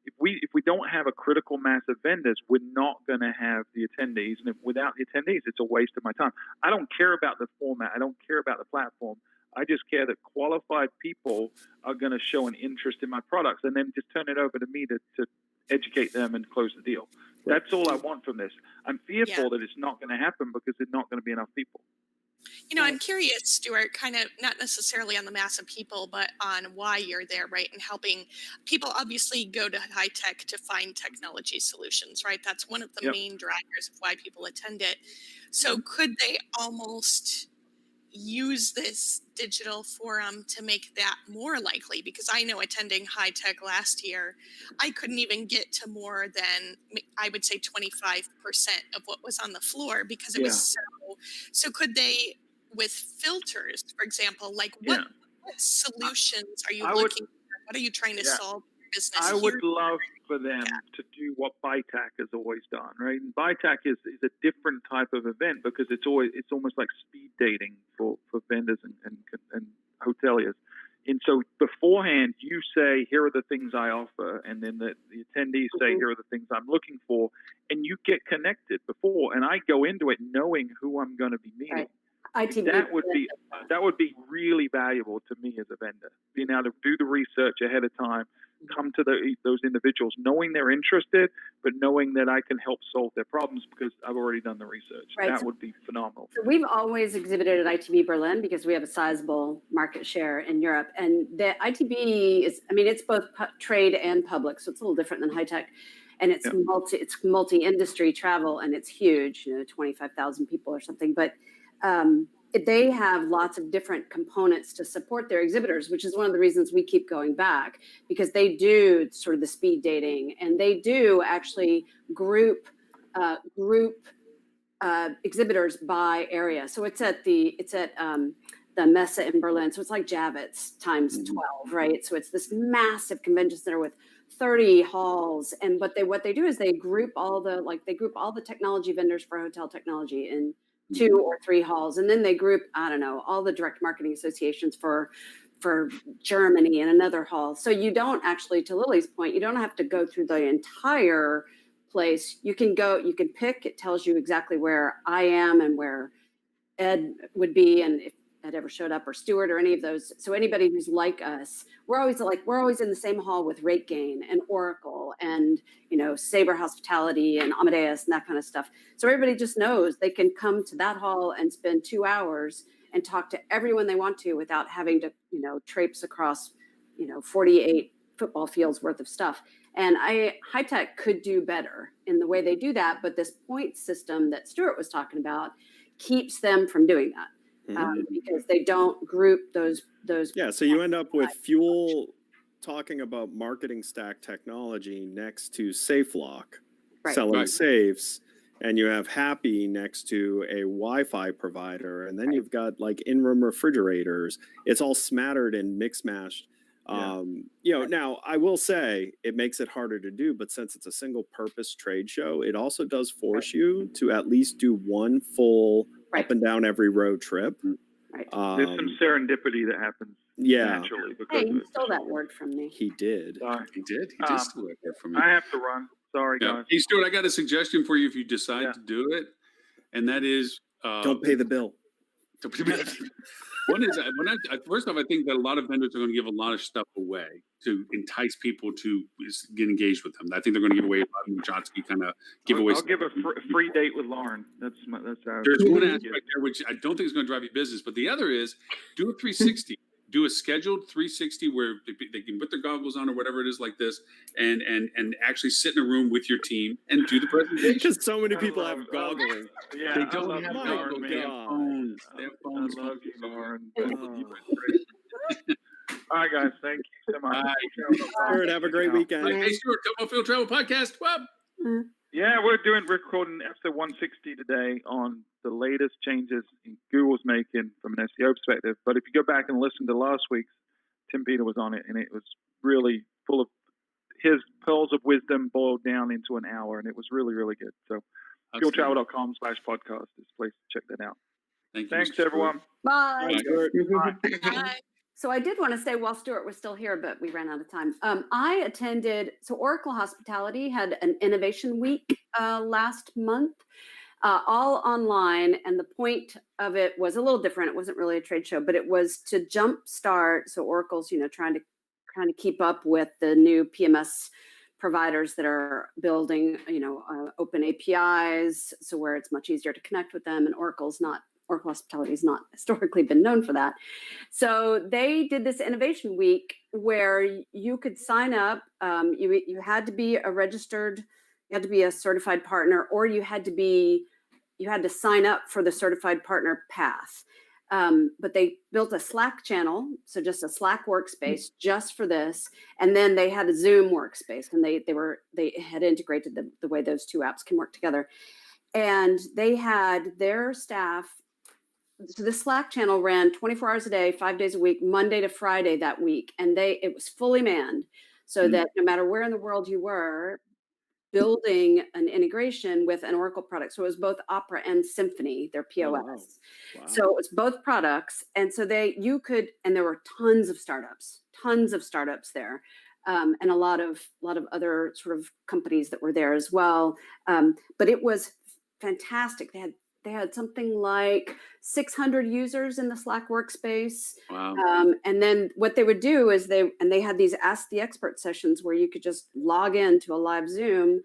If we don't have a critical mass of vendors, we're not going to have the attendees. And without the attendees, it's a waste of my time. I don't care about the format. I don't care about the platform. I just care that qualified people are going to show an interest in my products and then just turn it over to me to educate them and close the deal. That's all I want from this. I'm fearful that it's not going to happen because there's not going to be enough people.
You know, I'm curious, Stuart, kind of not necessarily on the mass of people, but on why you're there, right? And helping people obviously go to high tech to find technology solutions, right? That's one of the main drivers of why people attend it. So could they almost use this digital forum to make that more likely? Because I know attending high tech last year, I couldn't even get to more than, I would say 25% of what was on the floor because it was so could they, with filters, for example, like what solutions are you looking for? What are you trying to solve business.
I
here.
would love for them to do what BITAC has always done, right? And BITAC is a different type of event because it's almost like speed dating for vendors and hoteliers. And so beforehand, you say, here are the things I offer. And then the attendees say, here are the things I'm looking for. And you get connected before. And I go into it knowing who I'm going to be meeting.
Right. ITB.
That would be really valuable to me as a vendor. Being able to do the research ahead of time, come to those individuals, knowing they're interested, but knowing that I can help solve their problems because I've already done the research.
Right.
That would be phenomenal.
So we've always exhibited at ITB Berlin because we have a sizable market share in Europe. And the ITB is, I mean, it's both trade and public, so it's a little different than high tech. And it's multi-industry travel, and it's huge, 25,000 people or something. But they have lots of different components to support their exhibitors, which is one of the reasons we keep going back, because they do sort of the speed dating, and they do actually group exhibitors by area. So it's at the Messe in Berlin. So it's like Javits times 12, right? So it's this massive convention center with 30 halls. And what they do is they group all the technology vendors for hotel technology in 2 or 3 halls, and then they group, I don't know, all the direct marketing associations for Germany in another hall. So you don't actually, to Lily's point, you don't have to go through the entire place. You can pick, it tells you exactly where I am and where Ed would be, and if Ed ever showed up, or Stuart, or any of those. So anybody who's like us, we're always in the same hall with RateGain and Oracle and Sabre Hospitality and Amadeus and that kind of stuff. So everybody just knows they can come to that hall and spend 2 hours and talk to everyone they want to without having to traipse across 48 football fields worth of stuff. And high tech could do better in the way they do that, but this point system that Stuart was talking about keeps them from doing that. Because they don't group those.
Yeah, so you end up with Fuel talking about marketing stack technology next to SafeLock, selling safes, and you have Happy next to a Wi-Fi provider, and then you've got like in-room refrigerators. It's all smattered and mix-mashed. Now I will say it makes it harder to do, but since it's a single-purpose trade show, it also does force you to at least do one full up and down every road trip.
Right.
There's some serendipity that happens naturally.
Hey, you stole that word from me.
He did.
Sorry.
He did steal that word from me.
I have to run. Sorry, guys.
Hey, Stuart, I got a suggestion for you if you decide to do it, and that is
don't pay the bill.
One is first off, I think that a lot of vendors are going to give a lot of stuff away to entice people to get engaged with them. I think they're going to give away a lot of Mujotsky kind of giveaways.
I'll give a free date with Lauren. That's how.
There's one aspect there which I don't think is going to drive you business, but the other is do a 360. Do a scheduled 360 where they can put their goggles on or whatever it is like this, and actually sit in a room with your team and do the presentation.
Because so many people have goggling.
Yeah,
they don't have goggles. They have phones. They have phones.
I love you, Lauren. All right, guys. Thank you so much.
Stuart, have a great weekend.
Hey, Stuart, Topo Field Travel Podcast.
Yeah, we're recording episode 160 today on the latest changes Google's making from an SEO perspective. But if you go back and listen to last week's, Tim Peter was on it, and it was really full of his pearls of wisdom boiled down into an hour, and it was really, really good. So fieldtravel.com/podcast is the place to check that out. Thanks, everyone.
Bye.
Bye.
So I did want to say, while Stuart was still here, but we ran out of time. I attended, so Oracle Hospitality had an innovation week last month, all online. And the point of it was a little different. It wasn't really a trade show, but it was to jumpstart. So Oracle's, trying to kind of keep up with the new PMS providers that are building, open APIs. So where it's much easier to connect with them, and Oracle Hospitality has not historically been known for that. So they did this innovation week where you could sign up. You had to be a certified partner, or you had to sign up for the certified partner path. But they built a Slack channel, so just a Slack workspace just for this. And then they had a Zoom workspace, and they had integrated the way those two apps can work together. And they had their staff. So the Slack channel ran 24 hours a day, 5 days a week, Monday to Friday that week. And it was fully manned. so
Mm.
that no matter where in the world you were, building an integration with an Oracle product. So it was both Opera and Symphony, their POS.
Oh, wow. Wow.
So it was both products. And so and there were tons of startups there. And a lot of other sort of companies that were there as well. But it was fantastic. They had something like 600 users in the Slack workspace.
Wow.
And then what they would do is they had these Ask the Expert sessions where you could just log into a live Zoom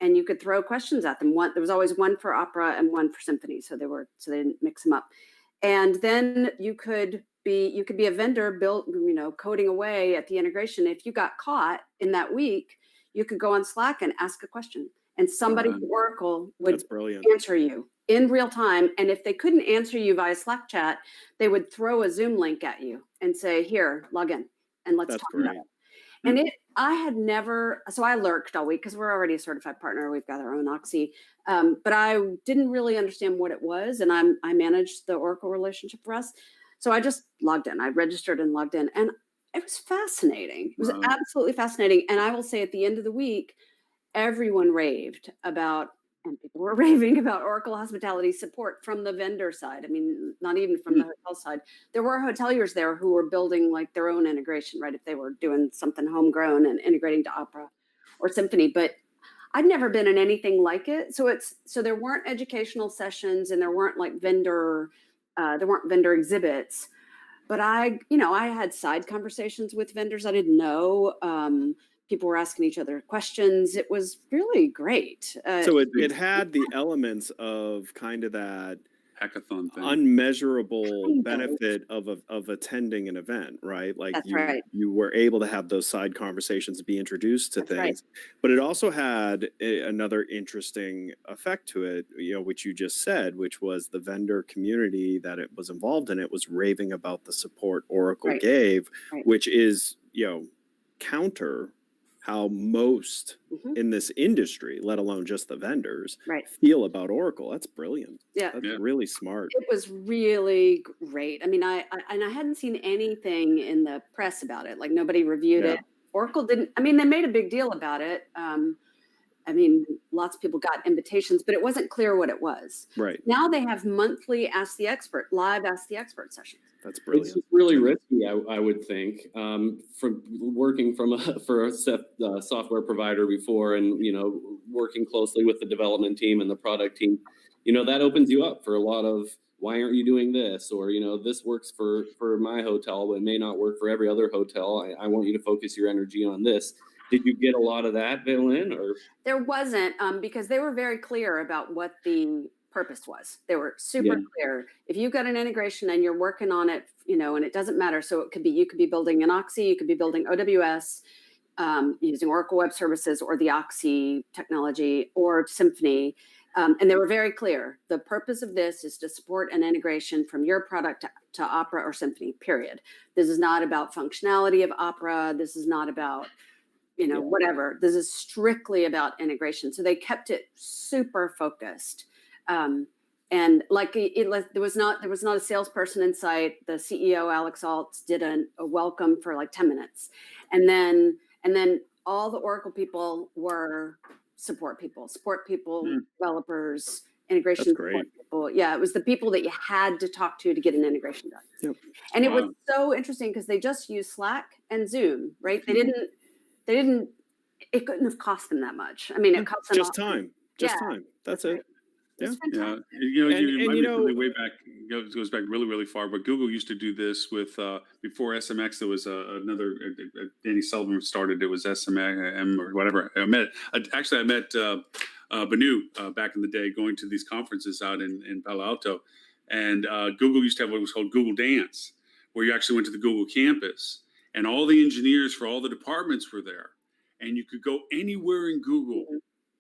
and you could throw questions at them. There was always one for Opera and one for Symphony. So they didn't mix them up. And then you could be a vendor coding away at the integration. If you got caught in that week, you could go on Slack and ask a question and somebody from Oracle would
That's brilliant.
answer you in real time. And if they couldn't answer you via Slack chat, they would throw a Zoom link at you and say, here, log in and let's
That's
talk
great.
about it. And I lurked all week because we're already a certified partner. We've got our own Oxy. But I didn't really understand what it was. And I managed the Oracle relationship for us. So I just logged in. I registered and logged in. And it was fascinating. It was
Wow.
absolutely fascinating. And I will say at the end of the week, everyone raved about, and people were raving about Oracle Hospitality support from the vendor side. I mean, not even from the hotel side. There were hoteliers there who were building like their own integration, right? If they were doing something homegrown and integrating to Opera or Symphony, but I'd never been in anything like it. So there weren't educational sessions and there weren't vendor exhibits, but I had side conversations with vendors I didn't know. People were asking each other questions. It was really great.
So it had the elements of kind of that
Hackathon thing.
unmeasurable
Kind of.
benefit of attending an event, right? Like
That's right.
you were able to have those side conversations, be introduced to
That's right.
things, but it also had another interesting effect to it, which you just said, which was the vendor community that it was involved in. It was raving about the support Oracle
Right.
gave,
Right.
which is, counter how most
Mhm.
in this industry, let alone just the vendors,
Right.
feel about Oracle. That's brilliant.
Yeah.
That's
Yeah.
really smart.
It was really great. I mean, I hadn't seen anything in the press about it. Like nobody reviewed
Yeah.
it. Oracle didn't. I mean, they made a big deal about it. Lots of people got invitations, but it wasn't clear what it was.
Right.
Now they have monthly live Ask the Expert sessions.
That's
It's
brilliant.
just really risky, I would think. From working for a software provider before, and working closely with the development team and the product team, that opens you up for a lot of why aren't you doing this, or this works for my hotel, but it may not work for every other hotel. I want you to focus your energy on this. Did you get a lot of that, Vaylin, or?
There wasn't, because they were very clear about what the purpose was. They were super
Yeah.
clear. If you've got an integration and you're working on it, and it doesn't matter. So you could be building an Oxy, you could be building OWS, using Oracle Web Services or the Oxy technology or Symphony. And they were very clear. The purpose of this is to support an integration from your product to Opera or Symphony, period. This is not about functionality of Opera. This is not about whatever. This is strictly about integration. So they kept it super focused. And there was not a salesperson in sight. The CEO, Alex Altz, did a welcome for like 10 minutes. And then all the Oracle people were support people, developers, integration
That's great.
support people. Yeah, it was the people that you had to talk to get an integration done.
Yep.
And it was
Wow.
so interesting because they just used Slack and Zoom, right? They didn't, it couldn't have cost them that much. I mean, it cost them
Just time.
Yeah.
Time. That's it.
It's
Yeah,
fantastic.
you
And-
remind
and
me
you
of something
know-
way back. Goes back really, really far. But Google used to do this with before SMX. There was another Danny Sullivan started. It was SMM or whatever. I met Banu back in the day, going to these conferences out in Palo Alto, and Google used to have what was called Google Dance, where you actually went to the Google campus, and all the engineers for all the departments were there, and you could go anywhere in Google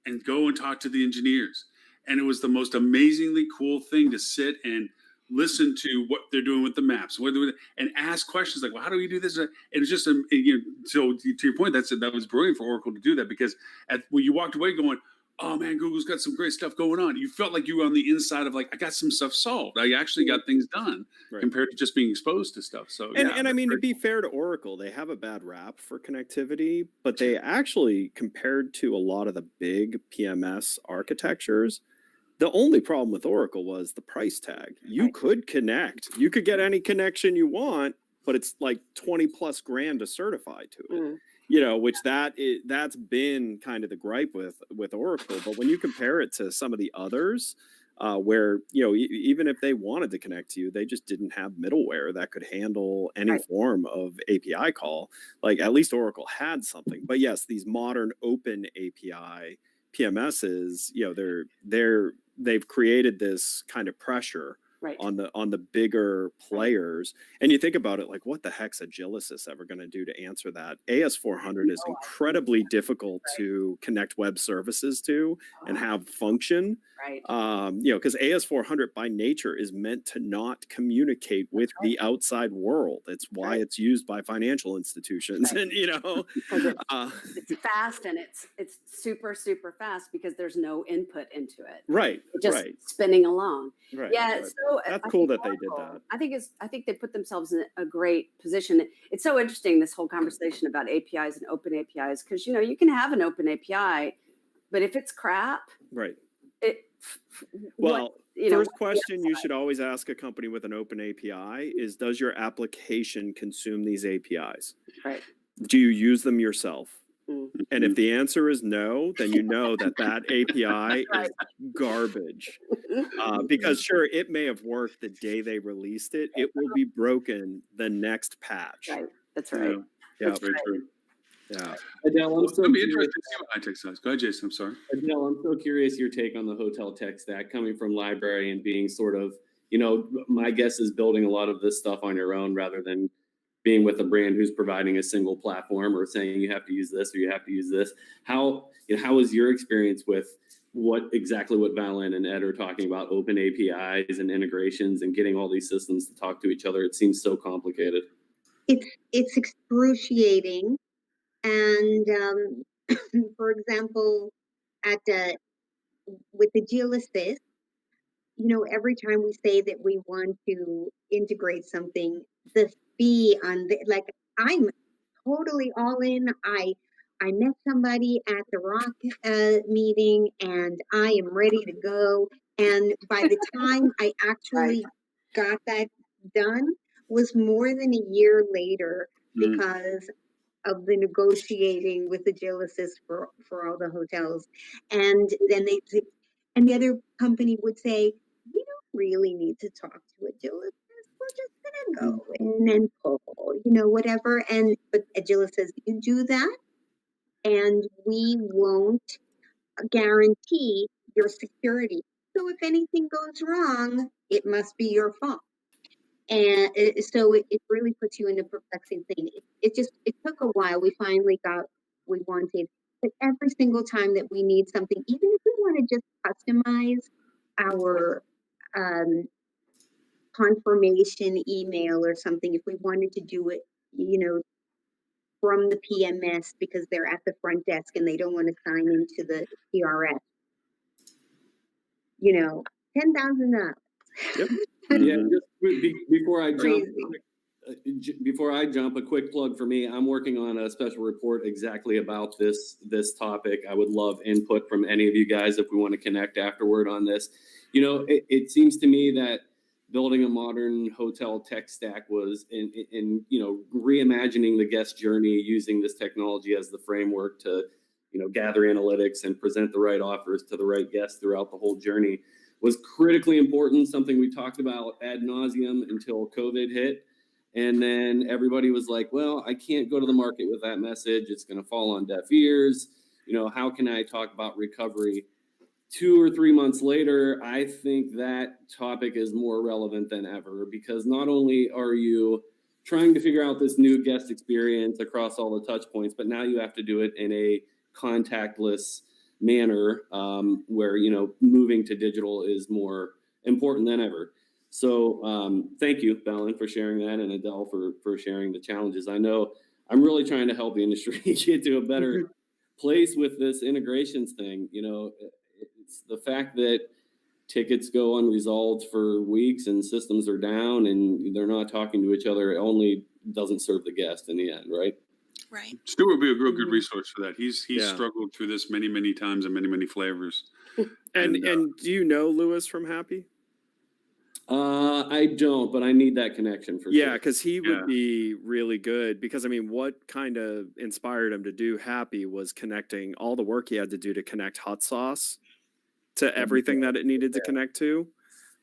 and go and talk to the engineers. And it was the most amazingly cool thing to sit and listen to what they're doing with the maps, and ask questions like, "Well, how do we do this?" And it's just, so to your point, that was brilliant for Oracle to do that, because when you walked away going, oh man, Google's got some great stuff going on. You felt like you were on the inside of like, I got some stuff solved. I actually got things done
Right.
compared to just being exposed to stuff. So
And,
yeah,
and I
that's
mean, to
great.
be fair to Oracle, they have a bad rap for connectivity, but they actually, compared to a lot of the big PMS architectures, the only problem with Oracle was the price tag. You
Right.
could connect, you could get any connection you want, but it's like 20 plus grand to certify to it.
Mm.
You know, which that's been kind of the gripe with Oracle. But when you compare it to some of the others, where you know even if they wanted to connect to you, they just didn't have middleware that could handle any
Right.
form of API call. Like at least Oracle had something. But yes, these modern open API PMSs, you know, they've created this kind of pressure
Right.
on the bigger players. And you think about it, like what the heck's Agilysys ever going to do to answer that? AS400 is incredibly difficult to connect web services to and have function.
Right.
You know, because AS400 by nature is meant to not communicate with the outside world. It's why
right.
it's used by financial institutions.
Right.
And you know,
Because
uh,
it's fast and it's super fast because there's no input into it.
right,
It's just
right,
spinning along.
right.
Yeah,
right.
so
That's
I
cool
think
that they did
Oracle-
that.
I think they put themselves in a great position. It's so interesting, this whole conversation about APIs and open APIs, because you know you can have an open API, but if it's crap,
Right.
it
Well,
you know,
first
what's the
question you
upside?
should always ask a company with an open API is, does your application consume these APIs?
Right.
Do you use them yourself?
Mm.
And if the answer is no, then you know that API
Right.
is garbage. Because sure, it may have worked the day they released it. It will be broken the next patch.
Right. That's right.
Yeah.
That's very true.
Yeah.
Adele, I'm so
It'll be
curious.
interesting to see what high tech size. Go ahead, Jason. I'm sorry.
Adele, I'm so curious your take on the hotel tech stack coming from library and being sort of, you know, my guess is building a lot of this stuff on your own rather than being with a brand who's providing a single platform or saying you have to use this or you have to use this. How is your experience with what Valin and Ed are talking about, open APIs and integrations and getting all these systems to talk to each other? It seems so complicated.
It's excruciating. And for example, with Agilysys, you know, every time we say that we want to integrate something, the fee on like I'm totally all in. I met somebody at the Rock meeting, and I am ready to go. And by the time I actually got that done, was more than a year later because of the negotiating with Agilysys for all the hotels. And then and the other company would say, we don't really need to talk to Agilysys. We're just gonna go in and pull, you know, whatever. But Agilysys says, you do that, and we won't guarantee your security. So if anything goes wrong, it must be your fault. And so it really puts you in a perplexing thing. It took a while. We finally got what we wanted. But every single time that we need something, even if we want to just customize our confirmation email or something, if we wanted to do it, you know, from the PMS because they're at the front desk and they don't want to sign into the PRS, you know, $10,000.
Yep.
Yeah, just before I jump,
Crazy.
before I jump, a quick plug for me. I'm working on a special report exactly about this topic. I would love input from any of you guys if we want to connect afterward on this. You know, it seems to me that building a modern hotel tech stack was in you know, reimagining the guest journey using this technology as the framework to, you know, gather analytics and present the right offers to the right guests throughout the whole journey was critically important, something we talked about ad nauseum until COVID hit. And then everybody was like, well, I can't go to the market with that message. It's going to fall on deaf ears. You know, how can I talk about recovery? 2 or 3 months later, I think that topic is more relevant than ever because not only are you trying to figure out this new guest experience across all the touch points, but now you have to do it in a contactless manner where, you know, moving to digital is more important than ever. So thank you, Valin, for sharing that, and Adele for sharing the challenges. I know I'm really trying to help the industry get to a better plays with this integrations thing. You know, it's the fact that tickets go unresolved for weeks and systems are down and they're not talking to each other. It only doesn't serve the guest in the end, right?
Right.
Stuart would be a real good resource for that. He's
Yeah.
struggled through this many times and many flavors.
And
And,
do you know Lewis from Happy?
I don't, but I need that connection for
Yeah,
sure.
because he
Yeah.
would be really good. Because I mean, what kind of inspired him to do Happy was connecting all the work he had to do to connect Hot Sauce to everything that it needed to connect to,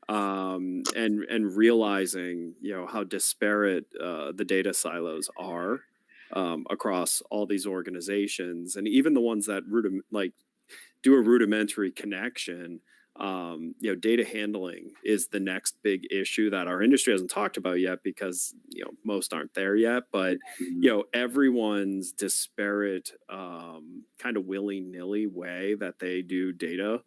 and realizing how disparate the data silos are across all these organizations, and even the ones that do a rudimentary connection. Data handling is the next big issue that our industry hasn't talked about yet because most aren't there yet. But everyone's disparate, kind of willy-nilly way that they do data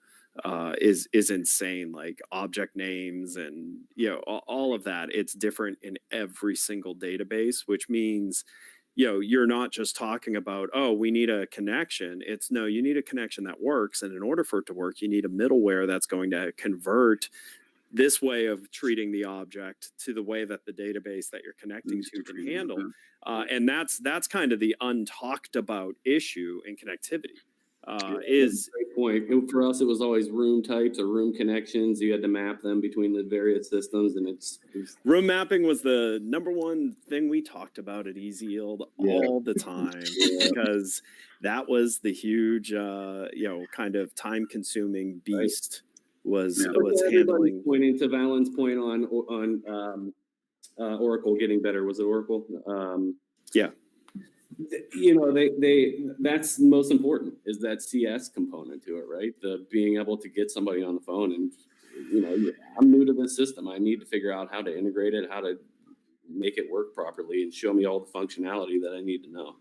is insane. Like object names and all of that. It's different in every single database, which means you're not just talking about, oh, we need a connection. It's no, you need a connection that works. And in order for it to work, you need a middleware that's going to convert this way of treating the object to the way that the database that you're connecting to can handle. And that's kind of the untalked about issue in connectivity. Is
Great point. For us, it was always room types or room connections. You had to map them between the various systems, and it's
room mapping was the number one thing we talked about at Easy Yield all the time because that was the huge, kind of time-consuming beast. Was handling.
Pointing to Valen's point on Oracle getting better. Was it Oracle?
Yeah.
They that's most important is that CS component to it, right? The being able to get somebody on the phone and I'm new to this system. I need to figure out how to integrate it, how to make it work properly, and show me all the functionality that I need to know.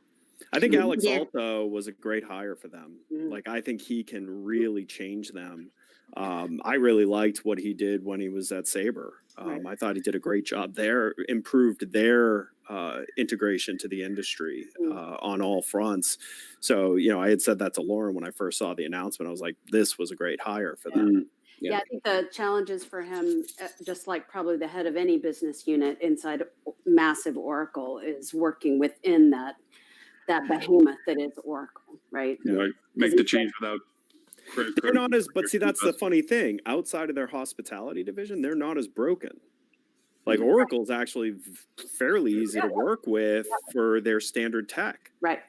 I think Alex Alto was a great hire for them. Like I think he can really change them. I really liked what he did when he was at Sabre. I thought he did a great job there, improved their integration to the industry on all fronts. So, I had said that to Lauren when I first saw the announcement. I was like, this was a great hire for them.
Yeah, I think the challenges for him, just like probably the head of any business unit inside massive Oracle, is working within that behemoth that is Oracle, right?
Make the change without.
They're not as, but see, that's the funny thing. Outside of their hospitality division, they're not as broken. Like Oracle's actually fairly easy to work with for their standard tech.
Right.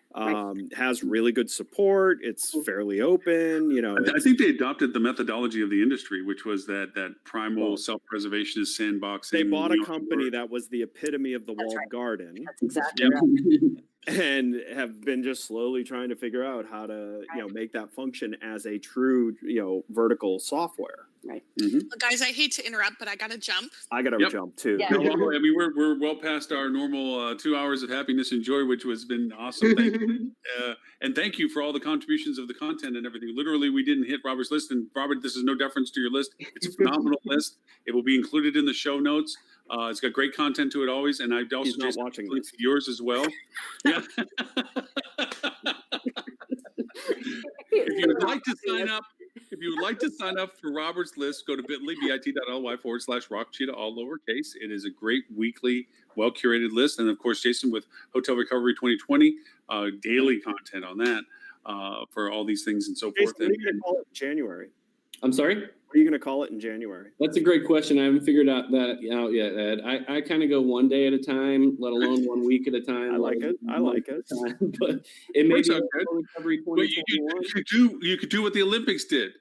Has really good support. It's fairly open.
I think they adopted the methodology of the industry, which was that primal self-preservation is sandboxing.
They bought a company that was the epitome of the walled garden.
That's exactly right.
And have been just slowly trying to figure out how to, make that function as a true, vertical software.
Right.
Well, guys, I hate to interrupt, but I got to jump.
I got to jump too.
Yeah.
No, well, I mean, we're well past our normal 2 hours of happiness and joy, which has been awesome. Thank you. And thank you for all the contributions of the content and everything. Literally, we didn't hit Robert's list. And Robert, this is no deference to your list. It's a phenomenal list. It will be included in the show notes. It's got great content to it always. And I've also
not watching this.
yours as well. Yeah. If you would like to sign up for Robert's list, go to bit.ly/rockcheetah, all lowercase. It is a great weekly, well-curated list. And of course, Jason with Hotel Recovery 2020, daily content on that for all these things and so
Jason,
forth.
what are you going to call it in January?
I'm sorry?
What are you going to call it in January?
That's a great question. I haven't figured that out yet, Ed. I kind of go one day at a time, let alone 1 week at a time.
I like it.
But it may be
Recovery 2021. You could do what the Olympics did,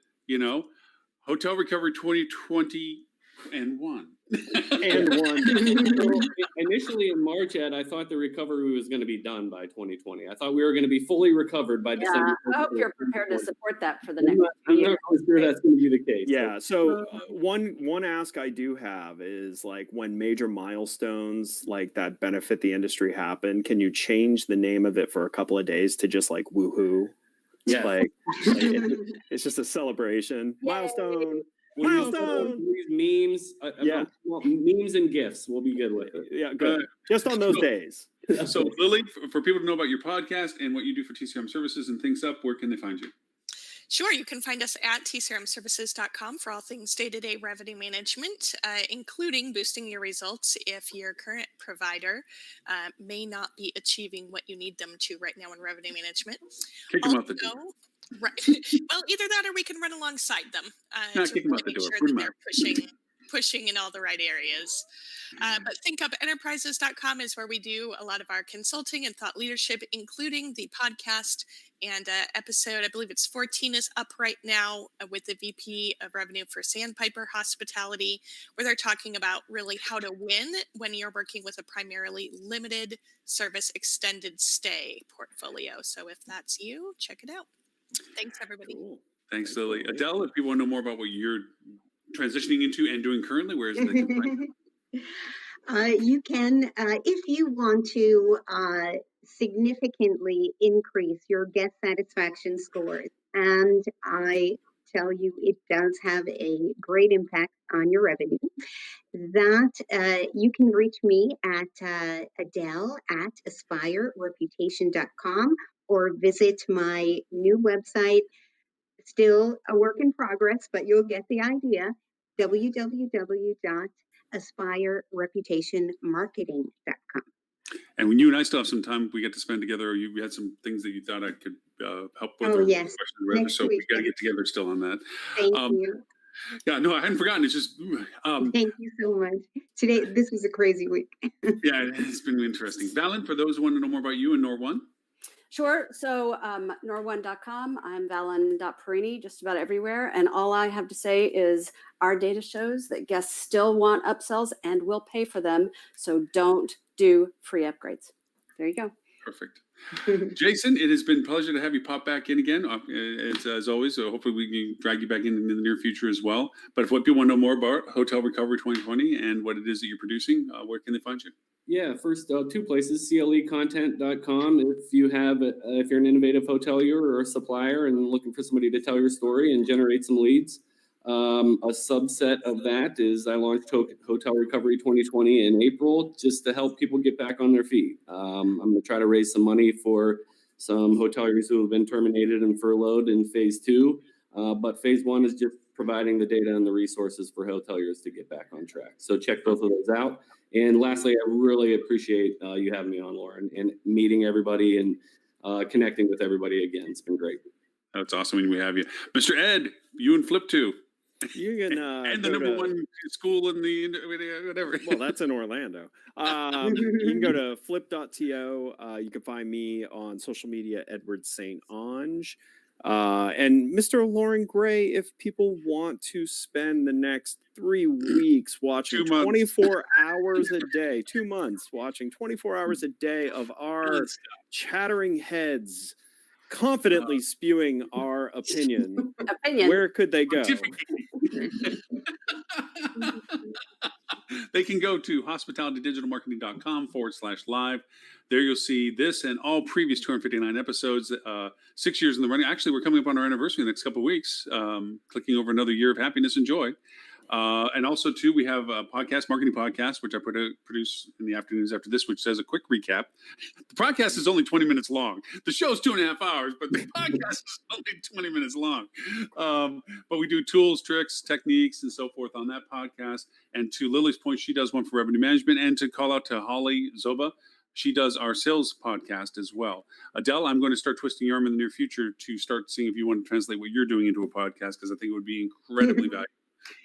Hotel Recovery 2020 and 1.
Initially in March, Ed, I thought the recovery was going to be done by 2020. I thought we were going to be fully recovered by December.
I hope you're prepared to support that for the next
I'm
year.
not quite sure that's going to be the case.
Yeah. So one ask I do have is like when major milestones like that benefit the industry happen, can you change the name of it for a couple of days to just like woohoo?
Yeah.
It's just a celebration. Milestone.
Milestone. Memes.
Yeah.
Memes and gifts. We'll be good with it.
Yeah. Good. Just on those days.
So Lily, for people to know about your podcast and what you do for TCRM services and things up, where can they find you?
Sure, you can find us at tcrmservices.com for all things day-to-day revenue management, including boosting your results if your current provider may not be achieving what you need them to right now in revenue management.
Kick them out the door.
Right. Well, either that or we can run alongside them
No,
to
kick 'em
really
out the
make
door.
sure
Put
that
'em
they're
out.
pushing in all the right areas. But thinkupenterprises.com is where we do a lot of our consulting and thought leadership, including the podcast and episode, I believe it's 14 is up right now with the VP of Revenue for Sandpiper Hospitality, where they're talking about really how to win when you're working with a primarily limited service extended stay portfolio. So if that's you, check it out. Thanks, everybody.
Cool.
Thanks, Lily. Adele, if people want to know more about what you're transitioning into and doing currently, where is it? They can find you?
You can, if you want to significantly increase your guest satisfaction scores, and I tell you it does have a great impact on your revenue, that you can reach me at Adele at aspirereputation.com or visit my new website, still a work in progress, but you'll get the idea, www.aspirereputationmarketing.com.
And when you and I still have some time we get to spend together, or you had some things that you thought I could help with,
Oh,
or
yes.
questions, whatever,
Next
so we
week.
got to get together still on that.
Thank you.
Yeah, no, I hadn't forgotten. It's just,
Thank you so much. Today, this was a crazy week.
yeah, it's been interesting. Valen, for those who want to know more about you and Nor1.
Sure. So nor1.com, I'm Valen.Perini, just about everywhere. And all I have to say is our data shows that guests still want upsells and will pay for them. So don't do free upgrades. There you go.
Perfect. Jason, it has been a pleasure to have you pop back in again. As always, hopefully we can drag you back in the near future as well. But if what people want to know more about Hotel Recovery 2020 and what it is that you're producing, where can they find you?
Yeah, first two places, clecontent.com. If you're an innovative hotelier or a supplier and looking for somebody to tell your story and generate some leads. A subset of that is I launched Hotel Recovery 2020 in April just to help people get back on their feet. I'm going to try to raise some money for some hoteliers who have been terminated and furloughed in phase 2. But phase 1 is just providing the data and the resources for hoteliers to get back on track. So check both of those out. And lastly, I really appreciate you having me on, Lauren, and meeting everybody and connecting with everybody again. It's been great.
That's awesome when we have you. Mr. Ed, you and Flip 2.
You can
and the number one school in the whatever.
Well, that's in Orlando. You can go to flip.to. You can find me on social media, Edward St. Ange. And Mr. Lauren Gray, if people want to spend the next 3 weeks watching 24 hours a day, 2 months watching 24 hours a day of our chattering heads confidently spewing our opinion, where could they go?
They can go to hospitalitydigitalmarketing.com/live. There you'll see this and all previous 259 episodes, 6 years in the running. Actually, we're coming up on our anniversary in the next couple of weeks, clicking over another year of happiness and joy. And also, too, we have a marketing podcast, which I produce in the afternoons after this, which says a quick recap. The podcast is only 20 minutes long. The show's 2.5 hours, but the podcast is only 20 minutes long. But we do tools, tricks, techniques, and so forth on that podcast. And to Lily's point, she does one for revenue management. And to call out to Holly Zoba, she does our sales podcast as well. Adele, I'm going to start twisting your arm in the near future to start seeing if you want to translate what you're doing into a podcast, because I think it would be incredibly valuable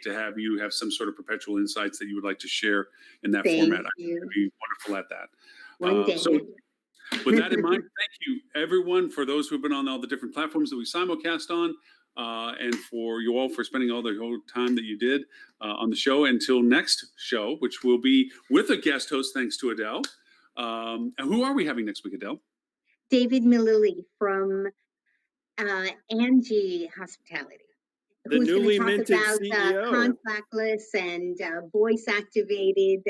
to have you have some sort of perpetual insights that you would like to share in that format. I think it'd be wonderful at that.
One day.
So with that in mind, thank you everyone for those who have been on all the different platforms that we simulcast on, and for you all for spending all the whole time that you did on the show. Until next show, which will be with a guest host, thanks to Adele. And who are we having next week, Adele?
David Millilli from Angie Hospitality.
The
who's
newly
gonna
minted
talk about
CEO.
contactless and voice-activated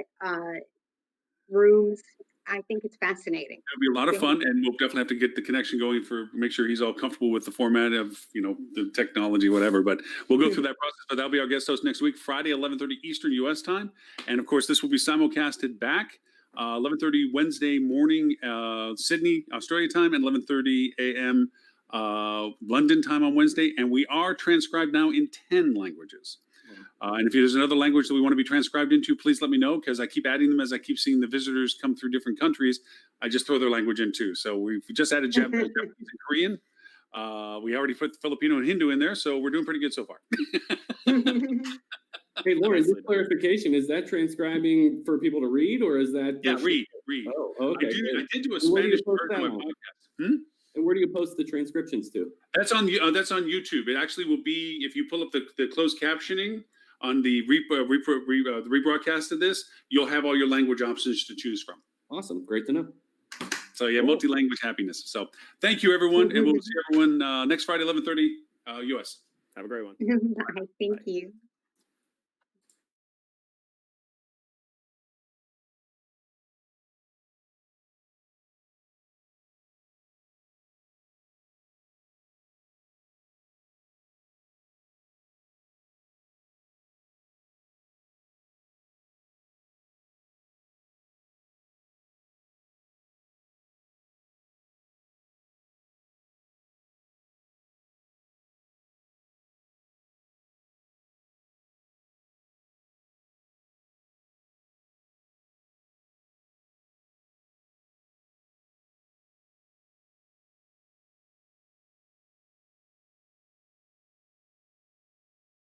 rooms. I think it's fascinating.
It'll be a lot of fun, and we'll definitely have to get the connection going for make sure he's all comfortable with the format of the technology, whatever. But we'll go through that process. But that'll be our guest host next week, Friday, 11:30 Eastern U.S. time, and of course this will be simulcasted back 11:30 Wednesday morning, Sydney, Australia time, and 11:30 a.m. London time on Wednesday. And we are transcribed now in 10 languages. And if there's another language that we want to be transcribed into, please let me know, because I keep adding them as I keep seeing the visitors come through different countries. I just throw their language in too. So we've just added Japanese and Korean. We already put Filipino and Hindu in there, so we're doing pretty good so far.
Hey, Lauren, just clarification, is that transcribing for people to read, or is that?
Yeah, read.
Oh, okay.
I did do a
Where do you
Spanish
post
version of
that
my
on?
podcast.
And where do you post the transcriptions to?
That's on YouTube. It actually will be, if you pull up the closed captioning on the rebroadcast of this, you'll have all your language options to choose from.
Awesome. Great to know.
So yeah, multi-language happiness. So thank you, everyone, and we'll see everyone next Friday, 11:30 US.
Have a great one.
Bye. Thank you.